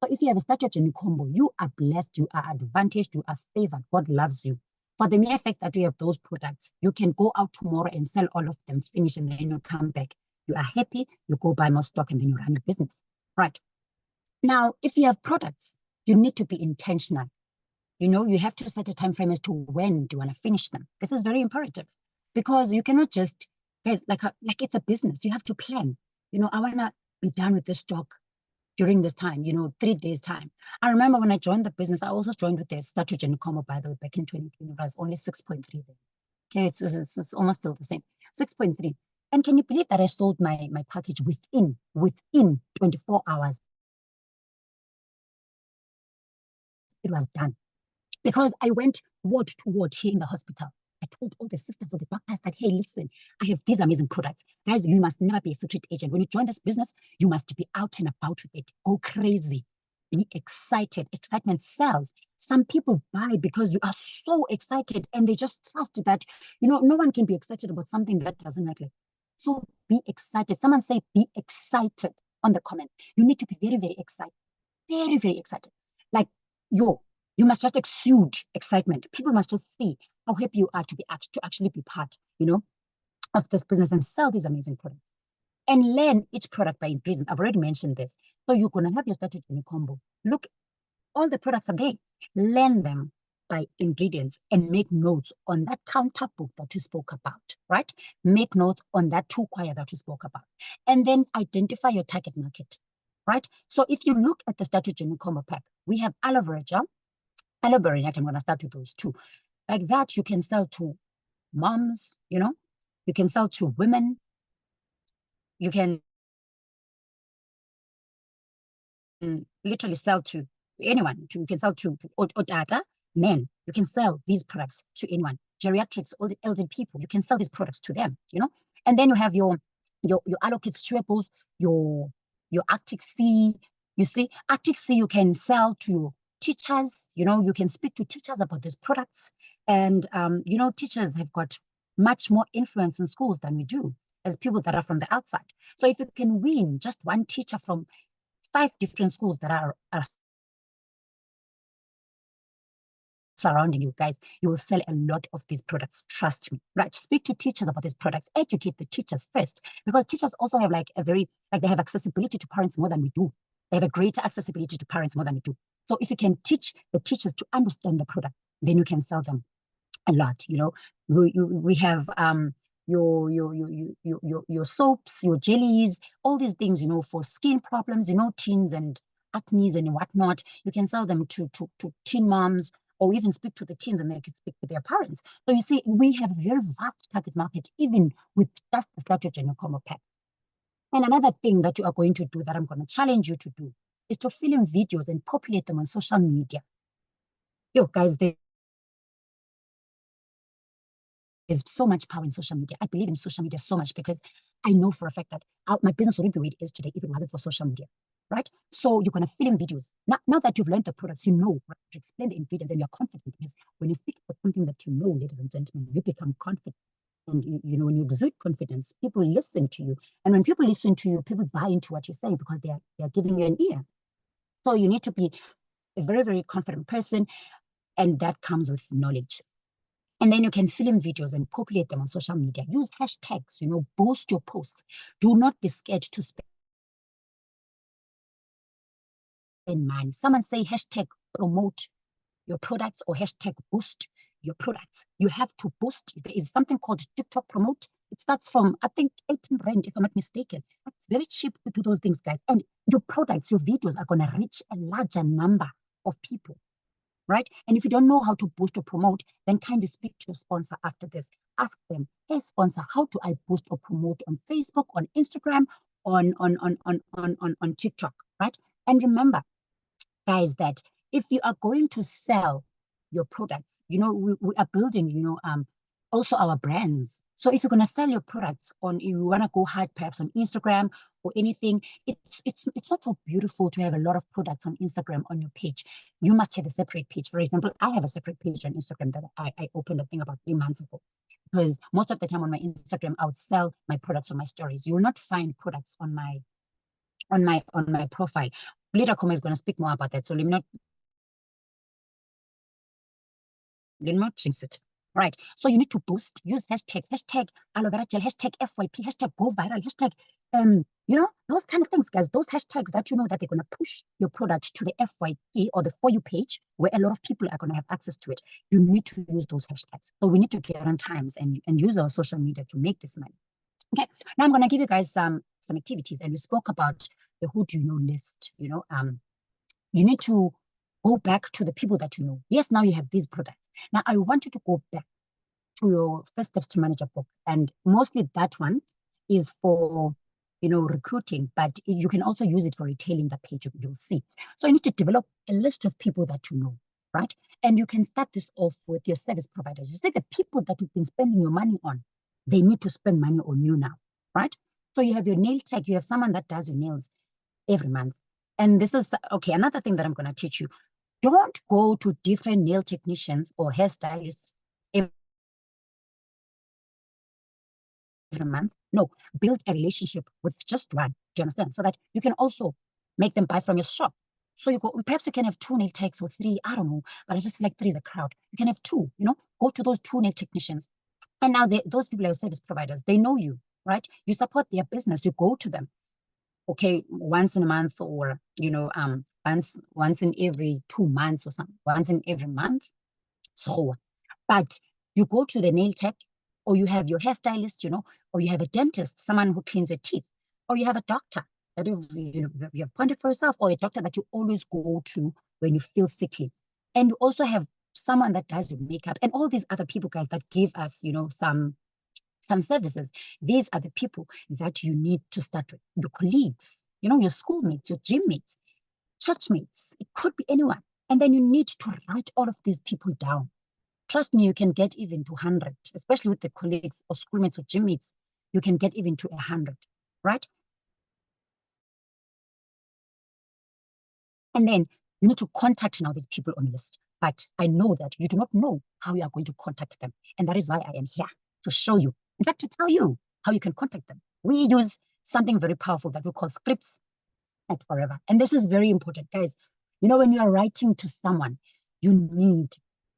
So if you have a statutory combo, you are blessed, you are advantaged, you are favored. God loves you. For the mere fact that you have those products, you can go out tomorrow and sell all of them, finish, and then you come back. You are happy, you go buy more stock, and then you run your business, right? Now, if you have products, you need to be intentional. You know, you have to set a time frame as to when do you want to finish them. This is very imperative, because you cannot just, guys, like it's a business. You have to plan. You know, I want to be done with the stock during this time, you know, 3 days time. I remember when I joined the business, I also joined with the statutory combo, by the way, back in 2020. It was only 6.3 then. Okay, it's almost still the same, 6.3. And can you believe that I sold my package within 24 hours? it was done. Because I went ward to ward here in the hospital. I told all the sisters or the doctors that, hey, listen, I have these amazing products. Guys, you must never be a secret agent. When you join this business, you must be out and about with it. Go crazy. Be excited. Excitement sells. Some people buy because you are so excited and they just trust that, no one can be excited about something that doesn't matter. So be excited. Someone say, be excited on the comment. You need to be very, very excited. Very, very excited. Like, you must just exude excitement. People must just see how happy you are to actually be part, of this business and sell these amazing products. And learn each product by ingredients. I've already mentioned this. So you're going to have your strategy in a combo. Look, all the products are there. Learn them by ingredients and make notes on that counter book that you spoke about, right? Make notes on that 2-quire that you spoke about. And then identify your target market, right? So if you look at the strategy in combo pack, we have aloe vera gel, aloe vera, I'm going to start with those two. Like that, you can sell to moms, you can sell to women. You can literally sell to anyone. You can sell to Otata, men. You can sell these products to anyone. Geriatrics, all the elderly people, you can sell these products to them, And then you have your allocate chewables, your Arctic Sea. You see, Arctic Sea you can sell to teachers, you can speak to teachers about these products. And, teachers have got much more influence in schools than we do as people that are from the outside. So if you can win just one teacher from 5 different schools that are surrounding you, guys, you will sell a lot of these products. Trust me, right? Speak to teachers about these products. Educate the teachers first, because teachers also have they have accessibility to parents more than we do. They have a greater accessibility to parents more than we do. So if you can teach the teachers to understand the product, then you can sell them a lot. We have your soaps, your jellies, all these things, for skin problems, teens and acne and whatnot. You can sell them to teen moms, or even speak to the teens and they can speak to their parents. So you see, we have a very vast target market, even with just the strategy in a combo pack. And another thing that you are going to do that I'm going to challenge you to do is to film videos and populate them on social media. Guys, there's so much power in social media. I believe in social media so much because I know for a fact that my business wouldn't be where it is today if it wasn't for social media, right? So you're going to film videos. Now that you've learned the products, right, to explain the ingredients and you're confident, because when you speak about something that you know, ladies and gentlemen, you become confident. And when you exude confidence, people listen to you. And when people listen to you, people buy into what you say because they are giving you an ear. So you need to be a very, very confident person, and that comes with knowledge. And then you can film videos and populate them on social media. Use hashtags, boost your posts. Do not be scared to spend money. Someone say hashtag promote your products or hashtag boost your products. You have to boost. There is something called TikTok promote. It starts from, I think, 18 rand, if I'm not mistaken. It's very cheap to do those things, guys. And your products, your videos are going to reach a larger number of people, right? And if you don't know how to boost or promote, then kindly speak to your sponsor after this. Ask them, hey, sponsor, how do I boost or promote on Facebook, on Instagram, on TikTok, right? And remember, guys, that if you are going to sell your products, we are building, also our brands. So if you're going to sell your products you want to go hard perhaps on Instagram or anything, it's not so beautiful to have a lot of products on Instagram on your page. You must have a separate page. For example, I have a separate page on Instagram that I opened, I think, about 3 months ago. Because most of the time on my Instagram, I would sell my products on my stories. You will not find products on my profile. Later, Khumo is going to speak more about that. So let me not jinx it. Right. So you need to boost, use hashtags, hashtag aloe vera gel, hashtag FYP, hashtag go viral, hashtag, those kind of things, guys. Those hashtags that that they're going to push your product to the FYP or the For You page where a lot of people are going to have access to it. You need to use those hashtags. So we need to get on times and use our social media to make this money. Okay. Now I'm going to give you guys some activities, and we spoke about the who do you know list. You need to go back to the people that you know. Yes, now you have these products. Now I want you to go back to your First Steps to Manager book, and mostly that one is for recruiting, but you can also use it for retailing the page. You'll see. So you need to develop a list of people that you know. right? And you can start this off with your service providers. You say the people that you've been spending your money on, they need to spend money on you now, right? So you have your nail tech, you have someone that does your nails every month. And this is, okay, another thing that I'm going to teach you. Don't go to different nail technicians or hairstylists every month. No, build a relationship with just one. Do you understand? So that you can also make them buy from your shop. So you go, perhaps you can have 2 nail techs or 3, I don't know, but I just feel like 3 is a crowd. You can have 2, go to those 2 nail technicians. And now those people are your service providers. They know you, right? You support their business. You go to them, okay, once in a month, or once in every 2 months or something, once in every month. So, but you go to the nail tech, or you have your hairstylist, or you have a dentist, someone who cleans your teeth, or you have a doctor that you've appointed for yourself, or a doctor that you always go to when you feel sickly. And you also have someone that does your makeup, and all these other people, guys, that give us, some services. These are the people that you need to start with. Your colleagues, your schoolmates, your gym mates, church mates. It could be anyone. And then you need to write all of these people down. Trust me, you can get even to 100, especially with the colleagues or schoolmates or gym mates. You can get even to 100, right? And then you need to contact now these people on your list. But I know that you do not know how you are going to contact them. And that is why I am here to show you, in fact, to tell you how you can contact them. We use something very powerful that we call scripts at Forever. And this is very important, guys. When you are writing to someone, you need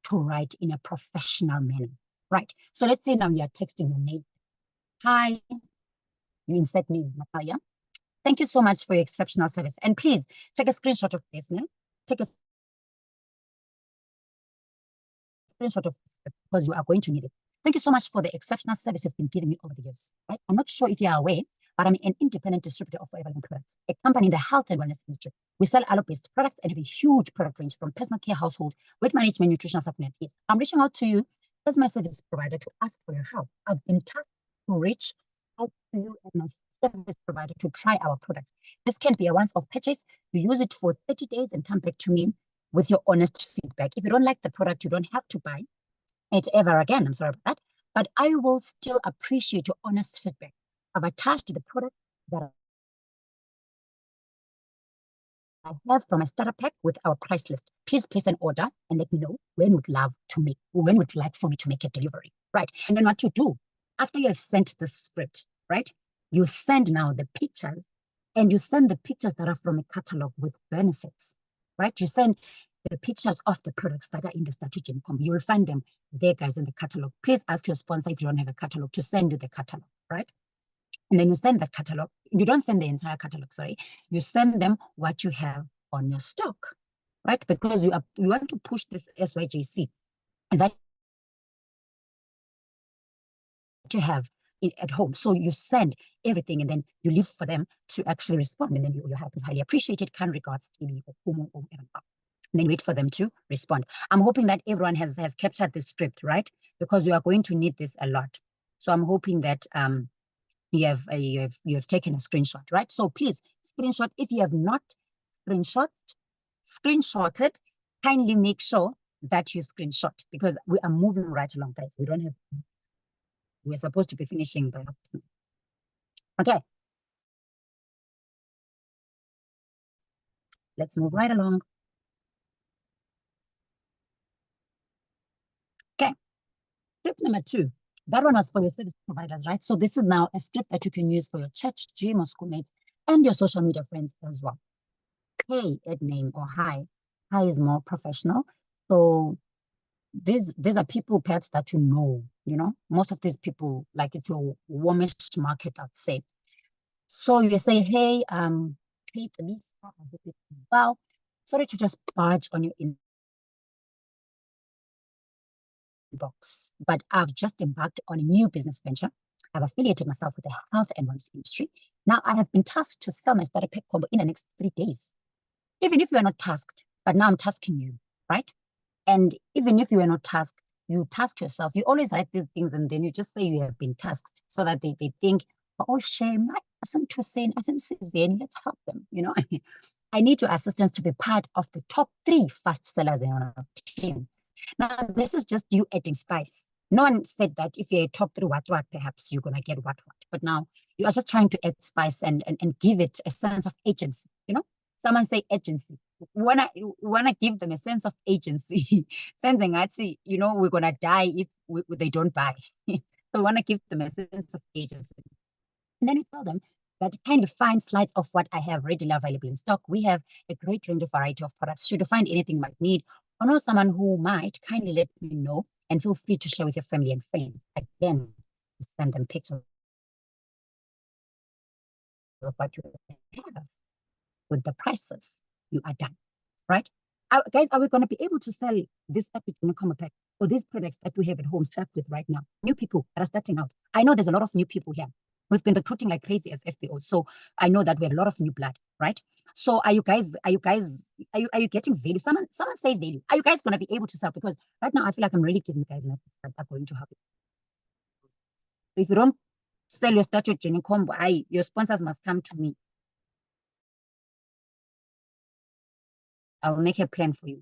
to write in a professional manner, right? So let's say now you are texting your name. Hi, you insert name, Natalia. Thank you so much for your exceptional service. And please take a screenshot of this, Take a screenshot of this because you are going to need it. Thank you so much for the exceptional service you've been giving me over the years, right? I'm not sure if you are aware, but I'm an independent distributor of Forever products, a company in the health and wellness industry. We sell aloe-based products and have a huge product range from personal care, household, weight management, nutritional supplements. Yes, I'm reaching out to you as my service provider to ask for your help. I've been tasked to reach out to you as my service provider to try our products. This can be a once-off purchase. You use it for 30 days and come back to me with your honest feedback. If you don't like the product, you don't have to buy it ever again. I'm sorry about that. But I will still appreciate your honest feedback. I've attached the product that I have from a starter pack with our price list. Please place an order and let me know when would like for me to make a delivery, right? And then what you do after you have sent the script, right? You send now the pictures, and you send the pictures that are from a catalog with benefits, right? You send the pictures of the products that are in the strategic combo. You will find them there, guys, in the catalog. Please ask your sponsor, if you don't have a catalog, to send you the catalog, right? And then you send that catalog. You don't send the entire catalog, sorry. You send them what you have on your stock, right? Because you want to push this SYJC, and that you have at home. So you send everything, and then you leave for them to actually respond. And then your help is highly appreciated. Kind regards, TB or Khumo or whatever. And then wait for them to respond. I'm hoping that everyone has captured this script, right? Because you are going to need this a lot. So I'm hoping that you have taken a screenshot, right? So please screenshot. If you have not screenshotted, kindly make sure that you screenshot, because we are moving right along, guys. We're supposed to be finishing by now. Okay. Let's move right along. Okay. Script number 2. That one was for your service providers, right? So this is now a script that you can use for your church, gym, or schoolmates, and your social media friends as well. Hey, at name, or hi. Hi is more professional. So these are people perhaps that you know, most of these people, like, it's your warmest market, I'd say. So you say, hey, Ncumisa, I hope you're well. Sorry to just barge on your inbox, but I've just embarked on a new business venture. I've affiliated myself with the health and wellness industry. Now I have been tasked to sell my starter pack combo in the next 3 days. Even if you are not tasked, but now I'm tasking you, right? And even if you are not tasked, you task yourself. You always write these things and then you just say you have been tasked, so that they think, oh, shame, let's help them, you know. I need your assistance to be part of the top 3 fast sellers in our team. Now, this is just you adding spice. No one said that if you're a top 3 what, perhaps you're going to get what. But now you are just trying to add spice and give it a sense of agency, you know. Someone say agency. When I want to give them a sense of agency, something I'd say, you know, we're going to die if they don't buy. So I want to give them a sense of agency. And then you tell them that kindly find slides of what I have readily available in stock. We have a great range of variety of products. Should you find anything you might need or know someone who might, kindly let me know and feel free to share with your family and friends. Again, send them pictures of what you have with the prices. You are done, right? Guys, are we going to be able to sell this epic Nqobile pack or these products that we have at home stuck with right now? New people that are starting out. I know there's a lot of new people here. We've been recruiting like crazy as FBO, so I know that we have a lot of new blood, right? So are you getting value? Someone say value. Are you guys going to be able to sell? Because right now I feel like I'm really giving you guys nuggets that are going to help you. If you don't sell your statue Jenny combo, your sponsors must come to me. I will make a plan for you.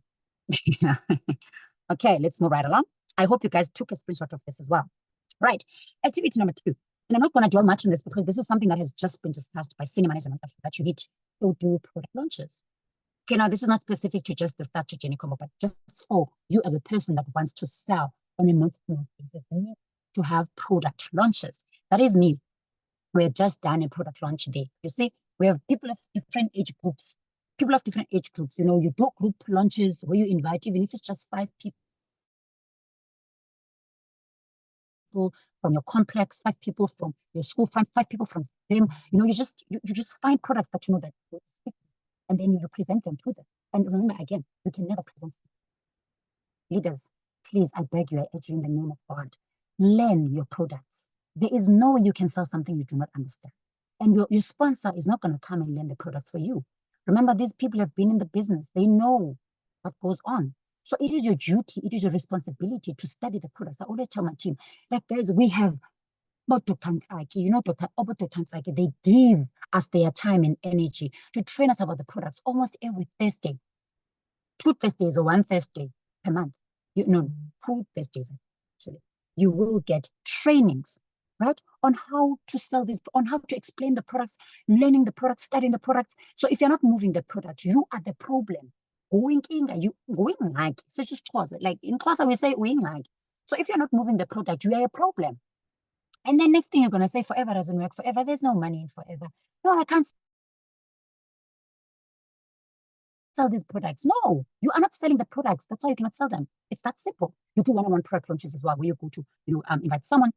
Okay, let's move right along. I hope you guys took a screenshot of this as well. Right, activity number 2. And I'm not going to dwell much on this because this is something that has just been discussed by senior management that you need to do product launches. Okay, now this is not specific to just the Thato Jenny combo, but just for you as a person that wants to sell on a month-to-month basis, you need to have product launches. That is me. We have just done a product launch day. You see, we have people of different age groups. You know, you do group launches where you invite, even if it's just 5 people from your complex, 5 people from your school, 5 people from them. You know, you just find products that you know that you speak, and then you present them to them. And remember, again, you can never present leaders. Please, I beg you, I urge you in the name of God, learn your products. There is no way you can sell something you do not understand. And your sponsor is not going to come and learn the products for you. Remember, these people have been in the business. They know what goes on. So it is your duty, it is your responsibility to study the products. I always tell my team, like, guys, we have Dr. Nqobile, you know, Dr. Nqobile, they give us their time and energy to train us about the products almost every Thursday. 2 Thursdays or 1 Thursday per month. 2 Thursdays, actually. You will get trainings, right, on how to sell this, on how to explain the products, learning the products, studying the products. So if you're not moving the product, you are the problem. Going like, so just like in class, we say going like. So if you're not moving the product, you are a problem. And then next thing you're going to say, forever doesn't work forever. There's no money in forever. No, I can't sell these products. No, you are not selling the products. That's why you cannot sell them. It's that simple. You do one-on-one product launches as well, where you go to, invite someone,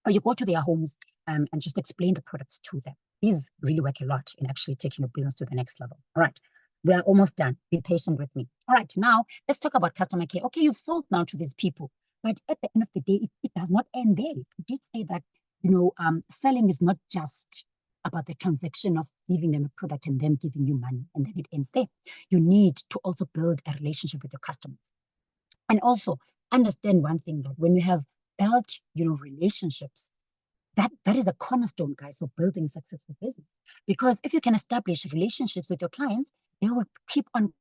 or you go to their homes and just explain the products to them. These really work a lot in actually taking your business to the next level. All right, we are almost done. Be patient with me. All right, now let's talk about customer care. Okay, you've sold now to these people, but at the end of the day, it does not end there. You did say that, selling is not just about the transaction of giving them a product and them giving you money, and then it ends there. You need to also build a relationship with your customers. And also understand one thing, that when you have built, relationships, that is a cornerstone, guys, for building a successful business. Because if you can establish relationships with your clients, they will keep on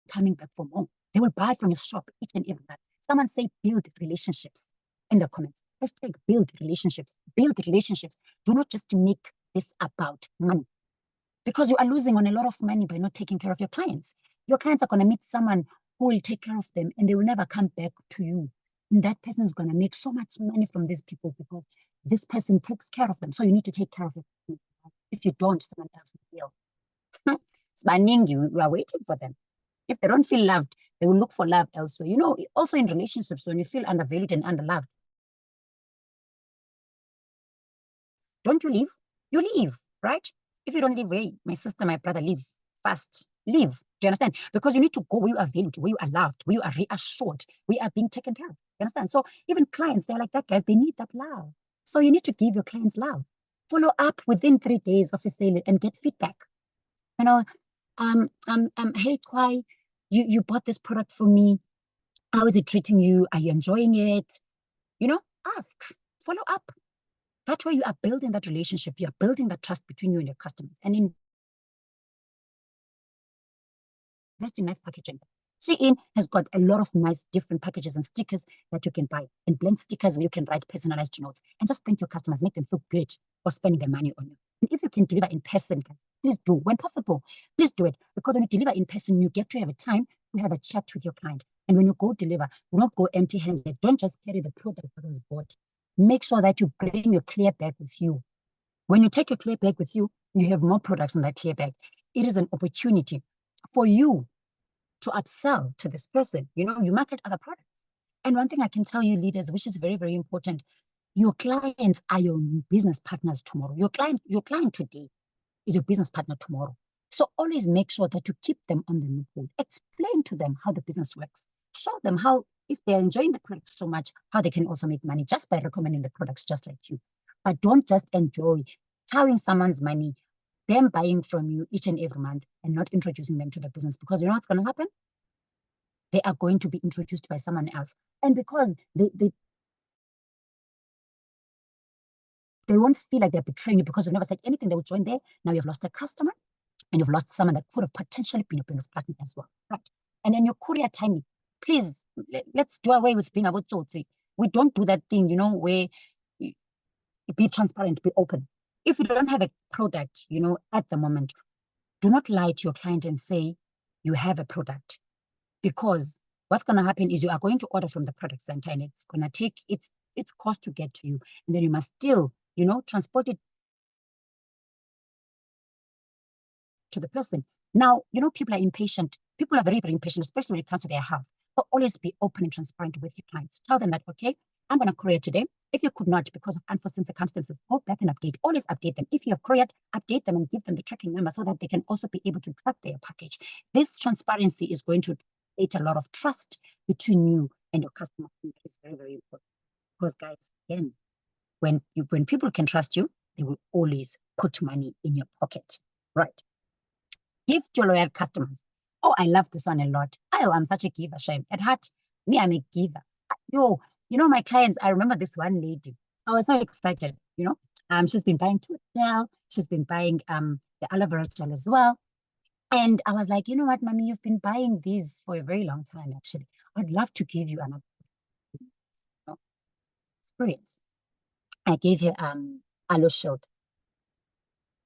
coming back for more. They will buy from your shop each and every month. Someone say build relationships in the comments. Hashtag build relationships. Build relationships. Do not just make this about money, because you are losing on a lot of money by not taking care of your clients. Your clients are going to meet someone who will take care of them, and they will never come back to you. And that person is going to make so much money from these people because this person takes care of them. So you need to take care of them. If you don't, someone else will. We are waiting for them. If they don't feel loved, they will look for love elsewhere. Also in relationships, when you feel undervalued and underloved, don't you leave? You leave, right? If you don't leave, hey, my sister, my brother, leave fast. Leave. Do you understand? Because you need to go where you are valued, where you are loved, where you are reassured, where you are being taken care of. You understand? So even clients, they're like that, guys. They need that love. So you need to give your clients love. Follow up within 3 days of your sale and get feedback. Hey, Kwai, you bought this product for me. How is it treating you? Are you enjoying it? Ask. Follow up. That way you are building that relationship, you are building that trust between you and your customers. And invest in nice packaging. Shein has got a lot of nice different packages and stickers that you can buy, and blank stickers where you can write personalized notes and just thank your customers, make them feel good for spending their money on you. And if you can deliver in person, guys, please do. When possible, please do it. Because when you deliver in person, you get to have a time to have a chat with your client. And when you go deliver, do not go empty-handed. Don't just carry the product that was bought. Make sure that you bring your clear bag with you. When you take your clear bag with you, you have more products in that clear bag. It is an opportunity for you to upsell to this person. You know, you market other products. And one thing I can tell you, leaders, which is very, very important, your clients are your business partners tomorrow. Your client today is your business partner tomorrow. So always make sure that you keep them on the loophole. Explain to them how the business works. Show them how, if they're enjoying the products so much, how they can also make money just by recommending the products just like you. But don't just enjoy towing someone's money, them buying from you each and every month and not introducing them to the business, because you know what's going to happen? They are going to be introduced by someone else. And because they won't feel like they're betraying you because you've never said anything, they will join there. Now you've lost a customer and you've lost someone that could have potentially been your business partner as well, right? And then your courier timing, please, let's do away with being about to. We don't do that thing, you know, where be transparent, be open. If you don't have a product, you know, at the moment, do not lie to your client and say you have a product, because what's going to happen is you are going to order from the product center and it's going to take its cost to get to you. And then you must still, you know, transport it to the person. Now, you know, people are impatient. People are very, very impatient, especially when it comes to their health. So always be open and transparent with your clients. Tell them that, okay, I'm going to courier today. If you could not, because of unforeseen circumstances, go back and update. Always update them. If you have couriered, update them and give them the tracking number so that they can also be able to track their package. This transparency is going to create a lot of trust between you and your customer. It's very, very important. Because, guys, again, when people can trust you, they will always put money in your pocket, right? Give to your loyal customers. Oh, I love this one a lot. Oh, I'm such a giver, Shame. At heart, me, I'm a giver. Yo, you know, my clients, I remember this one lady. I was so excited, you know. She's been buying tooth gel. She's been buying the aloe vera gel as well. And I was like, you know what, mommy, you've been buying these for a very long time, actually. I'd love to give you another experience. I gave her aloe shield.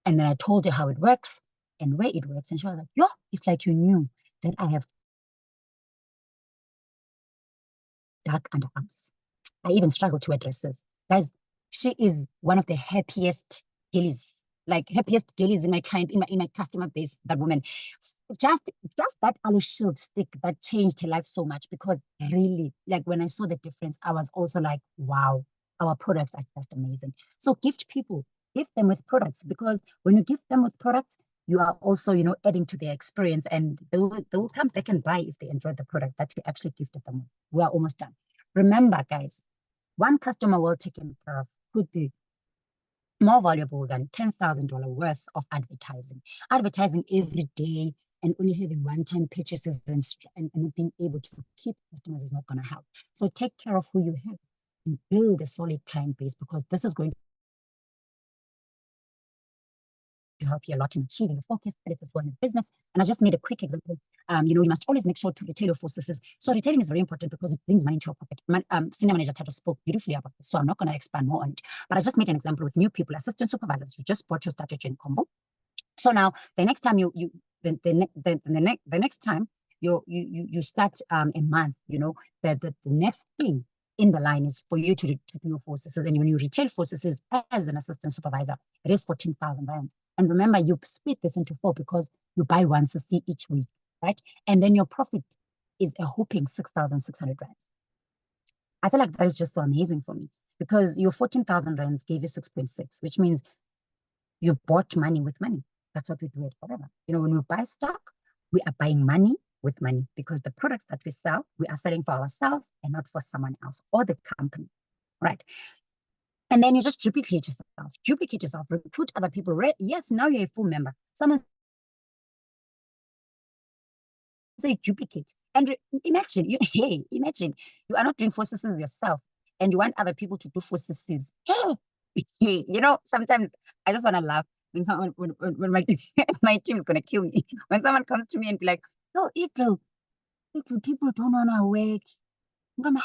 And then I told her how it works and where it works. And she was like, yo, it's like you knew that I have dark underarms. I even struggle to wear dresses. Guys, she is one of the happiest girlies, like happiest girlies in my kind, in my customer base, that woman. Just that aloe shield stick that changed her life so much, because really, like when I saw the difference, I was also like, wow, our products are just amazing. So gift them with products, because when you gift them with products, you are also, you know, adding to their experience, and they will come back and buy if they enjoyed the product that you actually gifted them. We are almost done. Remember, guys, one customer well taken care of could be more valuable than $10,000 worth of advertising. Advertising every day and only having one-time purchases and not being able to keep customers is not going to help. So take care of who you have and build a solid client base, because this is going to help you a lot in achieving the focus that is as well in business. And I just made a quick example. You know, you must always make sure to retail your forces. So retailing is very important because it brings money into your pocket. Senior Manager Thato spoke beautifully about this, so I'm not going to expand more on it. But I just made an example with new people, assistant supervisors. You just bought your strategy combo. So now the next time the next time you start a month, you know, the next thing in the line is for you to do your forces. And when you retail forces as an assistant supervisor, it is 14,000 rands. And remember, you split this into 4 because you buy 1 CC each week, right? And then your profit is a whopping 6,600 rands. I feel like that is just so amazing for me, because your 14,000 rands gave you 6.6, which means you bought money with money. That's what we do it forever. You know, when we buy stock, we are buying money with money, because the products that we sell, we are selling for ourselves and not for someone else or the company, right? And then you just duplicate yourself, recruit other people. Yes, now you're a full member. Someone say duplicate. And imagine, imagine you are not doing forces yourself and you want other people to do forces. Hey, You know, sometimes I just want to laugh when someone, when my, my team is going to kill me. When someone comes to me and be like, no, Eagle, people don't want to work. I'm like,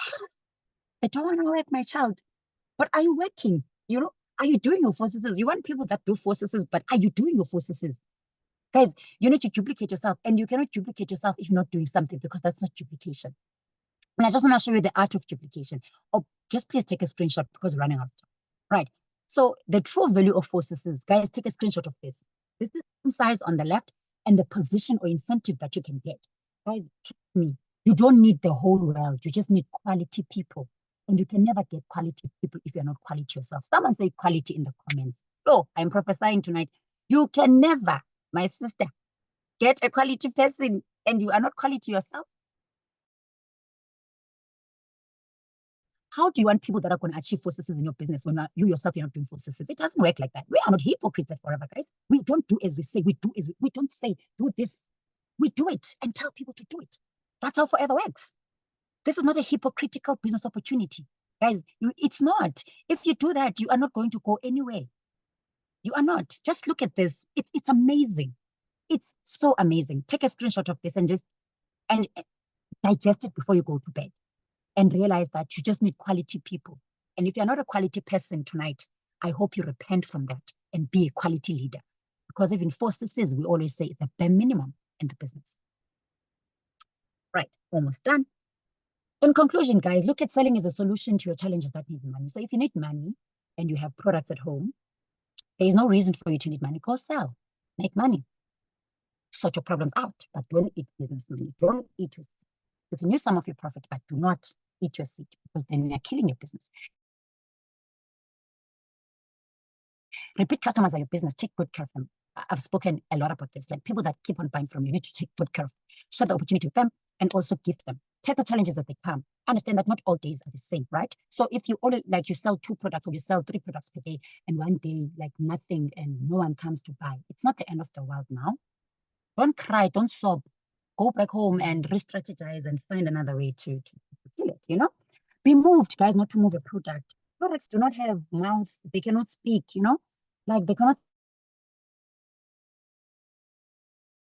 they don't want to work, my child. But are you working? You know, are you doing your forces? You want people that do forces, but are you doing your forces? Guys, you need to duplicate yourself, and you cannot duplicate yourself if you're not doing something, because that's not duplication. And I just want to show you the art of duplication. Or just please take a screenshot because we're running out of time. Right. So the true value of forces, guys, take a screenshot of this. This is the size on the left and the position or incentive that you can get. Guys, trust me, you don't need the whole world. You just need quality people. And you can never get quality people if you're not quality yourself. Someone say quality in the comments. Oh, I'm prophesying tonight. You can never, my sister, get a quality person and you are not quality yourself. How do you want people that are going to achieve forces in your business when you yourself, you're not doing forces? It doesn't work like that. We are not hypocrites at Forever, guys. We don't do as we say. We do as we don't say, do this. We do it and tell people to do it. That's how Forever works. This is not a hypocritical business opportunity. Guys, it's not. If you do that, you are not going to go anywhere. You are not. Just look at this. It's amazing. It's so amazing. Take a screenshot of this and just digest it before you go to bed. And realize that you just need quality people. And if you're not a quality person tonight, I hope you repent from that and be a quality leader. Because even forces, we always say it's a bare minimum in the business. Right, almost done. In conclusion, guys, look at selling as a solution to your challenges that need money. So if you need money and you have products at home, there is no reason for you to need money. Go sell, make money. Sort your problems out, but don't eat business money. Don't eat your seed. You can use some of your profit, but do not eat your seed, because then you're killing your business. Repeat customers are your business. Take good care of them. I've spoken a lot about this. Like people that keep on buying from you, you need to take good care of them. Share the opportunity with them and also give them. Take the challenges that they come. Understand that not all days are the same, right? So if you only like you sell 2 products or you sell 3 products per day and one day like nothing and no one comes to buy, it's not the end of the world now. Don't cry, don't sob. Go back home and re-strategize and find another way to kill it, you know? Be moved, guys, not to move a product. Products do not have mouths. They cannot speak, you know? Like they cannot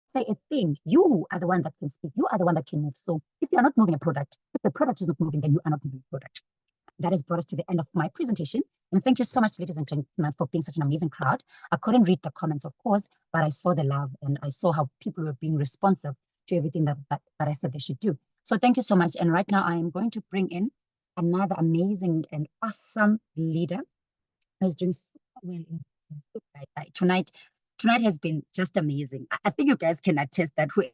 say a thing. You are the one that can speak. You are the one that can move. So if you are not moving a product, if the product is not moving, then you are not moving a product. That has brought us to the end of my presentation. And thank you so much, ladies and gentlemen, for being such an amazing crowd. I couldn't read the comments, of course, but I saw the love and I saw how people were being responsive to everything that I said they should do. So thank you so much. And right now I am going to bring in another amazing and awesome leader who's doing so well in tonight. Tonight has been just amazing. I think you guys can attest that whoever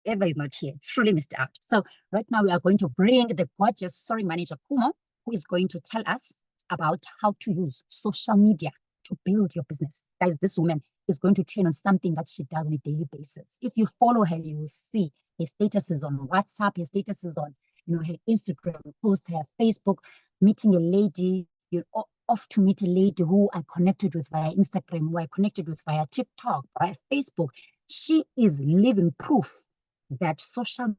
is not here truly missed out. So right now we are going to bring the gorgeous soaring manager Khumo, who is going to tell us about how to use social media to build your business. Guys, this woman is going to train on something that she does on a daily basis. If you follow her, you will see her statuses on WhatsApp, her statuses on her Instagram post, her Facebook, meeting a lady. You're off to meet a lady who I connected with via Instagram, who I connected with via TikTok, via Facebook. She is living proof that social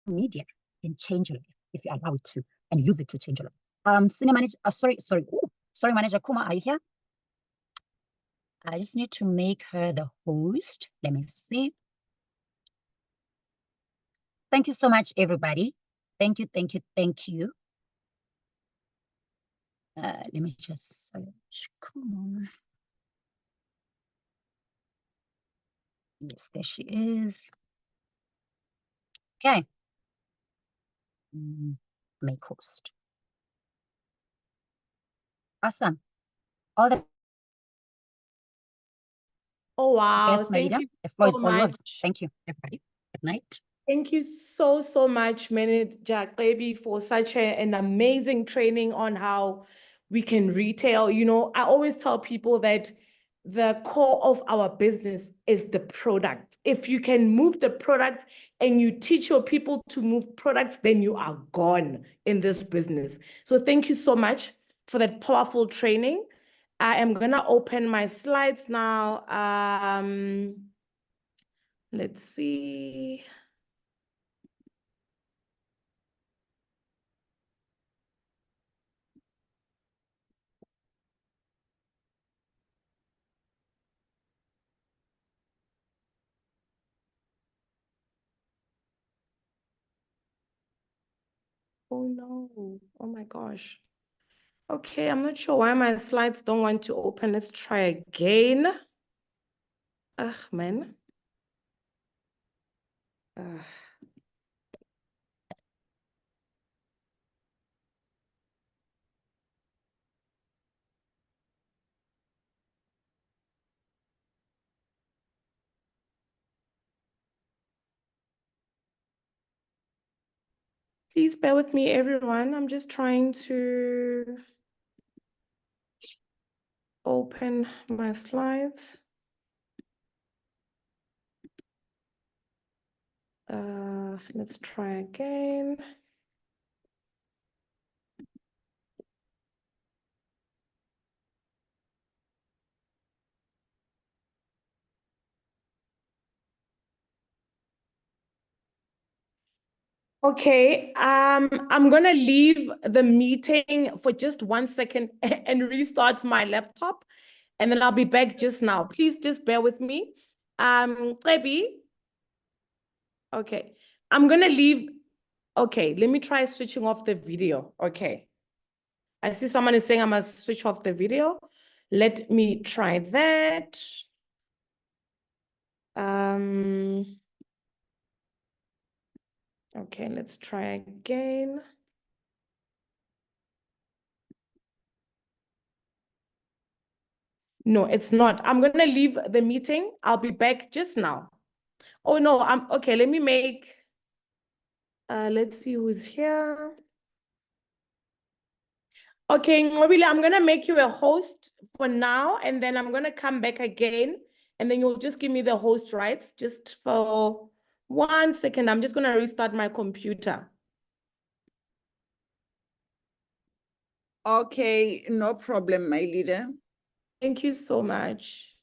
media can change your life if you allow it to and use it to change your life. Senior manager, sorry, manager Khumo, are you here? I just need to make her the host. Let me see. Thank you so much, everybody. Thank you, thank you, thank you. Let me just search. Come on. Yes, there she is. Okay. Make host. Awesome. All the wow. best, my leader. The floor is all yours. Thank you, everybody. Good night. Thank you so much, Manager Nqobile, for such an amazing training on how we can retail. I always tell people that the core of our business is the product. If you can move the product and you teach your people to move products, then you are gone in this business. So thank you so much for that powerful training. I am going to open my slides now. Let's see. Oh no. Oh my gosh. Okay, I'm not sure why my slides don't want to open. Let's try again. Ugh, man. Ugh. Please bear with me, everyone. I'm just trying to open my slides. Let's try again. Okay, I'm gonna leave the meeting for just 1 second and restart my laptop, and then I'll be back just now. Please just bear with me. Ncebe, okay, I'm gonna leave. Okay, let me try switching off the video. Okay, I see someone is saying I must switch off the video. Let me try that. Okay, let's try again. No, it's not. I'm going to leave the meeting. I'll be back just now. Oh, no, okay. Let me make, let's see who's here. Okay, Nqobile, I'm going to make you a host for now, and then I'm going to come back again, and then you'll just give me the host rights just for 1 second. I'm just going to restart my computer. Okay, no problem, my leader. Thank you so much.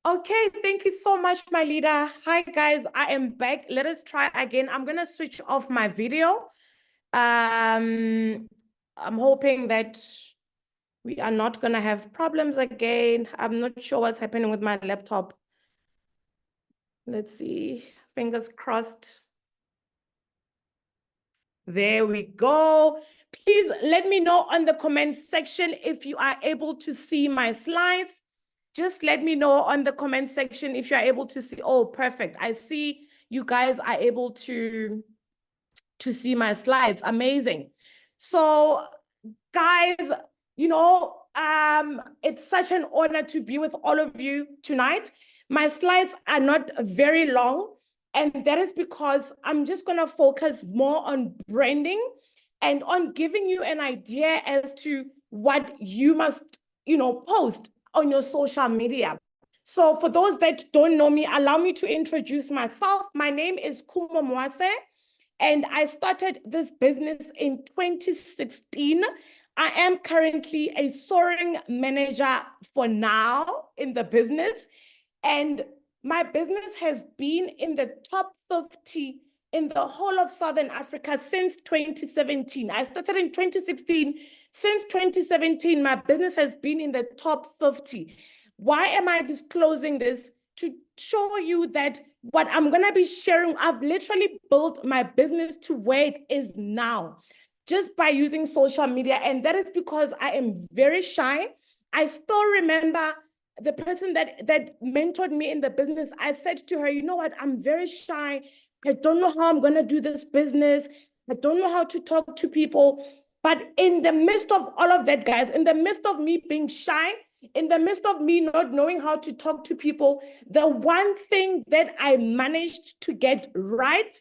Okay, thank you so much, my leader. Hi, guys, I am back. Let us try again. I'm going to switch off my video. I'm hoping that we are not going to have problems again. I'm not sure what's happening with my laptop. Let's see, fingers crossed. There we go. Please let me know on the comment section if you are able to see my slides. Just let me know on the comment section if you're able to see. Oh, perfect. I see you guys are able to see my slides. Amazing. So guys, you know, it's such an honor to be with all of you tonight. My slides are not very long, and that is because I'm just going to focus more on branding and on giving you an idea as to what you must, you know, post on your social media. So for those that don't know me, allow me to introduce myself. My name is Khumo Mwase, and I started this business in 2016. I am currently a soaring manager for now in the business, and my business has been in the top 50 in the whole of Southern Africa since 2017. I started in 2016. Since 2017, my business has been in the top 50. Why am I disclosing this? To show you that what I'm going to be sharing, I've literally built my business to where it is now just by using social media. And that is because I am very shy. I still remember the person that mentored me in the business. I said to her, you know what, I'm very shy. I don't know how I'm going to do this business. I don't know how to talk to people. But in the midst of all of that, guys, in the midst of me being shy, in the midst of me not knowing how to talk to people, the one thing that I managed to get right,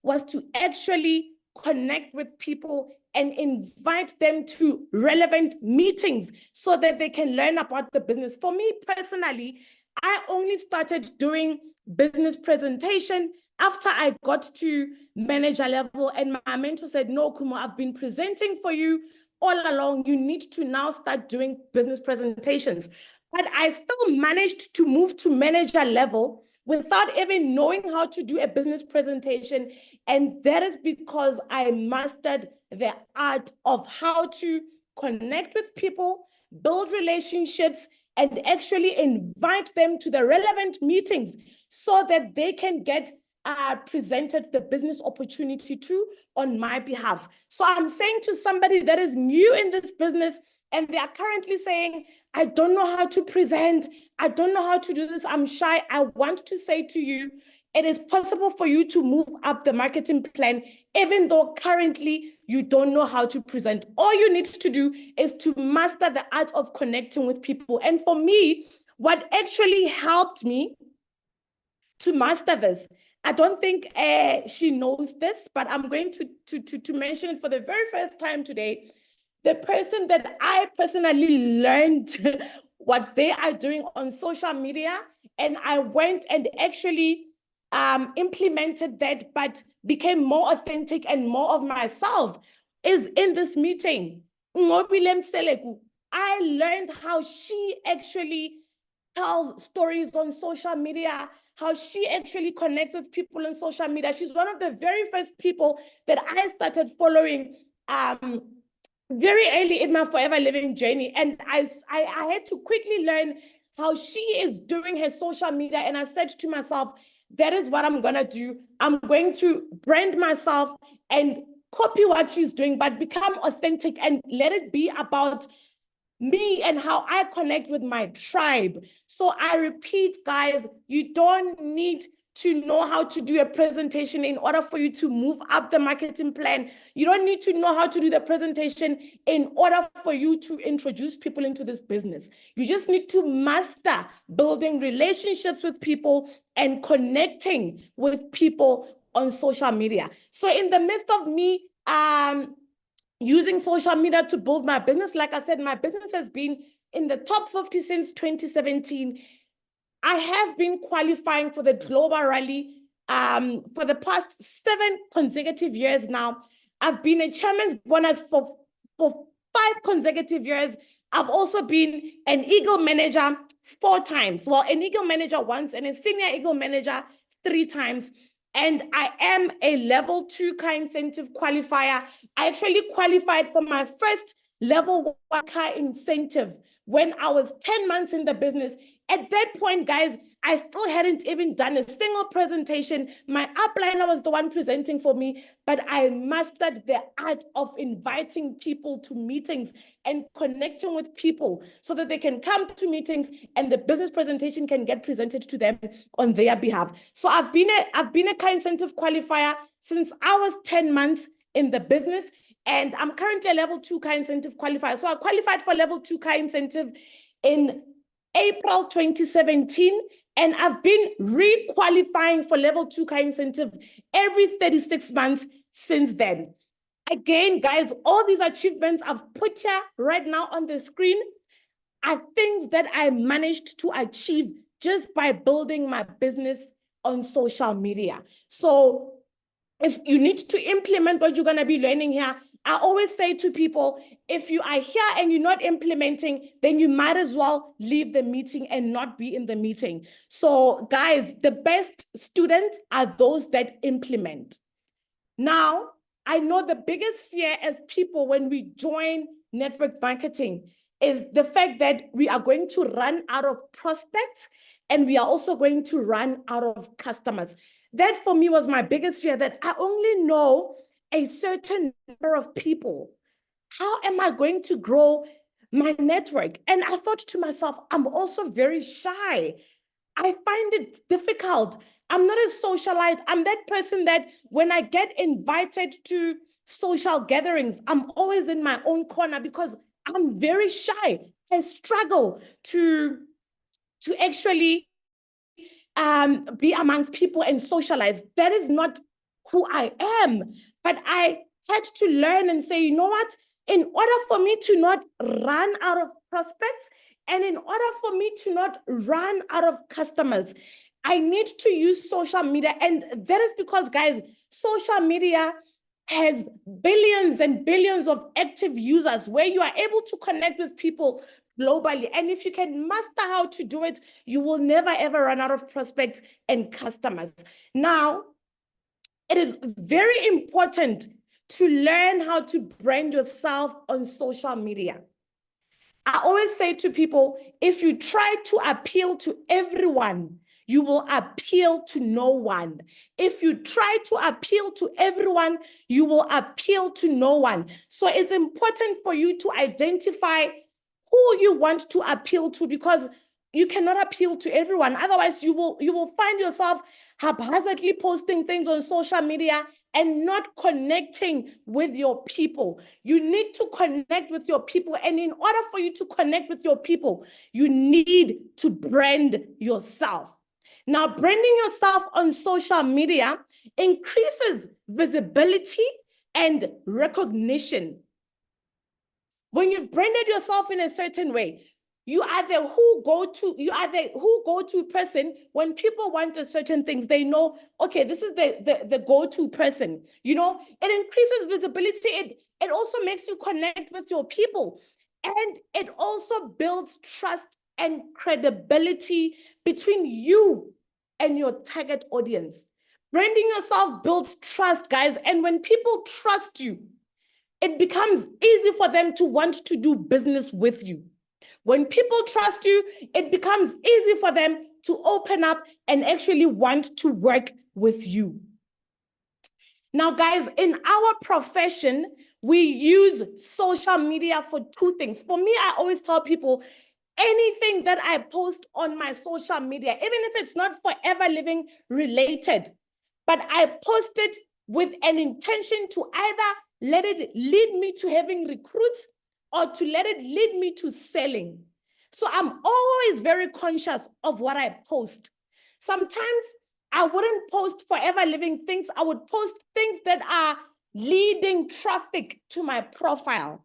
was to actually connect with people and invite them to relevant meetings so that they can learn about the business. For me personally, I only started doing business presentation after I got to manager level, and my mentor said, no, Khumo, I've been presenting for you all along. You need to now start doing business presentations. But I still managed to move to manager level without even knowing how to do a business presentation. And that is because I mastered the art of how to connect with people, build relationships, and actually invite them to the relevant meetings so that they can get presented the business opportunity too on my behalf. So I'm saying to somebody that is new in this business and they are currently saying, I don't know how to present, I don't know how to do this, I'm shy. I want to say to you, it is possible for you to move up the marketing plan, even though currently you don't know how to present. All you need to do is to master the art of connecting with people. And for me, what actually helped me to master this, I don't think she knows this, but I'm going to mention it for the very first time today. The person that I personally learned what they are doing on social media, and I went and actually implemented that, but became more authentic and more of myself, is in this meeting. Nqobile Mseleku. I learned how she actually tells stories on social media, how she actually connects with people on social media. She's one of the very first people that I started following very early in my forever living journey. And I had to quickly learn how she is doing her social media. And I said to myself, that is what I'm going to do. I'm going to brand myself and copy what she's doing, but become authentic and let it be about me and how I connect with my tribe. So I repeat, guys, you don't need to know how to do a presentation in order for you to move up the marketing plan. You don't need to know how to do the presentation in order for you to introduce people into this business. You just need to master building relationships with people and connecting with people on social media. So in the midst of me using social media to build my business, like I said, my business has been in the top 50 since 2017. I have been qualifying for the Global Rally for the past 7 consecutive years now. I've been a chairman's bonus for 5 consecutive years. I've also been an Eagle manager 4 times. Well, an Eagle manager once and a senior Eagle manager 3 times. And I am a level 2 car incentive qualifier. I actually qualified for my first level 1 car incentive when I was 10 months in the business. At that point, guys, I still hadn't even done a single presentation. My upliner was the one presenting for me, but I mastered the art of inviting people to meetings and connecting with people so that they can come to meetings and the business presentation can get presented to them on their behalf. So I've been a car incentive qualifier since I was 10 months in the business, and I'm currently a level 2 car incentive qualifier. So I qualified for level 2 car incentive in April 2017, and I've been re-qualifying for level 2 car incentive every 36 months since then. Again, guys, all these achievements I've put here right now on the screen are things that I managed to achieve just by building my business on social media. So if you need to implement what you're going to be learning here, I always say to people, if you are here and you're not implementing, then you might as well leave the meeting and not be in the meeting. So guys, the best students are those that implement. Now, I know the biggest fear as people when we join network marketing is the fact that we are going to run out of prospects and we are also going to run out of customers. That for me was my biggest fear, that I only know a certain number of people. How am I going to grow my network? And I thought to myself, I'm also very shy. I find it difficult. I'm not a socialite. I'm that person that when I get invited to social gatherings, I'm always in my own corner because I'm very shy. I struggle to actually be amongst people and socialize. That is not who I am. But I had to learn and say, you know what? In order for me to not run out of prospects and in order for me to not run out of customers, I need to use social media. And that is because, guys, social media has billions and billions of active users where you are able to connect with people globally. And if you can master how to do it, you will never, ever run out of prospects and customers. Now, it is very important to learn how to brand yourself on social media. I always say to people, if you try to appeal to everyone, you will appeal to no one. If you try to appeal to everyone, you will appeal to no one. So it's important for you to identify who you want to appeal to, because you cannot appeal to everyone. Otherwise, you will find yourself haphazardly posting things on social media and not connecting with your people. You need to connect with your people. And in order for you to connect with your people, you need to brand yourself. Now, branding yourself on social media increases visibility and recognition. When you've branded yourself in a certain way, you are the who go-to person. When people want a certain things, they know, okay, this is the go-to person. You know, it increases visibility. It also makes you connect with your people. And it also builds trust and credibility between you and your target audience. Branding yourself builds trust, guys. And when people trust you, it becomes easy for them to want to do business with you. When people trust you, it becomes easy for them to open up and actually want to work with you. Now, guys, in our profession, we use social media for two things. For me, I always tell people, anything that I post on my social media, even if it's not forever living related, but I post it with an intention to either let it lead me to having recruits or to let it lead me to selling. So I'm always very conscious of what I post. Sometimes I wouldn't post forever living things. I would post things that are leading traffic to my profile.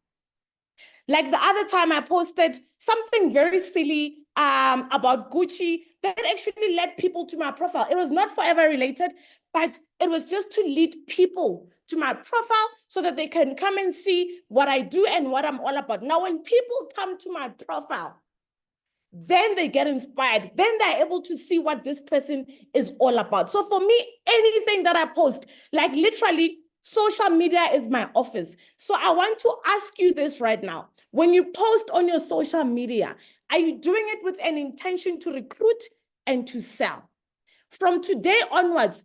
Like the other time I posted something very silly about Gucci that actually led people to my profile. It was not forever related, but it was just to lead people to my profile so that they can come and see what I do and what I'm all about. Now, when people come to my profile, then they get inspired. Then they're able to see what this person is all about. So for me, anything that I post, like literally, social media is my office. So I want to ask you this right now. When you post on your social media, are you doing it with an intention to recruit and to sell? From today onwards,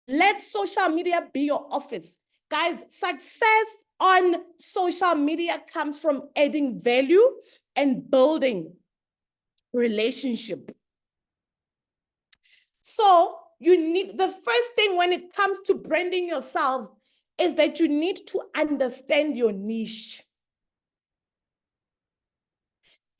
let social media be your office. Guys, success on social media comes from adding value and building relationship. So you need, the first thing when it comes to branding yourself is that you need to understand your niche.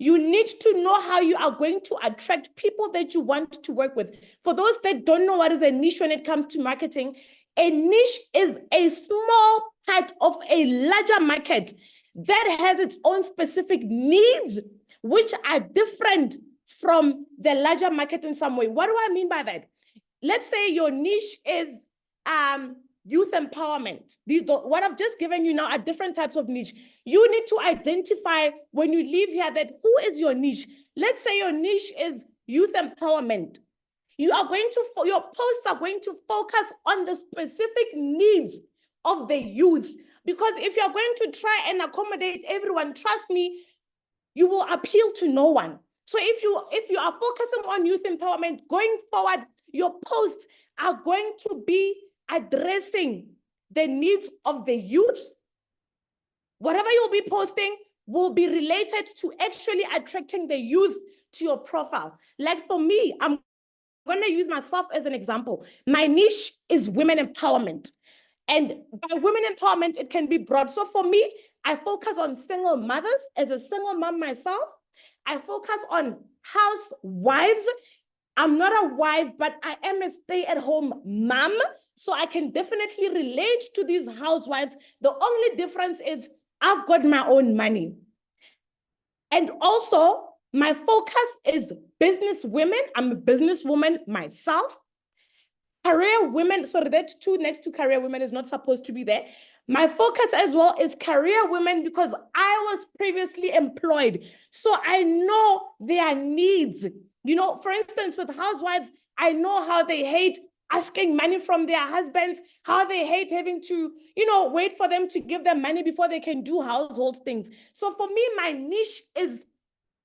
You need to know how you are going to attract people that you want to work with. For those that don't know what is a niche when it comes to marketing, a niche is a small part of a larger market that has its own specific needs, which are different from the larger market in some way. What do I mean by that? Let's say your niche is youth empowerment. What I've just given you now are different types of niche. You need to identify when you leave here that who is your niche. Let's say your niche is youth empowerment. You are going to, your posts are going to focus on the specific needs of the youth. Because if you're going to try and accommodate everyone, trust me, you will appeal to no one. So if you are focusing on youth empowerment, going forward, your posts are going to be addressing the needs of the youth. Whatever you'll be posting will be related to actually attracting the youth to your profile. Like for me, I'm going to use myself as an example. My niche is women empowerment. And by women empowerment, it can be broad. So for me, I focus on single mothers. As a single mom myself, I focus on housewives. I'm not a wife, but I am a stay-at-home mom. So I can definitely relate to these housewives. The only difference is I've got my own money. And also, my focus is business women. I'm a businesswoman myself. Career women, sorry, that two next to career women is not supposed to be there. My focus as well is career women because I was previously employed. So I know their needs. You know, for instance, with housewives, I know how they hate asking money from their husbands, how they hate having to, you know, wait for them to give them money before they can do household things. So for me, my niche is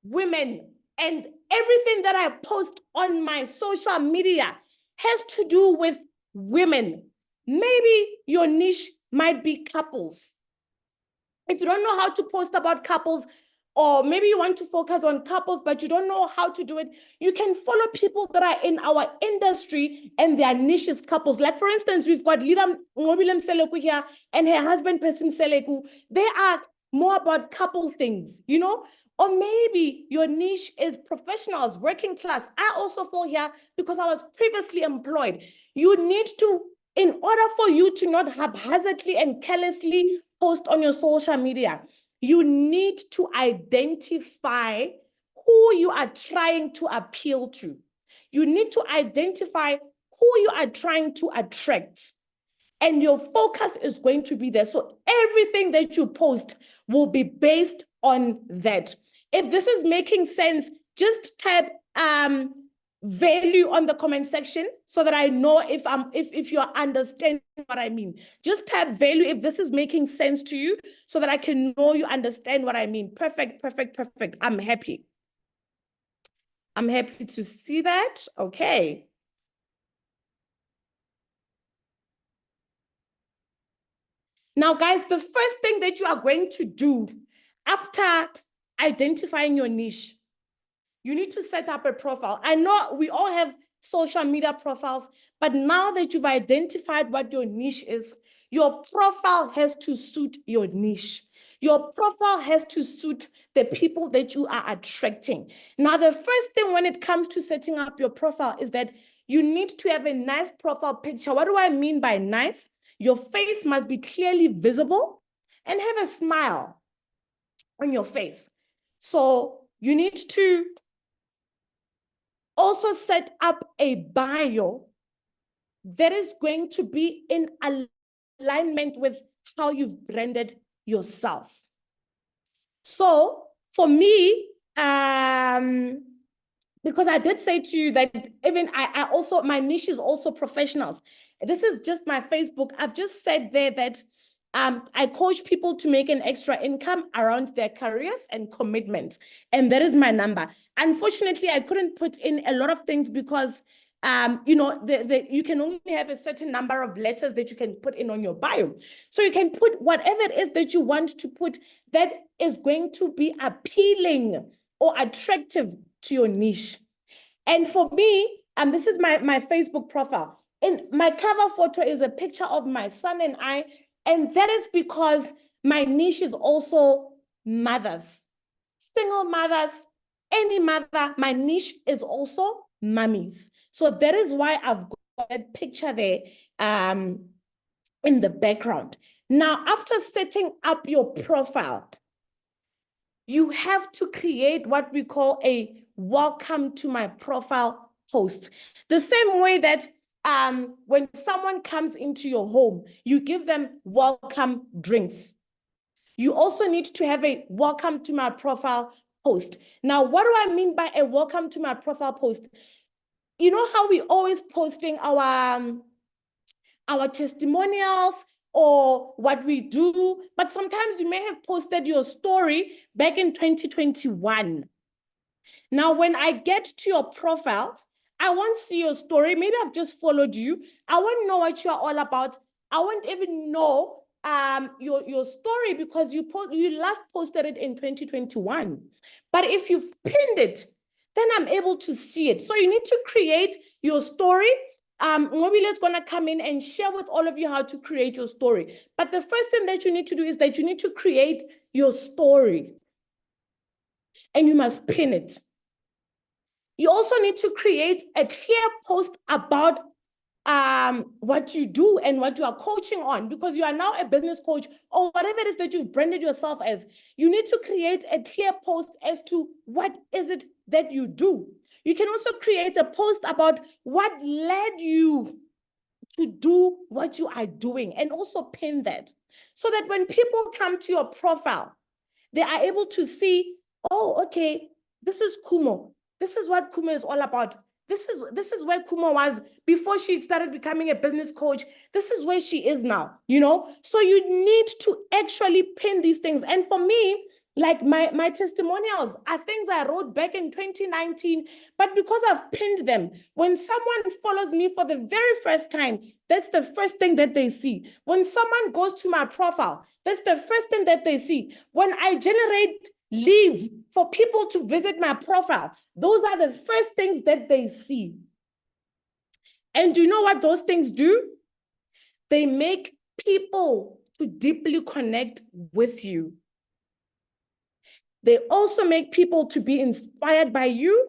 women, and everything that I post on my social media has to do with women. Maybe your niche might be couples. If you don't know how to post about couples, or maybe you want to focus on couples, but you don't know how to do it, you can follow people that are in our industry and their niche is couples. Like for instance, we've got leader Nqobile Mseleku here and her husband, Mseleku. They are more about couple things, you know? Or maybe your niche is professionals, working class. I also fall here because I was previously employed. You need to, in order for you to not haphazardly and carelessly post on your social media, you need to identify who you are trying to appeal to. You need to identify who you are trying to attract. And your focus is going to be there. So everything that you post will be based on that. If this is making sense, just type value on the comment section so that I know if you're understanding what I mean. Just type value if this is making sense to you so that I can know you understand what I mean. Perfect, perfect, perfect. I'm happy. I'm happy to see that. Okay. Now, guys, the first thing that you are going to do after identifying your niche, you need to set up a profile. I know we all have social media profiles, but now that you've identified what your niche is, your profile has to suit your niche. Your profile has to suit the people that you are attracting. Now, the first thing when it comes to setting up your profile is that you need to have a nice profile picture. What do I mean by nice? Your face must be clearly visible and have a smile on your face. So you need to also set up a bio that is going to be in alignment with how you've branded yourself. So for me, because I did say to you that even I also, my niche is also professionals. This is just my Facebook. I've just said there that I coach people to make an extra income around their careers and commitments. And that is my number. Unfortunately, I couldn't put in a lot of things because you know, you can only have a certain number of letters that you can put in on your bio. So you can put whatever it is that you want to put that is going to be appealing or attractive to your niche. And for me, this is my Facebook profile. And my cover photo is a picture of my son and I. And that is because my niche is also mothers, single mothers, any mother. My niche is also mummies. So that is why I've got that picture there in the background. Now, after setting up your profile, you have to create what we call a welcome to my profile post. The same way that when someone comes into your home, you give them welcome drinks. You also need to have a welcome to my profile post. Now, what do I mean by a welcome to my profile post? You know how we always posting our testimonials or what we do, but sometimes you may have posted your story back in 2021. Now, when I get to your profile, I won't see your story. Maybe I've just followed you. I won't know what you're all about. I won't even know your story because you last posted it in 2021. But if you've pinned it, then I'm able to see it. So you need to create your story. Nqobile is going to come in and share with all of you how to create your story. But the first thing that you need to do is that you need to create your story. And you must pin it. You also need to create a clear post about what you do and what you are coaching on, because you are now a business coach or whatever it is that you've branded yourself as. You need to create a clear post as to what is it that you do. You can also create a post about what led you to do what you are doing, and also pin that so that when people come to your profile, they are able to see, oh, okay, this is Khumo. This is what Khumo is all about. This is where Khumo was before she started becoming a business coach. This is where she is now, you know? So you need to actually pin these things. And for me, like my testimonials are things I wrote back in 2019, but because I've pinned them, when someone follows me for the very first time, that's the first thing that they see. When someone goes to my profile, that's the first thing that they see. When I generate leads for people to visit my profile, those are the first things that they see. And do you know what those things do? They make people to deeply connect with you. They also make people to be inspired by you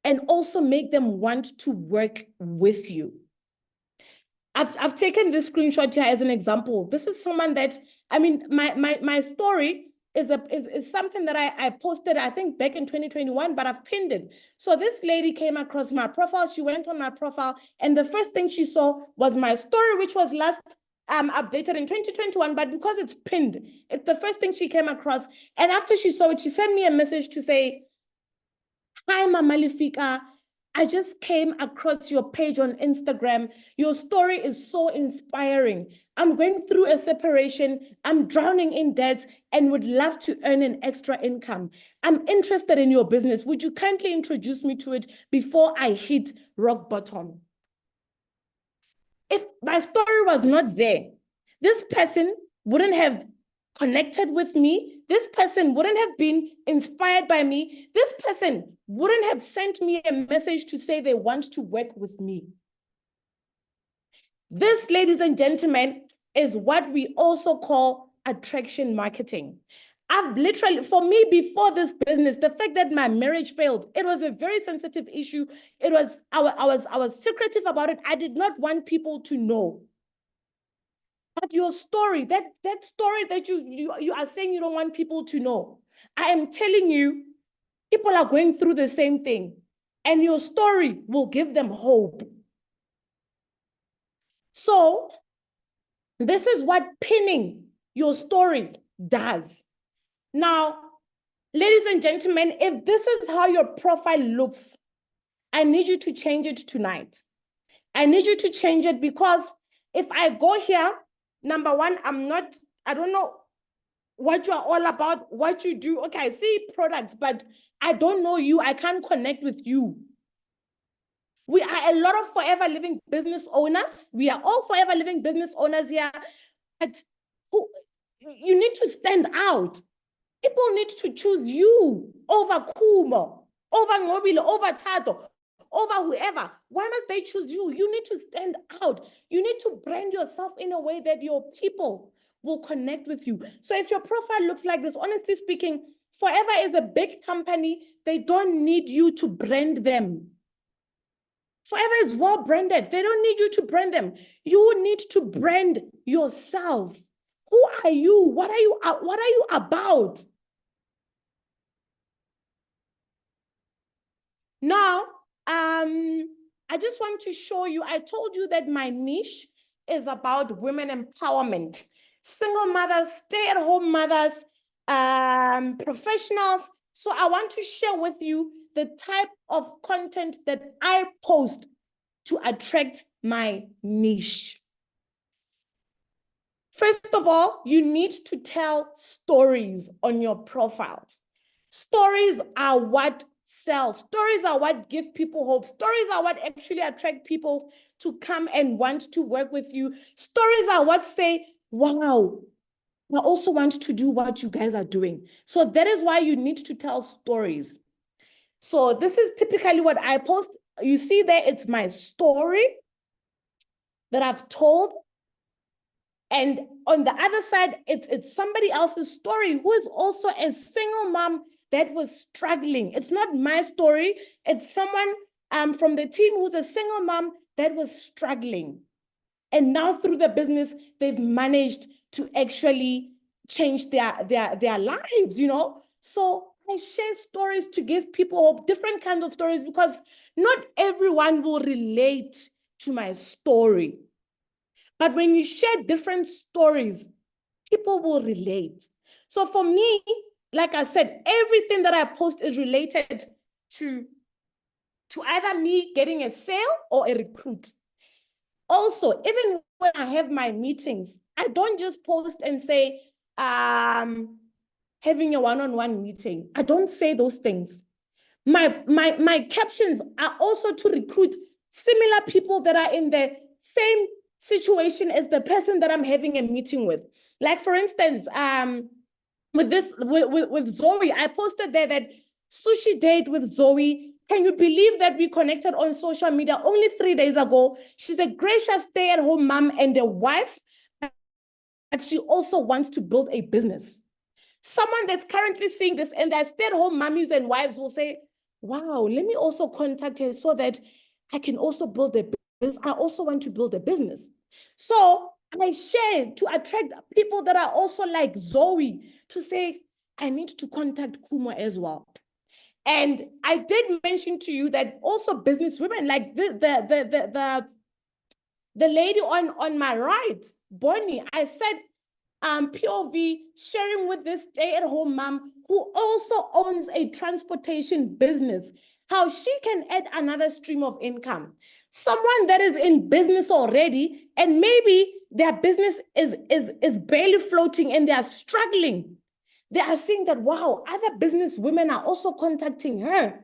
and also make them want to work with you. I've taken this screenshot here as an example. This is someone that, I mean, my story is something that I posted, I think, back in 2021, but I've pinned it. So this lady came across my profile. She went on my profile, and the first thing she saw was my story, which was last updated in 2021, but because it's pinned, it's the first thing she came across. And after she saw it, she sent me a message to say, "Hi, Mama Lifika. I just came across your page on Instagram. Your story is so inspiring. I'm going through a separation. I'm drowning in debt and would love to earn an extra income. I'm interested in your business. Would you kindly introduce me to it before I hit rock bottom?" If my story was not there, this person wouldn't have connected with me. This person wouldn't have been inspired by me. This person wouldn't have sent me a message to say they want to work with me. This, ladies and gentlemen, is what we also call attraction marketing. I've literally, for me, before this business, the fact that my marriage failed, it was a very sensitive issue. It was, I was secretive about it. I did not want people to know. But your story, that story that you are saying you don't want people to know, I am telling you, people are going through the same thing, and your story will give them hope. So this is what pinning your story does. Now, Ladies and gentlemen, if this is how your profile looks, I need you to change it tonight. I need you to change it, because if I go here, number one, I don't know what you are all about, what you do. Okay, I see products, but I don't know you. I can't connect with you. We are a lot of forever living business owners. We are all forever living business owners here. But you need to stand out. People need to choose you over Khumo, over Nqobile, over Thato, over whoever. Why must they choose you? You need to stand out. You need to brand yourself in a way that your people will connect with you. So if your profile looks like this, honestly speaking, Forever is a big company. They don't need you to brand them. Forever is well branded. They don't need you to brand them. You need to brand yourself. Who are you? What are you about? Now, I just want to show you, I told you that my niche is about women empowerment. Single mothers, stay-at-home mothers, professionals. So I want to share with you the type of content that I post to attract my niche. First of all, you need to tell stories on your profile. Stories are what sell. Stories are what give people hope. Stories are what actually attract people to come and want to work with you. Stories are what say, wow, I also want to do what you guys are doing. So that is why you need to tell stories. So this is typically what I post. You see there, it's my story that I've told. And on the other side, it's somebody else's story who is also a single mom that was struggling. It's not my story. It's someone from the team who's a single mom that was struggling. And now through the business, they've managed to actually change their lives, you know? So I share stories to give people hope, different kinds of stories, because not everyone will relate to my story. But when you share different stories, people will relate. So for me, like I said, everything that I post is related to either me getting a sale or a recruit. Also, even when I have my meetings, I don't just post and say, having a one-on-one meeting. I don't say those things. My captions are also to recruit similar people that are in the same situation as the person that I'm having a meeting with. Like for instance, with Zoe, I posted there that sushi date with Zoe. Can you believe that we connected on social media only 3 days ago? She's a gracious stay-at-home mom and a wife, but she also wants to build a business. Someone that's currently seeing this and that stay-at-home mommies and wives will say, wow, let me also contact her so that I can also build a business. I also want to build a business. So I share to attract people that are also like Zoe to say, I need to contact Khumo as well. And I did mention to you that also business women, like the lady on my right, Bonnie, I said, POV sharing with this stay-at-home mom who also owns a transportation business, how she can add another stream of income. Someone that is in business already, and maybe their business is barely floating and they are struggling. They are seeing that, wow, other business women are also contacting her.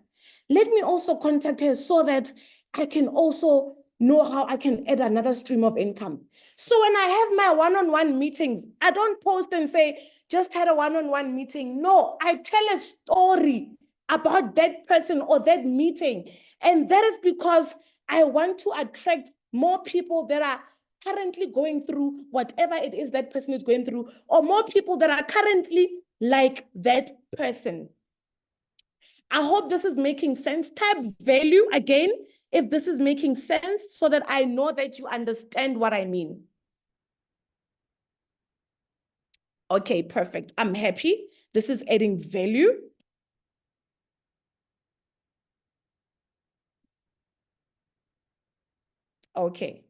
Let me also contact her so that I can also know how I can add another stream of income. So when I have my one-on-one meetings, I don't post and say, just had a one-on-one meeting. No, I tell a story about that person or that meeting. And that is because I want to attract more people that are currently going through whatever it is that person is going through, or more people that are currently like that person. I hope this is making sense. Type value again if this is making sense so that I know that you understand what I mean. Okay, perfect. I'm happy. This is adding value. Okay.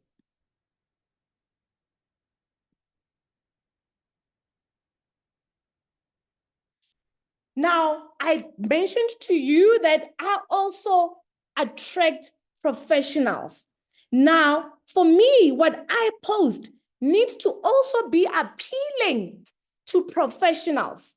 Now, I mentioned to you that I also attract professionals. Now, for me, what I post needs to also be appealing to professionals.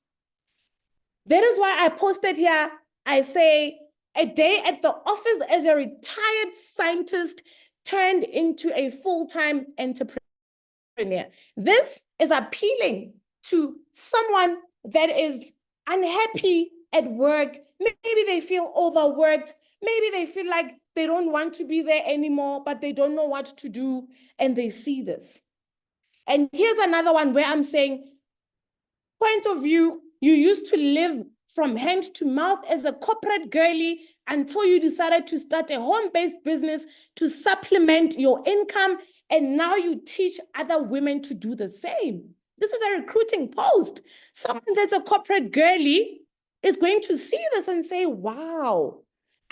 That is why I posted here, I say, a day at the office as a retired scientist turned into a full-time entrepreneur. This is appealing to someone that is unhappy at work. Maybe they feel overworked. Maybe they feel like they don't want to be there anymore, but they don't know what to do, and they see this. And here's another one where I'm saying, point of view, you used to live from hand to mouth as a corporate girly until you decided to start a home-based business to supplement your income, and now you teach other women to do the same. This is a recruiting post. Someone that's a corporate girly is going to see this and say, wow,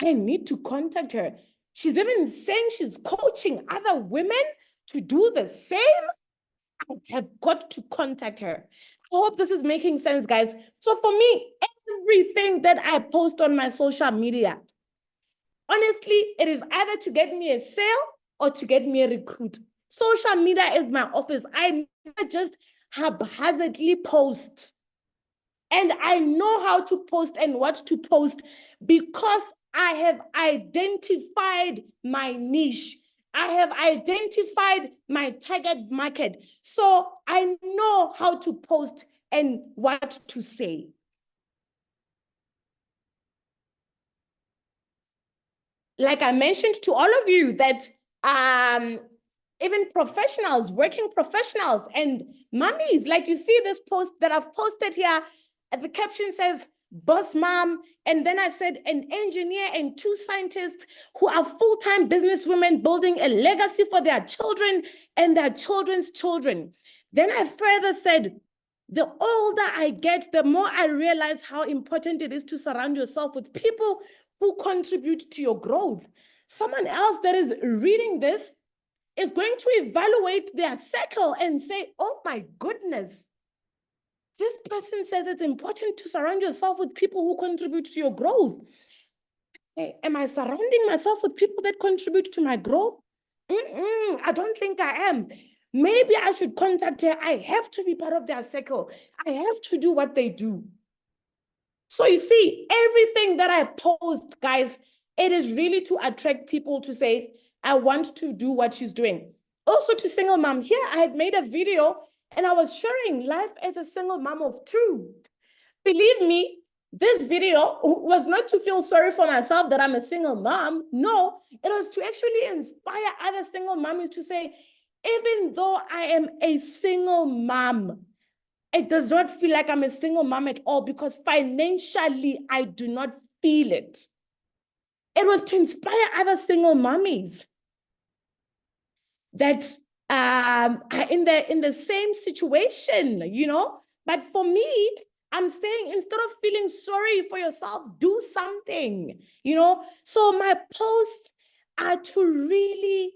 I need to contact her. She's even saying she's coaching other women to do the same. I have got to contact her. I hope this is making sense, guys. So for me, everything that I post on my social media, honestly, it is either to get me a sale or to get me a recruit. Social media is my office. I never just haphazardly post. And I know how to post and what to post because I have identified my niche. I have identified my target market. So I know how to post and what to say. Like I mentioned to all of you that even professionals, working professionals and mummies, like you see this post that I've posted here, the caption says, boss mom, and then I said an engineer and 2 scientists who are full-time businesswomen building a legacy for their children and their children's children. Then I further said, the older I get, the more I realize how important it is to surround yourself with people who contribute to your growth. Someone else that is reading this is going to evaluate their circle and say, oh my goodness, this person says it's important to surround yourself with people who contribute to your growth. Hey, am I surrounding myself with people that contribute to my growth? I don't think I am. Maybe I should contact her. I have to be part of their circle. I have to do what they do. So you see, everything that I post, guys, it is really to attract people to say, I want to do what she's doing. Also to single mom. Here, I had made a video and I was sharing life as a single mom of 2. Believe me, this video was not to feel sorry for myself that I'm a single mom. No, it was to actually inspire other single mommies to say, even though I am a single mom, it does not feel like I'm a single mom at all because financially, I do not feel it. It was to inspire other single mommies that are in the same situation, you know? But for me, I'm saying instead of feeling sorry for yourself, do something, you know? So my posts are to really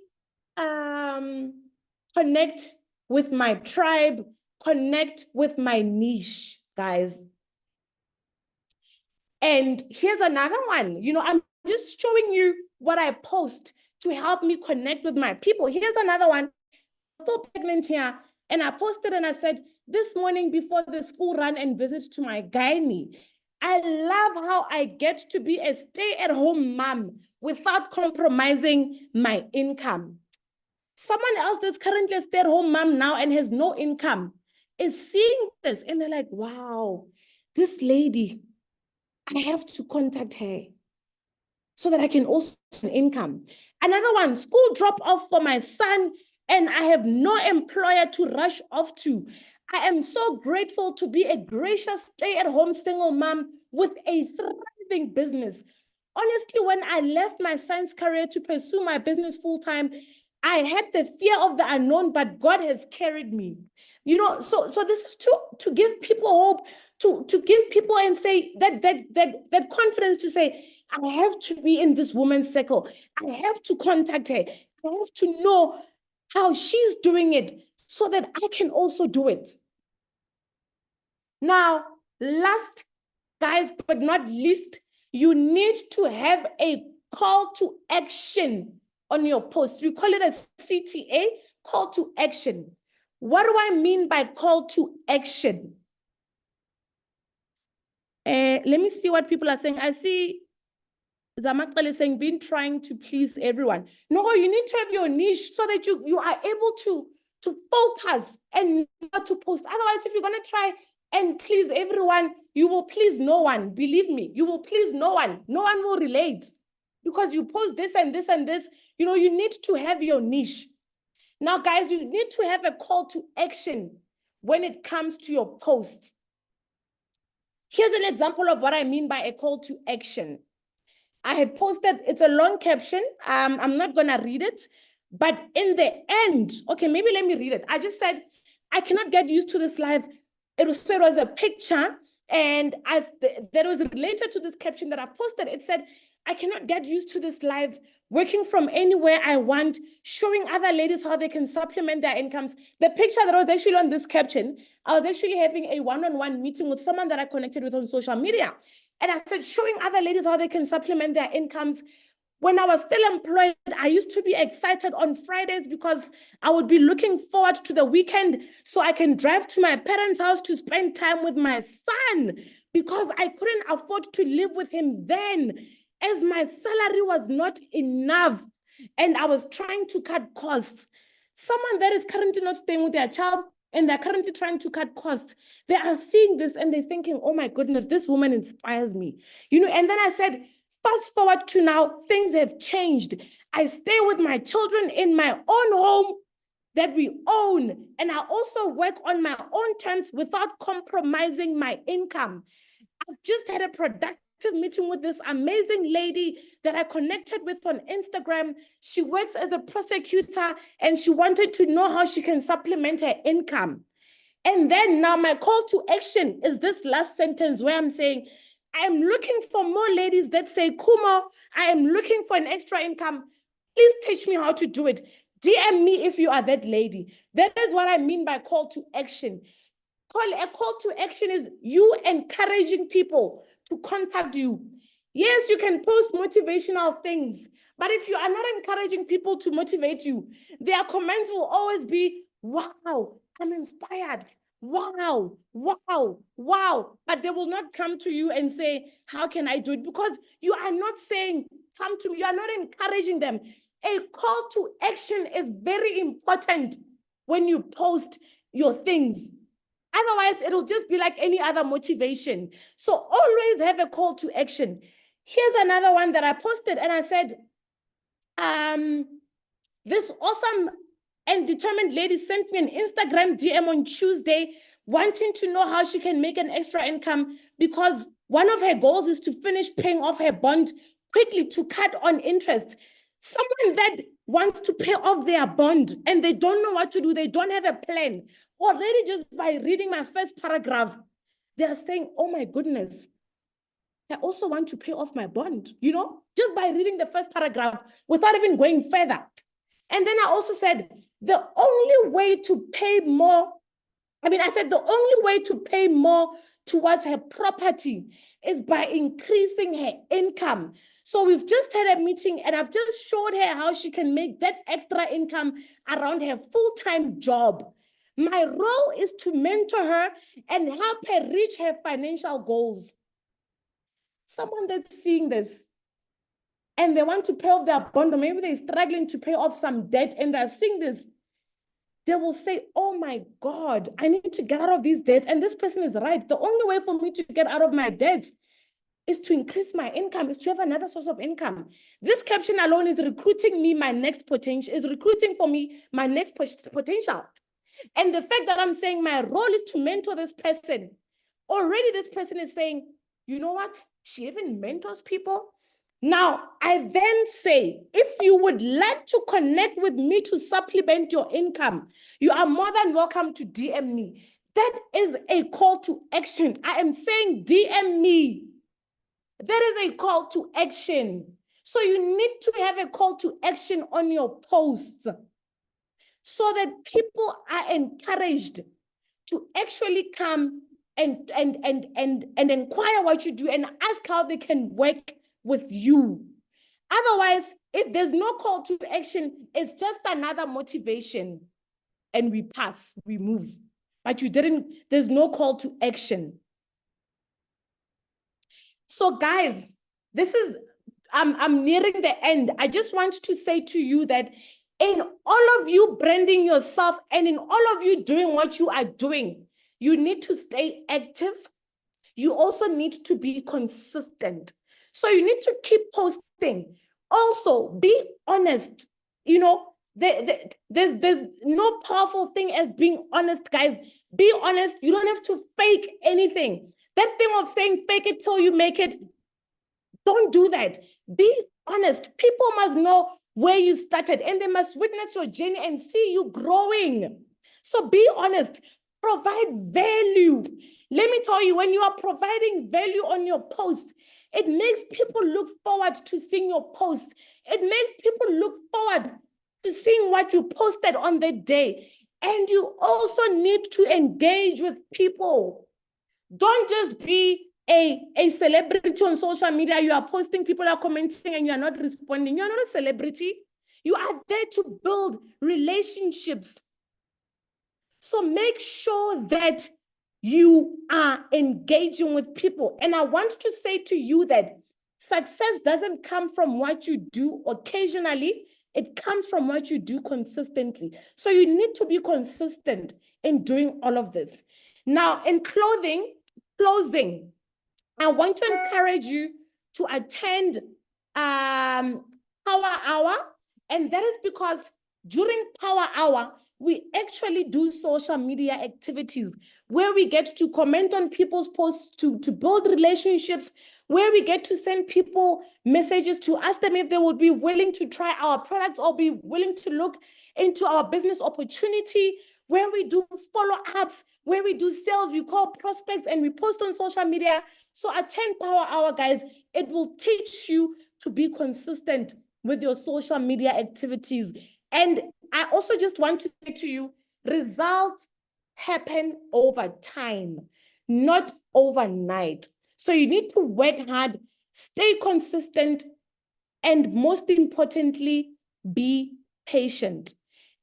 connect with my tribe, connect with my niche, guys. And here's another one. You know, I'm just showing you what I post to help me connect with my people. Here's another one. I'm still pregnant here. And I posted and I said, this morning before the school run and visit to my gynae, I love how I get to be a stay-at-home mom without compromising my income. Someone else that's currently a stay-at-home mom now and has no income is seeing this and they're like, wow, this lady, I have to contact her so that I can also have an income. Another one, school drop off for my son and I have no employer to rush off to. I am so grateful to be a gracious stay-at-home single mom with a thriving business. Honestly, when I left my science career to pursue my business full-time, I had the fear of the unknown, but God has carried me. You know, so this is to give people hope, to give people and say that confidence to say, I have to be in this woman's circle. I have to contact her. I have to know how she's doing it so that I can also do it. Now, last guys, but not least, you need to have a call to action on your post. We call it a CTA, call to action. What do I mean by call to action? Let me see what people are saying. I see Zamakale saying, been trying to please everyone. No, you need to have your niche so that you are able to focus and not to post. Otherwise, if you're going to try and please everyone, you will please no one. Believe me, you will please no one. No one will relate because you post this and this and this. You know, you need to have your niche. Now, guys, you need to have a call to action when it comes to your posts. Here's an example of what I mean by a call to action. I had posted, it's a long caption. I'm not going to read it, but in the end, okay, maybe let me read it. I just said, I cannot get used to this life. It was a picture, and that was related to this caption that I posted. It said, I cannot get used to this life, working from anywhere I want, showing other ladies how they can supplement their incomes. The picture that was actually on this caption, I was actually having a one-on-one meeting with someone that I connected with on social media. And I said, showing other ladies how they can supplement their incomes. When I was still employed, I used to be excited on Fridays because I would be looking forward to the weekend so I can drive to my parents' house to spend time with my son, because I couldn't afford to live with him then, as my salary was not enough and I was trying to cut costs. Someone that is currently not staying with their child and they're currently trying to cut costs, they are seeing this and they're thinking, oh my goodness, this woman inspires me. You know, and then I said, fast forward to now, things have changed. I stay with my children in my own home that we own, and I also work on my own terms without compromising my income. I've just had a productive meeting with this amazing lady that I connected with on Instagram. She works as a prosecutor and she wanted to know how she can supplement her income. And then now my call to action is this last sentence where I'm saying, I'm looking for more ladies that say, Khumo, I am looking for an extra income. Please teach me how to do it. DM me if you are that lady. That is what I mean by call to action. A call to action is you encouraging people to contact you. Yes, you can post motivational things, but if you are not encouraging people to motivate you, their comments will always be, wow, I'm inspired. Wow, wow, wow. But they will not come to you and say, how can I do it? Because you are not saying, come to me. You are not encouraging them. A call to action is very important when you post your things. Otherwise, it'll just be like any other motivation. So always have a call to action. Here's another one that I posted, and I said, this awesome and determined lady sent me an Instagram DM on Tuesday wanting to know how she can make an extra income because one of her goals is to finish paying off her bond quickly to cut on interest. Someone that wants to pay off their bond and they don't know what to do, they don't have a plan. Already just by reading my first paragraph, they are saying, oh my goodness, I also want to pay off my bond, you know, just by reading the first paragraph without even going further. And then I also said, the only way to pay more, I said the only way to pay more towards her property is by increasing her income. So we've just had a meeting and I've just showed her how she can make that extra income around her full-time job. My role is to mentor her and help her reach her financial goals. Someone that's seeing this and they want to pay off their bond, or maybe they're struggling to pay off some debt and they're seeing this, they will say, oh my God, I need to get out of these debts. And this person is right. The only way for me to get out of my debts is to increase my income, is to have another source of income. This caption alone is recruiting me my next potential, is recruiting for me my next potential. And the fact that I'm saying my role is to mentor this person, already this person is saying, you know what? She even mentors people. Now, I then say, if you would like to connect with me to supplement your income, you are more than welcome to DM me. That is a call to action. I am saying DM me. That is a call to action. So you need to have a call to action on your posts so that people are encouraged to actually come and inquire what you do and ask how they can work with you. Otherwise, if there's no call to action, it's just another motivation and we pass, we move. But there's no call to action. So guys, I'm nearing the end. I just want to say to you that in all of you branding yourself and in all of you doing what you are doing, you need to stay active. You also need to be consistent. So you need to keep posting. Also, be honest. You know, there's no powerful thing as being honest, guys. Be honest. You don't have to fake anything. That thing of saying fake it till you make it, don't do that. Be honest. People must know where you started and they must witness your journey and see you growing. So be honest. Provide value. Let me tell you, when you are providing value on your post, it makes people look forward to seeing your post. It makes people look forward to seeing what you posted on the day. And you also need to engage with people. Don't just be a celebrity on social media. You are posting, people are commenting, and you are not responding. You're not a celebrity. You are there to build relationships. So make sure that you are engaging with people. And I want to say to you that success doesn't come from what you do occasionally. It comes from what you do consistently. So you need to be consistent in doing all of this. Now, in closing, I want to encourage you to attend Power Hour. And that is because during Power Hour, we actually do social media activities where we get to comment on people's posts to build relationships, where we get to send people messages to ask them if they would be willing to try our products or be willing to look into our business opportunity, where we do follow-ups, where we do sales, we call prospects and we post on social media. So attend Power Hour, guys. It will teach you to be consistent with your social media activities. And I also just want to say to you, results happen over time, not overnight. So you need to work hard, stay consistent, and most importantly, be patient.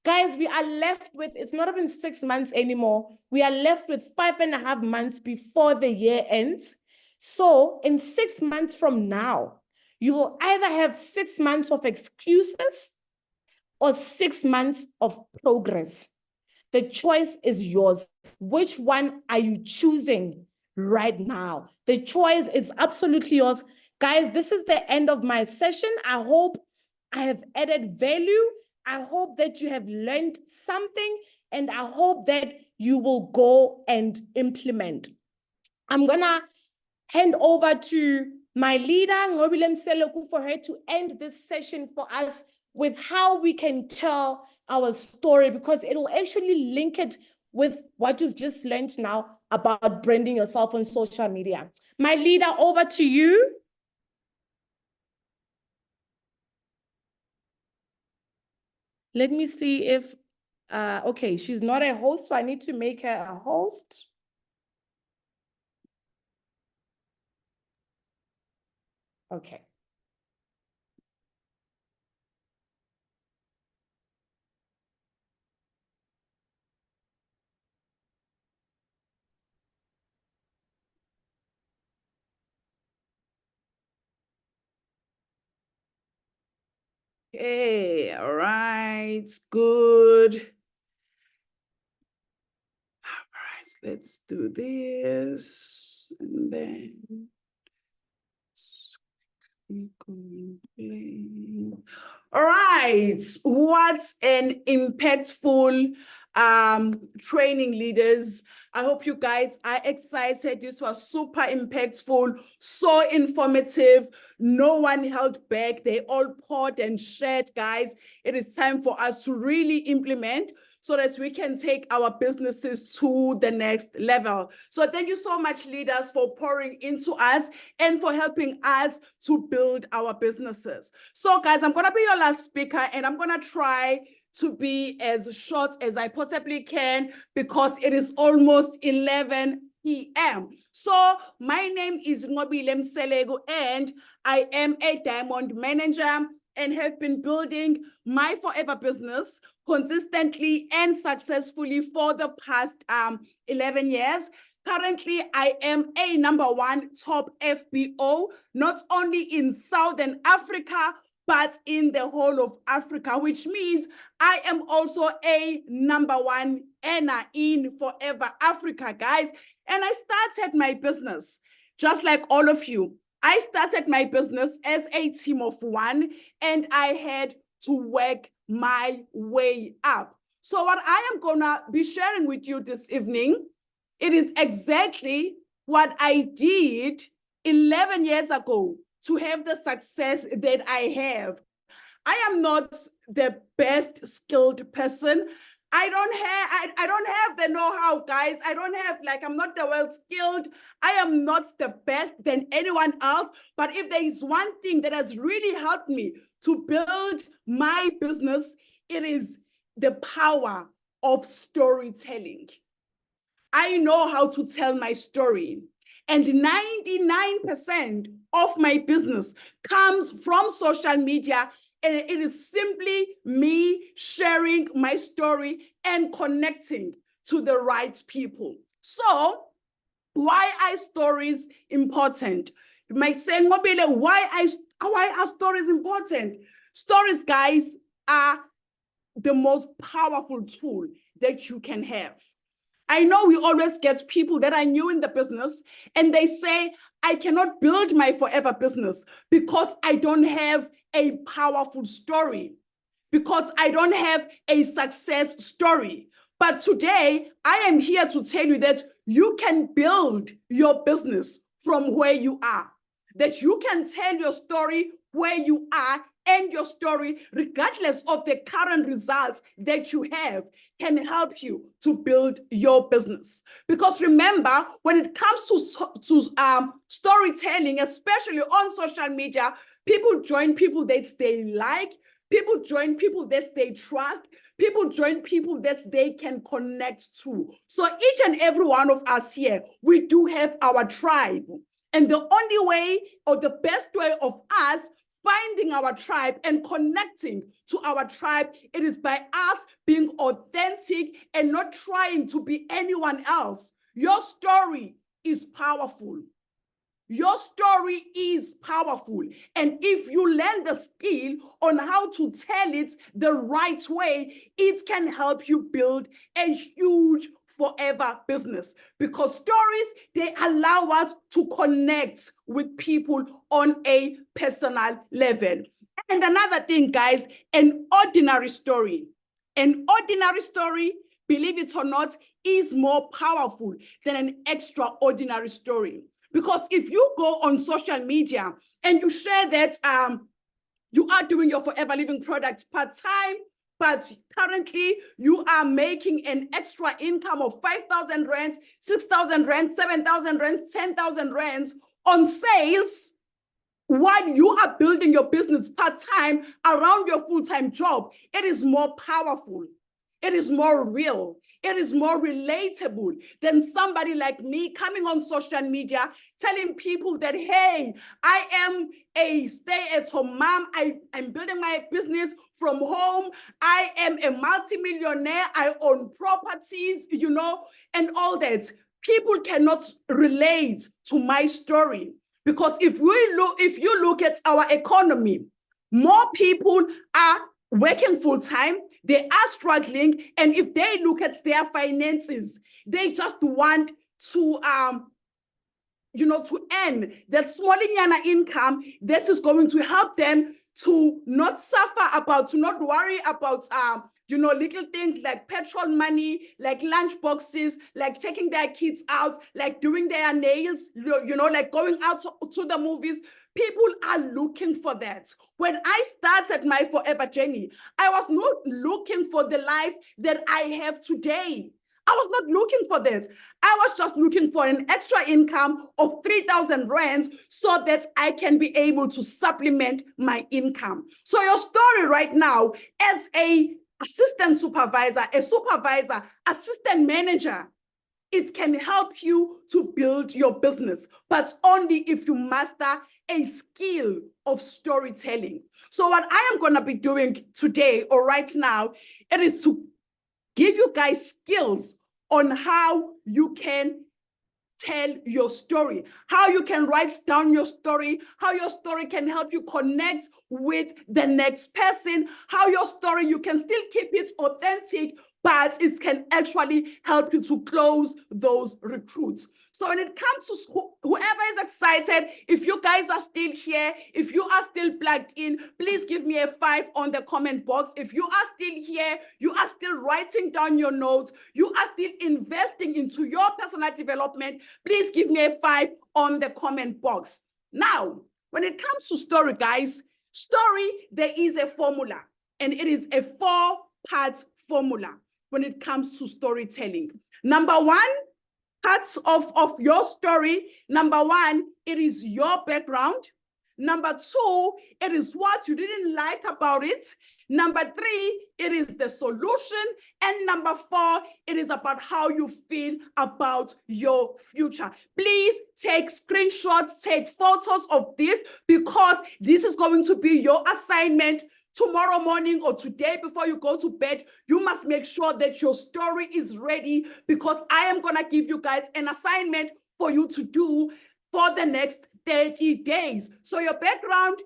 Guys, we are left with, it's not even 6 months anymore. We are left with 5.5 months before the year ends. So in 6 months from now, you will either have 6 months of excuses or 6 months of progress. The choice is yours. Which one are you choosing right now? The choice is absolutely yours. Guys, this is the end of my session. I hope I have added value. I hope that you have learned something, and I hope that you will go and implement. I'm gonna hand over to my leader, Nqobile Mseleku, for her to end this session for us with how we can tell our story, because it will actually link it with what you've just learned now about branding yourself on social media. My leader, over to you. Let me see if, okay, she's not a host, so I need to make her a host. Okay. Okay, all right, good. All right, let's do this and then all right, what an impactful training, leaders. I hope you guys are excited. This was super impactful, so informative. No one held back. They all poured and shared, guys. It is time for us to really implement so that we can take our businesses to the next level. So thank you so much, leaders, for pouring into us and for helping us to build our businesses. So guys, I'm gonna be your last speaker, and I'm gonna try to be as short as I possibly can because it is almost 11 p.m. So my name is Nqobile Mseleku, and I am a diamond manager and have been building my forever business consistently and successfully for the past 11 years. Currently, I am a #1 top FBO, not only in Southern Africa, but in the whole of Africa, which means I am also a #1 earner in Forever Africa, guys. And I started my business, just like all of you. I started my business as a team of one, and I had to work my way up. So what I am gonna be sharing with you this evening, it is exactly what I did 11 years ago to have the success that I have. I am not the best skilled person. I don't have the know-how, guys. I don't have, like, I'm not the well skilled. I am not the best than anyone else. But if there is one thing that has really helped me to build my business, it is the power of storytelling. I know how to tell my story. And 99% of my business comes from social media. And it is simply me sharing my story and connecting to the right people. So, why are stories important? You might say, Nqobile, why are stories important? Stories, guys, are the most powerful tool that you can have. I know we always get people that are new in the business and they say, I cannot build my forever business because I don't have a powerful story, because I don't have a success story. But today, I am here to tell you that you can build your business from where you are, that you can tell your story where you are, and your story, regardless of the current results that you have, can help you to build your business. Because remember, when it comes to storytelling, especially on social media, people join people that they like, people join people that they trust, people join people that they can connect to. So each and every one of us here, we do have our tribe. And the only way, or the best way of us finding our tribe and connecting to our tribe, it is by us being authentic and not trying to be anyone else. Your story is powerful. Your story is powerful. And if you learn the skill on how to tell it the right way, it can help you build a huge forever business. Because stories, they allow us to connect with people on a personal level. And another thing, guys, an ordinary story. An ordinary story, believe it or not, is more powerful than an extraordinary story. Because if you go on social media and you share that you are doing your forever living product part-time, but currently you are making an extra income of 5,000 rands, 6,000 rands, 7,000 rands, 10,000 rands on sales, while you are building your business part-time around your full-time job, it is more powerful. It is more real. It is more relatable than somebody like me coming on social media telling people that, hey, I am a stay-at-home mom. I'm building my business from home. I am a multimillionaire. I own properties, you know, and all that. People cannot relate to my story, because if you look at our economy, more people are working full-time, they are struggling, and if they look at their finances, they just want to to earn that small income that is going to help them to not suffer about, to not worry about little things like petrol money, like lunch boxes, like taking their kids out, like doing their nails, like going out to the movies. People are looking for that. When I started my forever journey, I was not looking for the life that I have today. I was not looking for this. I was just looking for an extra income of 3,000 rands so that I can be able to supplement my income. So your story right now as a assistant supervisor, a supervisor, assistant manager, it can help you to build your business, but only if you master a skill of storytelling. So what I am going to be doing today or right now, it is to give you guys skills on how you can tell your story, how you can write down your story, how your story can help you connect with the next person, how your story, you can still keep it authentic, but it can actually help you to close those recruits. So when it comes to whoever is excited, if you guys are still here, if you are still plugged in, please give me a 5 on the comment box. If you are still here, you are still writing down your notes, you are still investing into your personal development, please give me a 5 on the comment box. Now, when it comes to story, guys, story, there is a formula, and it is a 4-part formula when it comes to storytelling. Number 1, parts of your story. Number 1, it is your background. Number 2, it is what you didn't like about it. Number 3, it is the solution. And number 4, it is about how you feel about your future. Please take screenshots, take photos of this, because this is going to be your assignment tomorrow morning or today before you go to bed. You must make sure that your story is ready, because I am going to give you guys an assignment for you to do for the next 30 days. So your background,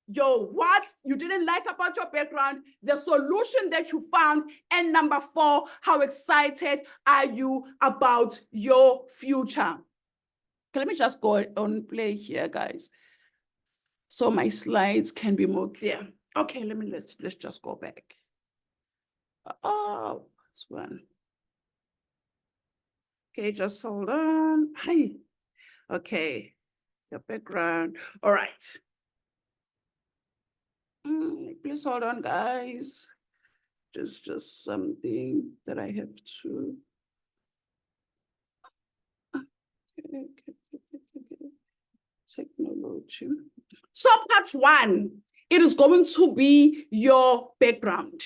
your what you didn't like about your background, the solution that you found, and number 4, how excited are you about your future? Okay, let me just go on play here, guys, so my slides can be more clear. Okay, let's just go back. Oh, this one. Okay, just hold on. Hi. Okay, your background. All right. Please hold on, guys. Just something that I have to. Okay. Technology. So part 1, it is going to be your background.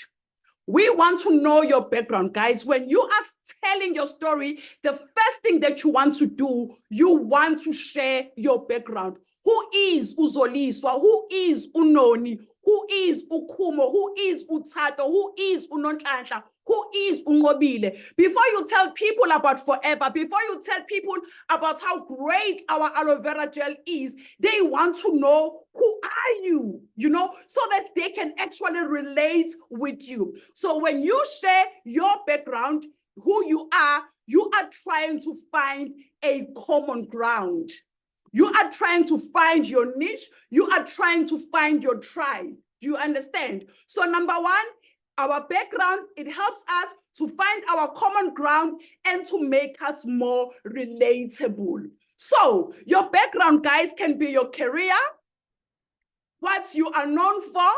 We want to know your background, guys. When you are telling your story, the first thing that you want to do, you want to share your background. Who is uZoliswa? Who is uNoni? Who is uKhumo? Who is uThatho? Who is uNonhlanhla? Who is Nqobile? Before you tell people about Forever, before you tell people about how great our aloe vera gel is, they want to know, who are you? You know, so that they can actually relate with you. So when you share your background, who you are trying to find a common ground. You are trying to find your niche. You are trying to find your tribe. Do you understand? So number 1, our background, it helps us to find our common ground and to make us more relatable. So your background, guys, can be your career, what you are known for,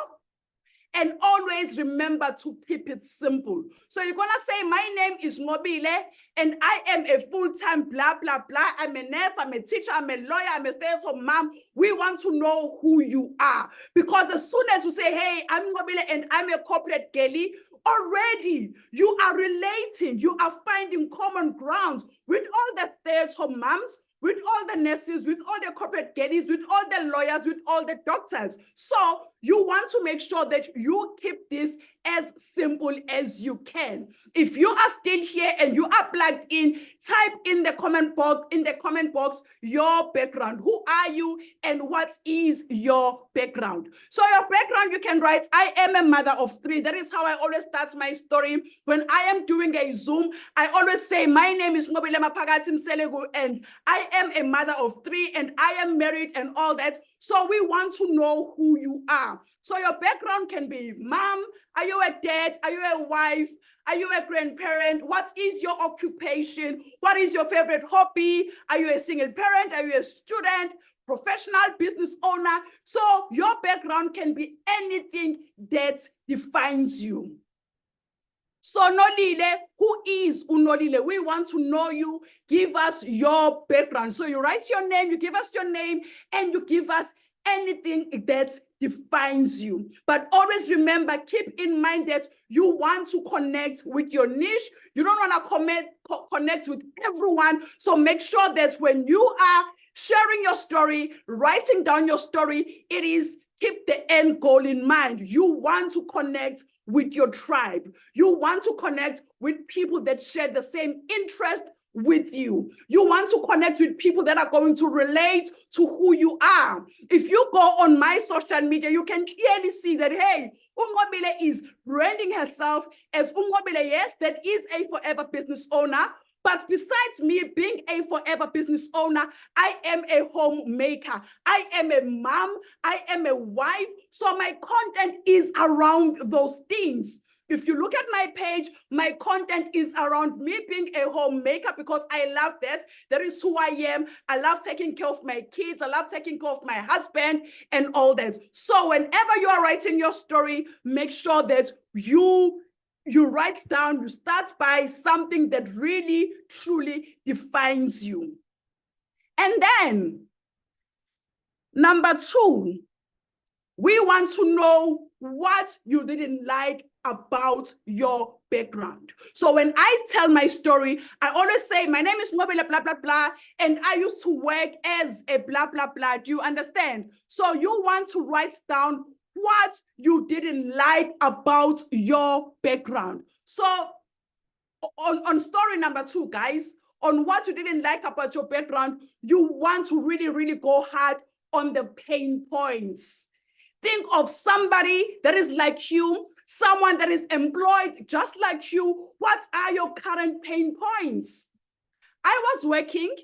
and always remember to keep it simple. So you're going to say, my name is Nqobile, and I am a full-time blah, blah, blah. I'm a nurse, I'm a teacher, I'm a lawyer, I'm a stay-at-home mom. We want to know who you are. Because as soon as you say, hey, I'm Nqobile and I'm a corporate girlie, already you are relating, you are finding common grounds with all the stay-at-home moms, with all the nurses, with all the corporate girlies, with all the lawyers, with all the doctors. So you want to make sure that you keep this as simple as you can. If you are still here and you are plugged in, type in the comment box your background. Who are you and what is your background? So your background, you can write, I am a mother of 3. That is how I always start my story. When I am doing a Zoom, I always say, my name is Nqobile Mseleku and I am a mother of 3 and I am married and all that. So we want to know who you are. So your background can be mom, are you a dad, are you a wife, are you a grandparent, what is your occupation, what is your favorite hobby, are you a single parent, are you a student, professional business owner? So your background can be anything that defines you. So Nolile, who is uNolile? We want to know you. Give us your background. So you write your name, you give us your name, and you give us anything that defines you. But always remember, keep in mind that you want to connect with your niche. You don't want to connect with everyone. So make sure that when you are sharing your story, writing down your story, it is keep the end goal in mind. You want to connect with your tribe. You want to connect with people that share the same interest with you. You want to connect with people that are going to relate to who you are. If you go on my social media, you can clearly see that, hey, Nqobile is branding herself as Nqobile, yes, that is a forever business owner. But besides me being a forever business owner, I am a homemaker. I am a mom. I am a wife. So my content is around those things. If you look at my page, my content is around me being a homemaker because I love that. That is who I am. I love taking care of my kids. I love taking care of my husband and all that. So whenever you are writing your story, make sure that you write down, you start by something that really, truly defines you. And then, number 2, we want to know what you didn't like about your background. So when I tell my story, I always say, my name is Nqobile, blah, blah, blah, and I used to work as a blah, blah, blah. Do you understand? So you want to write down what you didn't like about your background. So on story number 2, guys, on what you didn't like about your background, you want to really, really go hard on the pain points. Think of somebody that is like you, someone that is employed just like you. What are your current pain points? I was working,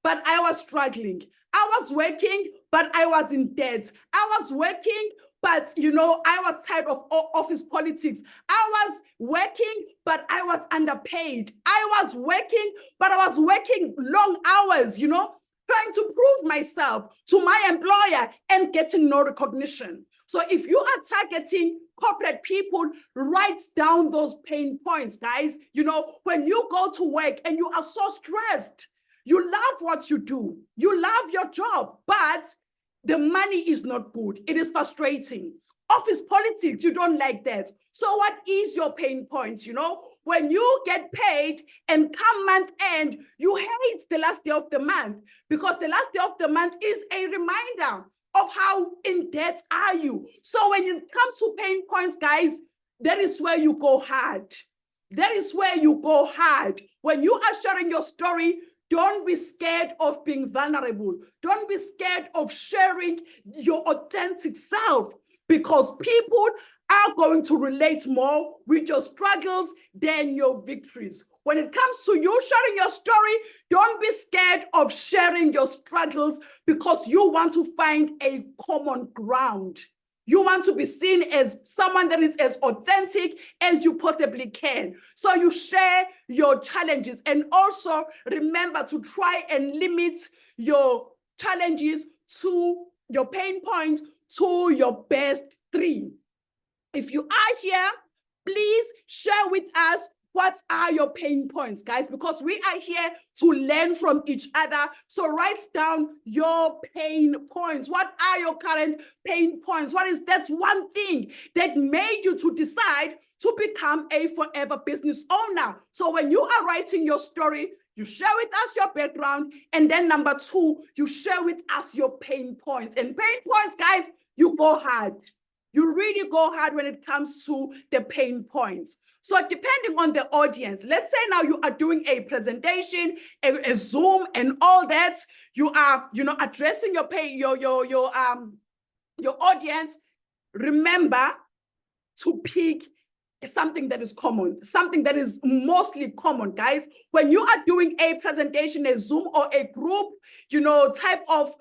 but I was struggling. I was working, but I was in debt. I was working, but, you know, I was tired of office politics. I was working, but I was underpaid. I was working, but I was working long hours, you know, trying to prove myself to my employer and getting no recognition. So if you are targeting corporate people, write down those pain points, guys. You know, when you go to work and you are so stressed, you love what you do, you love your job, but the money is not good. It is frustrating. Office politics, you don't like that. So what is your pain point? You know, when you get paid and come month end, you hate the last day of the month because the last day of the month is a reminder of how in debt are you. So when it comes to pain points, guys, that is where you go hard. That is where you go hard. When you are sharing your story, don't be scared of being vulnerable. Don't be scared of sharing your authentic self because people are going to relate more with your struggles than your victories. When it comes to you sharing your story, don't be scared of sharing your struggles because you want to find a common ground. You want to be seen as someone that is as authentic as you possibly can. So you share your challenges and also remember to try and limit your challenges to your pain points to your best 3. If you are here, please share with us what are your pain points, guys, because we are here to learn from each other. So write down your pain points. What are your current pain points? What is that one thing that made you to decide to become a forever business owner? So when you are writing your story, you share with us your background. And then number 2, you share with us your pain points. And pain points, guys, you go hard. You really go hard when it comes to the pain points. So depending on the audience, let's say now you are doing a presentation, a Zoom and all that, you are, you know, addressing your audience. Remember to pick something that is common, something that is mostly common, guys. When you are doing a presentation, a Zoom or a group, you know, type of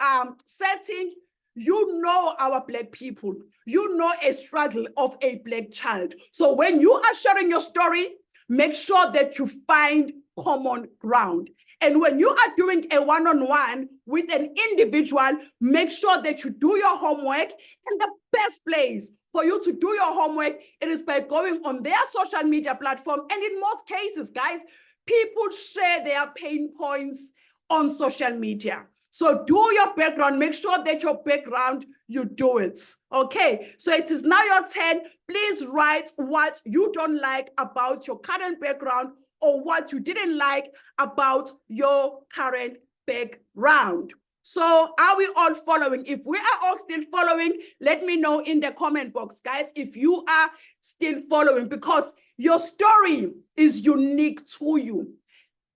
setting, you know our Black people, you know a struggle of a Black child. So when you are sharing your story, make sure that you find common ground. And when you are doing a one-on-one with an individual, make sure that you do your homework. And the best place for you to do your homework, it is by going on their social media platform. And in most cases, guys, people share their pain points on social media. So do your background. Make sure that your background, you do it. Okay, so it is now your turn. Please write what you don't like about your current background or what you didn't like about your current background. So are we all following? If we are all still following, let me know in the comment box, guys, if you are still following, because your story is unique to you.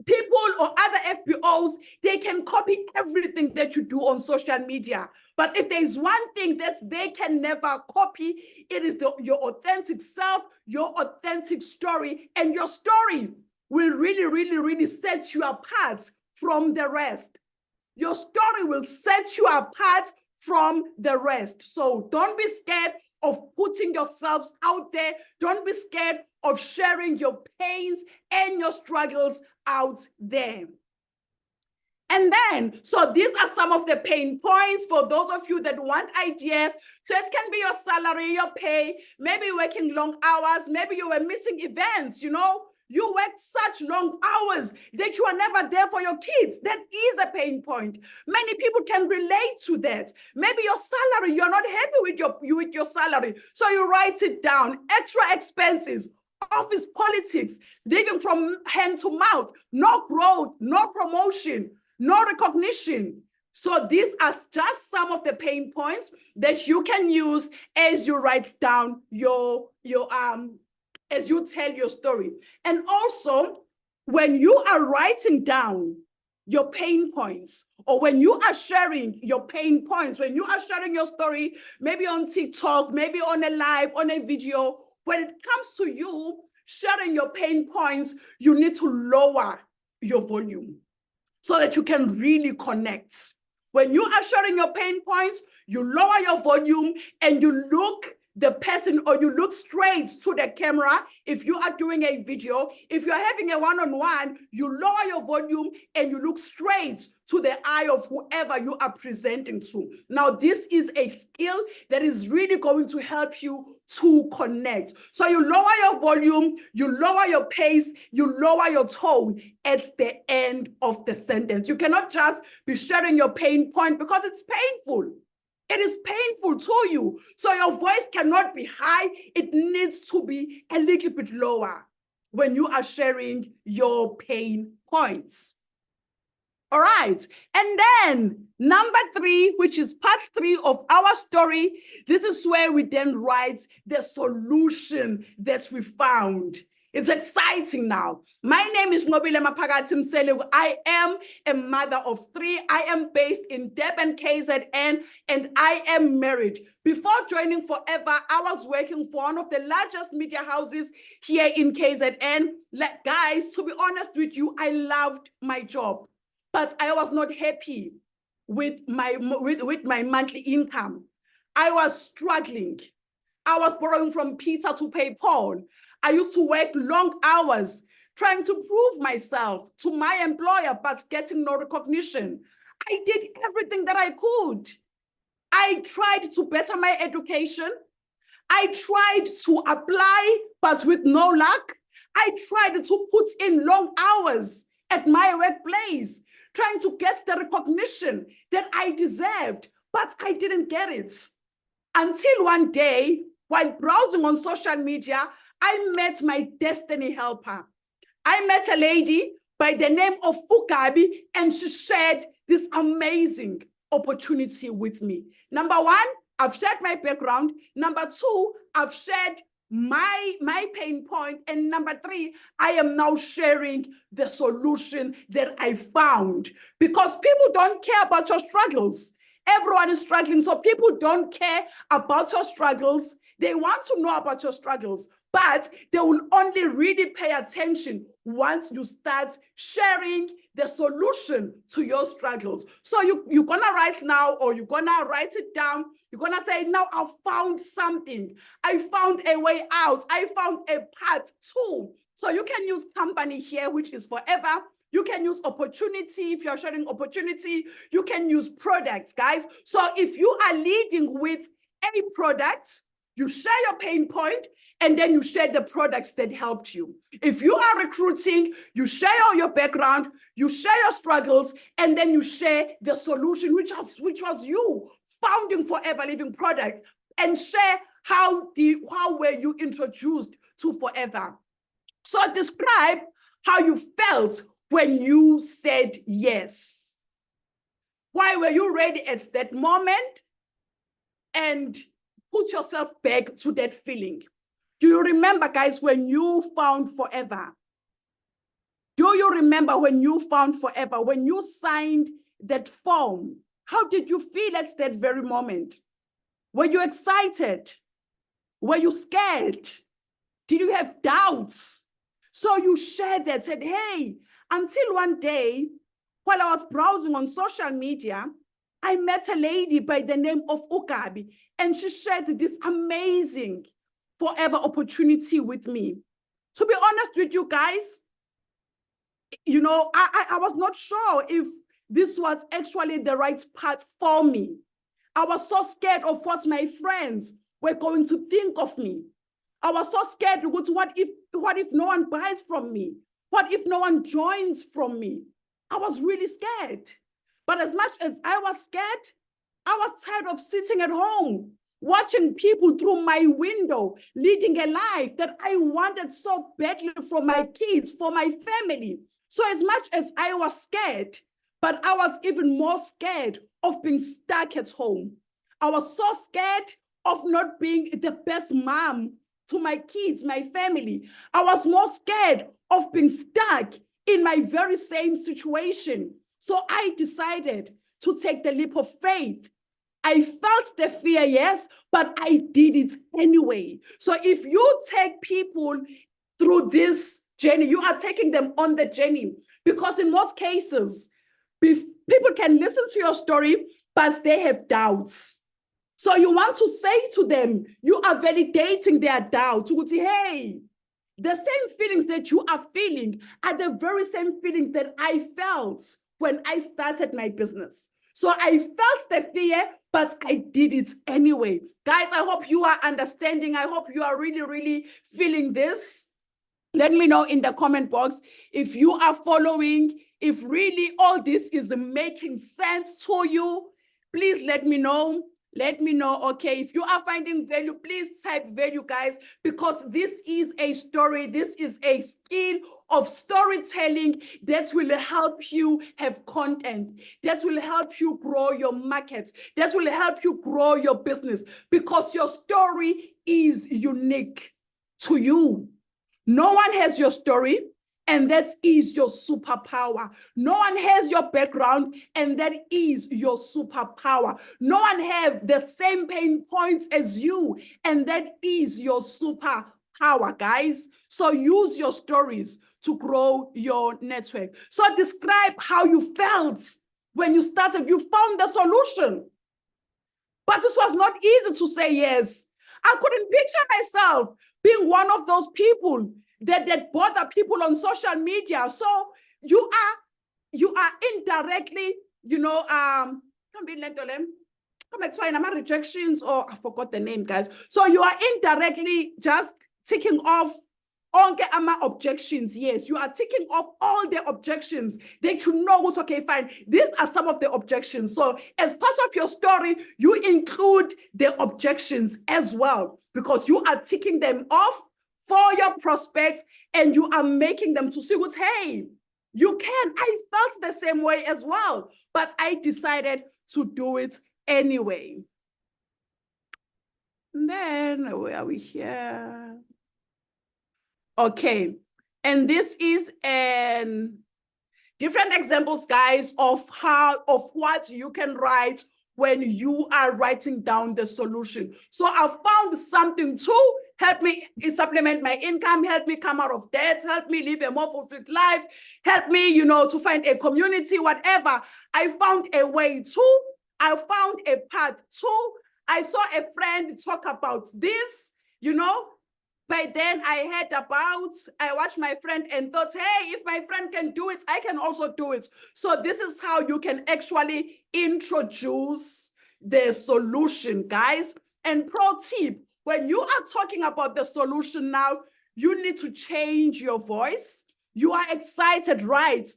People or other FBOs, they can copy everything that you do on social media. But if there's one thing that they can never copy, it is your authentic self, your authentic story. And your story will really, really, really set you apart from the rest. Your story will set you apart from the rest. So don't be scared of putting yourselves out there. Don't be scared of sharing your pains and your struggles out there. And then, so these are some of the pain points for those of you that want ideas. So it can be your salary, your pay, maybe working long hours, maybe you were missing events, you know, you work such long hours that you are never there for your kids. That is a pain point. Many people can relate to that. Maybe your salary, you're not happy with your salary. So you write it down. Extra expenses, office politics, living from hand to mouth, no growth, no promotion, no recognition. So these are just some of the pain points that you can use as you write down as you tell your story. And also, when you are writing down your pain points, or when you are sharing your pain points, when you are sharing your story, maybe on TikTok, maybe on a live, on a video, when it comes to you sharing your pain points, you need to lower your volume so that you can really connect. When you are sharing your pain points, you lower your volume and you look the person, or you look straight to the camera. If you are doing a video, if you're having a one-on-one, you lower your volume and you look straight to the eye of whoever you are presenting to. Now, this is a skill that is really going to help you to connect. So you lower your volume, you lower your pace, you lower your tone at the end of the sentence. You cannot just be sharing your pain point because it's painful. It is painful to you. So your voice cannot be high. It needs to be a little bit lower when you are sharing your pain points. All right. And then number 3, which is part 3 of our story, this is where we then write the solution that we found. It's exciting now. My name is Nqobile Mseleku. I am a mother of 3. I am based in Durban, KZN, and I am married. Before joining Forever, I was working for one of the largest media houses here in KZN. Guys, to be honest with you, I loved my job, but I was not happy with my monthly income. I was struggling. I was borrowing from Peter to pay Paul. I used to work long hours trying to prove myself to my employer, but getting no recognition. I did everything that I could. I tried to better my education. I tried to apply, but with no luck. I tried to put in long hours at my workplace, trying to get the recognition that I deserved, but I didn't get it. Until one day, while browsing on social media, I met my destiny helper. I met a lady by the name of Ugabi, and she shared this amazing opportunity with me. Number 1, I've shared my background. Number 2, I've shared my pain point. And number 3, I am now sharing the solution that I found, because people don't care about your struggles. Everyone is struggling, so people don't care about your struggles. They want to know about your struggles, but they will only really pay attention once you start sharing the solution to your struggles. So you're gonna write now, or you're gonna write it down. You're gonna say, now I found something. I found a way out. I found a path too. So you can use company here, which is Forever. You can use opportunity if you're sharing opportunity. You can use products, guys. So if you are leading with a product, you share your pain point, and then you share the products that helped you. If you are recruiting, you share all your background, you share your struggles, and then you share the solution, which was you founding Forever Living product, and share how were you introduced to Forever. So describe how you felt when you said yes. Why were you ready at that moment? And put yourself back to that feeling. Do you remember, guys, when you found Forever? Do you remember when you found Forever, when you signed that form? How did you feel at that very moment? Were you excited? Were you scared? Did you have doubts? So you shared that, said, hey, until one day, while I was browsing on social media, I met a lady by the name of Nqobile, and she shared this amazing Forever opportunity with me. To be honest with you guys, you know, I was not sure if this was actually the right path for me. I was so scared of what my friends were going to think of me. I was so scared, what if no one buys from me? What if no one joins from me? I was really scared. But as much as I was scared, I was tired of sitting at home, watching people through my window, leading a life that I wanted so badly for my kids, for my family. So as much as I was scared, but I was even more scared of being stuck at home. I was so scared of not being the best mom to my kids, my family. I was more scared of being stuck in my very same situation. So I decided to take the leap of faith. I felt the fear, yes, but I did it anyway. So if you take people through this journey, you are taking them on the journey, because in most cases, people can listen to your story, but they have doubts. So you want to say to them, you are validating their doubts. Hey, the same feelings that you are feeling are the very same feelings that I felt when I started my business. So I felt the fear, but I did it anyway. Guys, I hope you are understanding. I hope you are really, really feeling this. Let me know in the comment box if you are following, if really all this is making sense to you. Please let me know. Let me know, okay? If you are finding value, please type value, guys, because this is a story. This is a skill of storytelling that will help you have content, that will help you grow your market, that will help you grow your business, because your story is unique to you. No one has your story, and that is your superpower. No one has your background, and that is your superpower. No one have the same pain points as you, and that is your superpower, guys. So use your stories to grow your network. So describe how you felt when you started. You found the solution. But this was not easy to say yes. I couldn't picture myself being one of those people that bother people on social media. So you are indirectly, you know, rejections, or I forgot the name, guys. So you are indirectly just ticking off all the objections. Yes, you are ticking off all the objections that you know was okay, fine. These are some of the objections. So as part of your story, you include the objections as well, because you are ticking them off for your prospects, and you are making them to see what's, hey, you can. I felt the same way as well, but I decided to do it anyway. And then where are we here? Okay, and this is different examples, guys, of what you can write when you are writing down the solution. So I found something to help me supplement my income, help me come out of debt, help me live a more fulfilled life, help me, you know, to find a community, whatever. I found a way to, I found a path to. I saw a friend talk about this, you know. By then I watched my friend and thought, hey, if my friend can do it, I can also do it. So this is how you can actually introduce the solution, guys. And pro tip, When you are talking about the solution now, you need to change your voice. You are excited, right?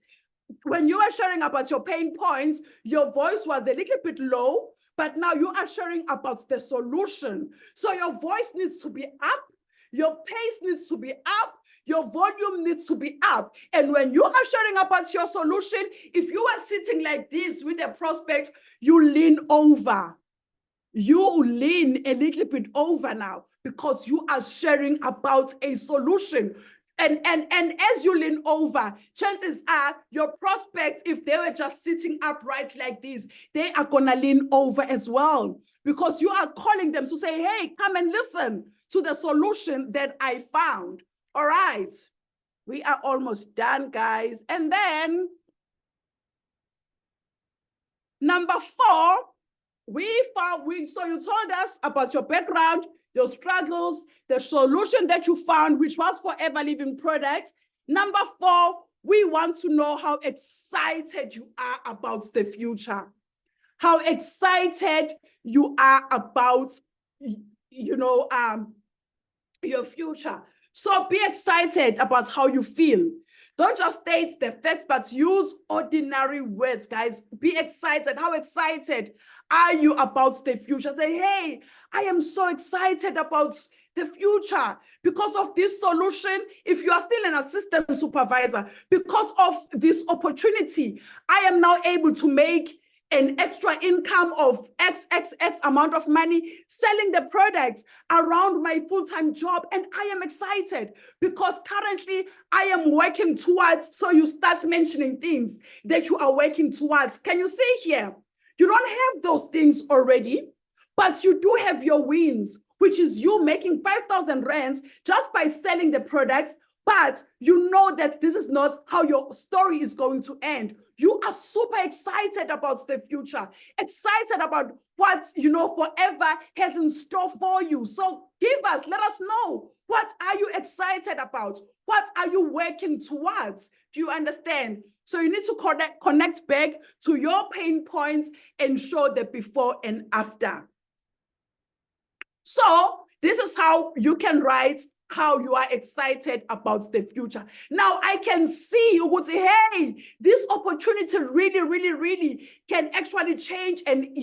When you are sharing about your pain points, your voice was a little bit low, but now you are sharing about the solution. So your voice needs to be up, your pace needs to be up, your volume needs to be up. And when you are sharing about your solution, if you are sitting like this with a prospect, you lean over. You lean a little bit over now because you are sharing about a solution. And as you lean over, chances are your prospects, if they were just sitting upright like this, they are going to lean over as well, because you are calling them to say, hey, come and listen to the solution that I found. All right. We are almost done, guys. And then number 4, so you told us about your background, your struggles, the solution that you found, which was Forever Living Products. Number 4, we want to know how excited you are about the future. How excited you are about, your future. So be excited about how you feel. Don't just state the facts, but use ordinary words, guys. Be excited. How excited are you about the future? Say, hey, I am so excited about the future because of this solution. If you are still an assistant supervisor, because of this opportunity, I am now able to make an extra income of X amount of money selling the products around my full-time job. And I am excited because currently I am working towards, so you start mentioning things that you are working towards. Can you see here? You don't have those things already, but you do have your wins, which is you making 5,000 rands just by selling the products. But you know that this is not how your story is going to end. You are super excited about the future, excited about what, Forever has in store for you. So let us know, what are you excited about? What are you working towards? Do you understand? So you need to connect back to your pain points and show the before and after. So this is how you can write how you are excited about the future. Now I can see you would say, hey, this opportunity really can actually change and,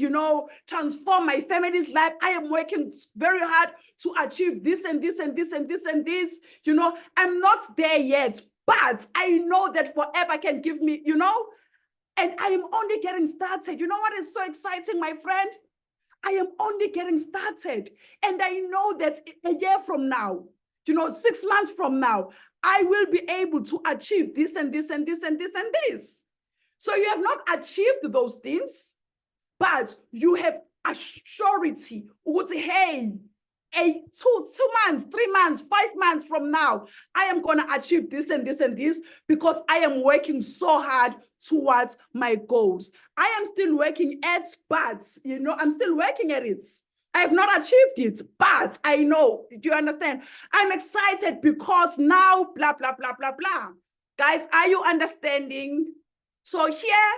transform my family's life. I am working very hard to achieve this and this and this and this and this. I'm not there yet, but I know that Forever can give me, and I am only getting started. You know what is so exciting, my friend? I am only getting started. And I know that a year from now, 6 months from now, I will be able to achieve this and this and this and this and this. So you have not achieved those things, but you have a surety. Would say, hey, 2 months, 3 months, 5 months from now, I am going to achieve this and this and this because I am working so hard towards my goals. I am still working at, but, I'm still working at it. I have not achieved it, but I know. Do you understand? I'm excited because now, blah, blah, blah, blah, blah. Guys, are you understanding? So here,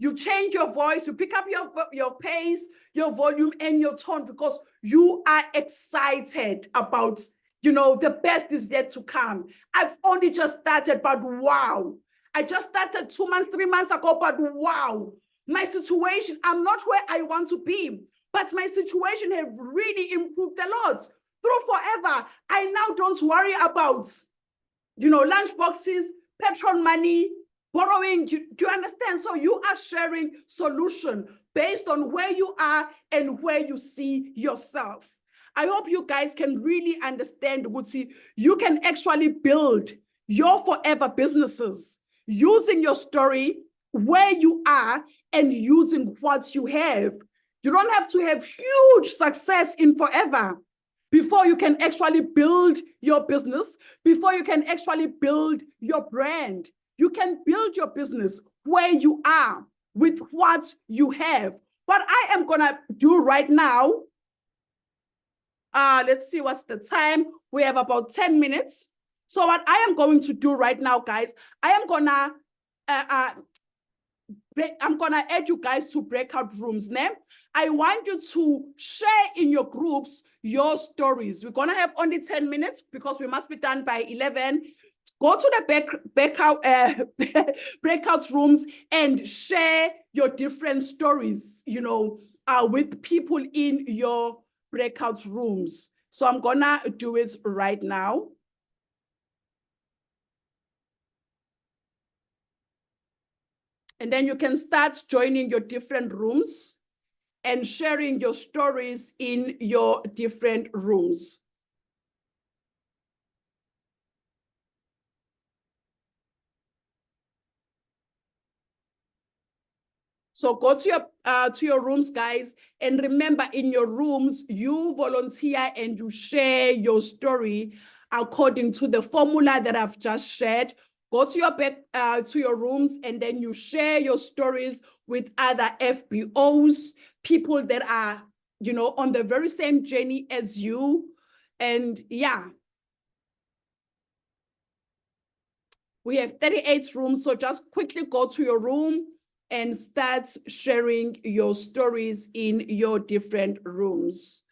you change your voice, you pick up your pace, your volume, and your tone because you are excited about, the best is yet to come. I've only just started, but wow. I just started 2 months, 3 months ago, but wow. My situation, I'm not where I want to be, but my situation has really improved a lot. Through Forever, I now don't worry about, lunch boxes, petrol money, borrowing. Do you understand? So you are sharing solution based on where you are and where you see yourself. I hope you guys can really understand, Wutsi. You can actually build your Forever businesses using your story, where you are, and using what you have. You don't have to have huge success in Forever before you can actually build your business, before you can actually build your brand. You can build your business where you are with what you have. What I am going to do right now, let's see what's the time. We have about 10 minutes. So what I am going to do right now, guys, I am going to I'm gonna add you guys to breakout rooms. Ne? I want you to share in your groups your stories. We're gonna have only 10 minutes because we must be done by 11. Go to the breakout rooms and share your different stories, you know, with people in your breakout rooms. So I'm gonna do it right now. And then you can start joining your different rooms and sharing your stories in your different rooms. So go to your rooms, guys, and remember, in your rooms, you volunteer and you share your story according to the formula that I've just shared. Go to your rooms, and then you share your stories with other FBOs, people that are, you know, on the very same journey as you. And yeah, we have 38 rooms, so just quickly go to your room and start sharing your stories in your different rooms.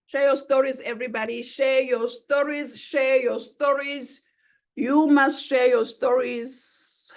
Share your stories, everybody. Share your stories, share your stories. You must share your stories.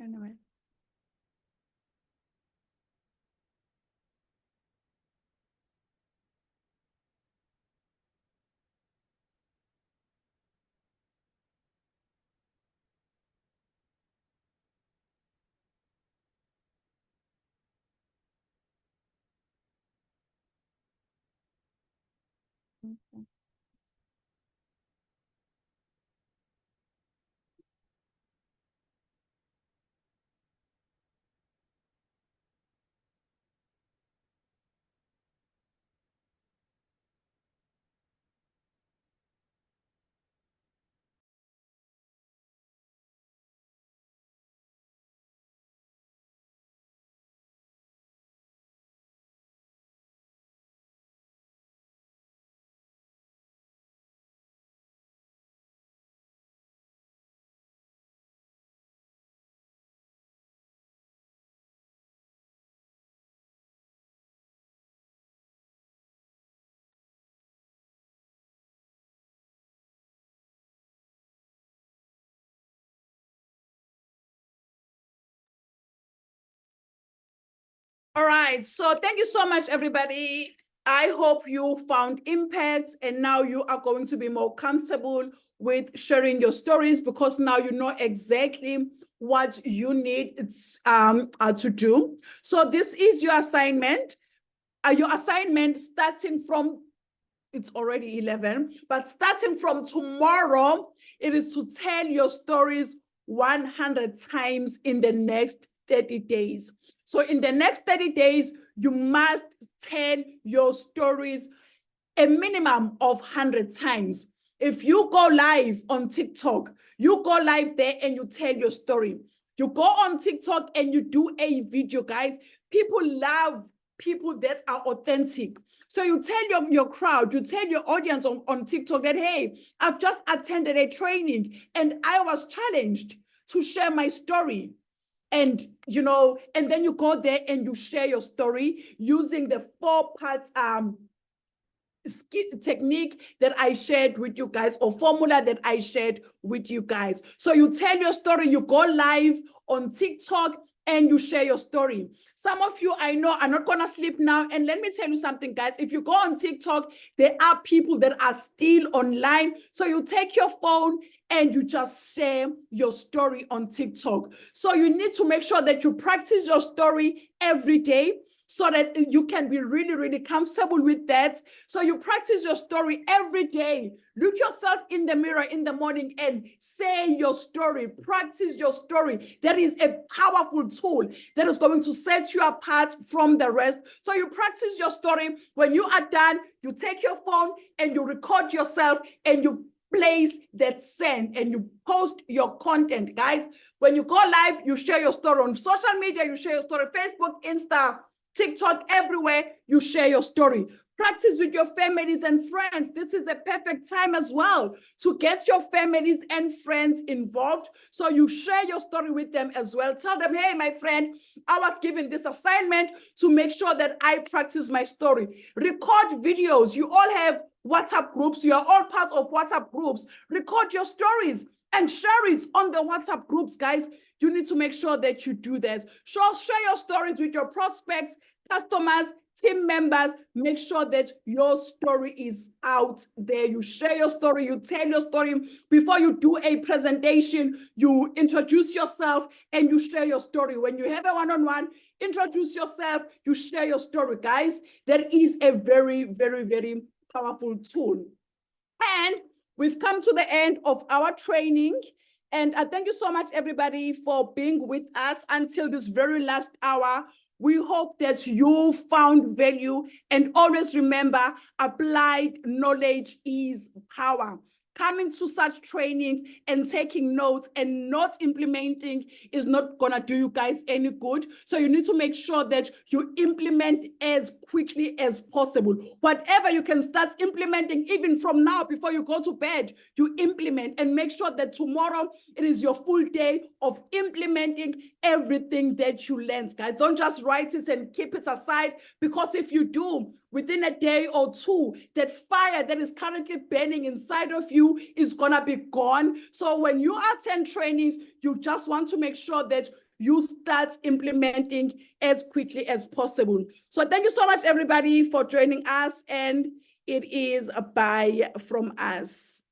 Anyway. Okay. All right, so thank you so much, everybody. I hope you found impact and now you are going to be more comfortable with sharing your stories because now you know exactly what you need to do. So this is your assignment. Your assignment starting from, it's already 11, but starting from tomorrow, it is to tell your stories 100 times in the next 30 days. So in the next 30 days, you must tell your stories a minimum of 100 times. If you go live on TikTok, you go live there and you tell your story. You go on TikTok and you do a video, guys. People love people that are authentic. So you tell your crowd, you tell your audience on TikTok that, hey, I've just attended a training and I was challenged to share my story. And, you know, and then you go there and you share your story using the 4 parts technique that I shared with you guys, or formula that I shared with you guys. So you tell your story, you go live on TikTok and you share your story. Some of you I know are not gonna sleep now. And let me tell you something, guys. If you go on TikTok, there are people that are still online. So you take your phone and you just share your story on TikTok. So you need to make sure that you practice your story every day so that you can be really, really comfortable with that. So you practice your story every day. Look yourself in the mirror in the morning and say your story. Practice your story. That is a powerful tool that is going to set you apart from the rest. So you practice your story. When you are done, you take your phone and you record yourself and you place that send and you post your content, guys. When you go live, you share your story on social media, you share your story, Facebook, Insta, TikTok, everywhere, you share your story. Practice with your families and friends. This is a perfect time as well to get your families and friends involved. So you share your story with them as well. Tell them, hey, my friend, I was given this assignment to make sure that I practice my story. Record videos. You all have WhatsApp groups. You are all parts of WhatsApp groups. Record your stories and share it on the WhatsApp groups, guys. You need to make sure that you do that. Share your stories with your prospects, customers, team members. Make sure that your story is out there. You share your story, you tell your story. Before you do a presentation, you introduce yourself and you share your story. When you have a one-on-one, introduce yourself, you share your story, guys. That is a very, very, very powerful tool. And we've come to the end of our training. And thank you so much, everybody, for being with us until this very last hour. We hope that you found value, and always remember, applied knowledge is power. Coming to such trainings and taking notes and not implementing is not going to do you guys any good. So you need to make sure that you implement as quickly as possible. Whatever you can start implementing, even from now before you go to bed, you implement and make sure that tomorrow it is your full day of implementing everything that you learned, guys. Don't just write it and keep it aside, because if you do, within a day or two, that fire that is currently burning inside of you is gonna be gone. So when you attend trainings, you just want to make sure that you start implementing as quickly as possible. So thank you so much, everybody, for joining us. And it is a bye from us.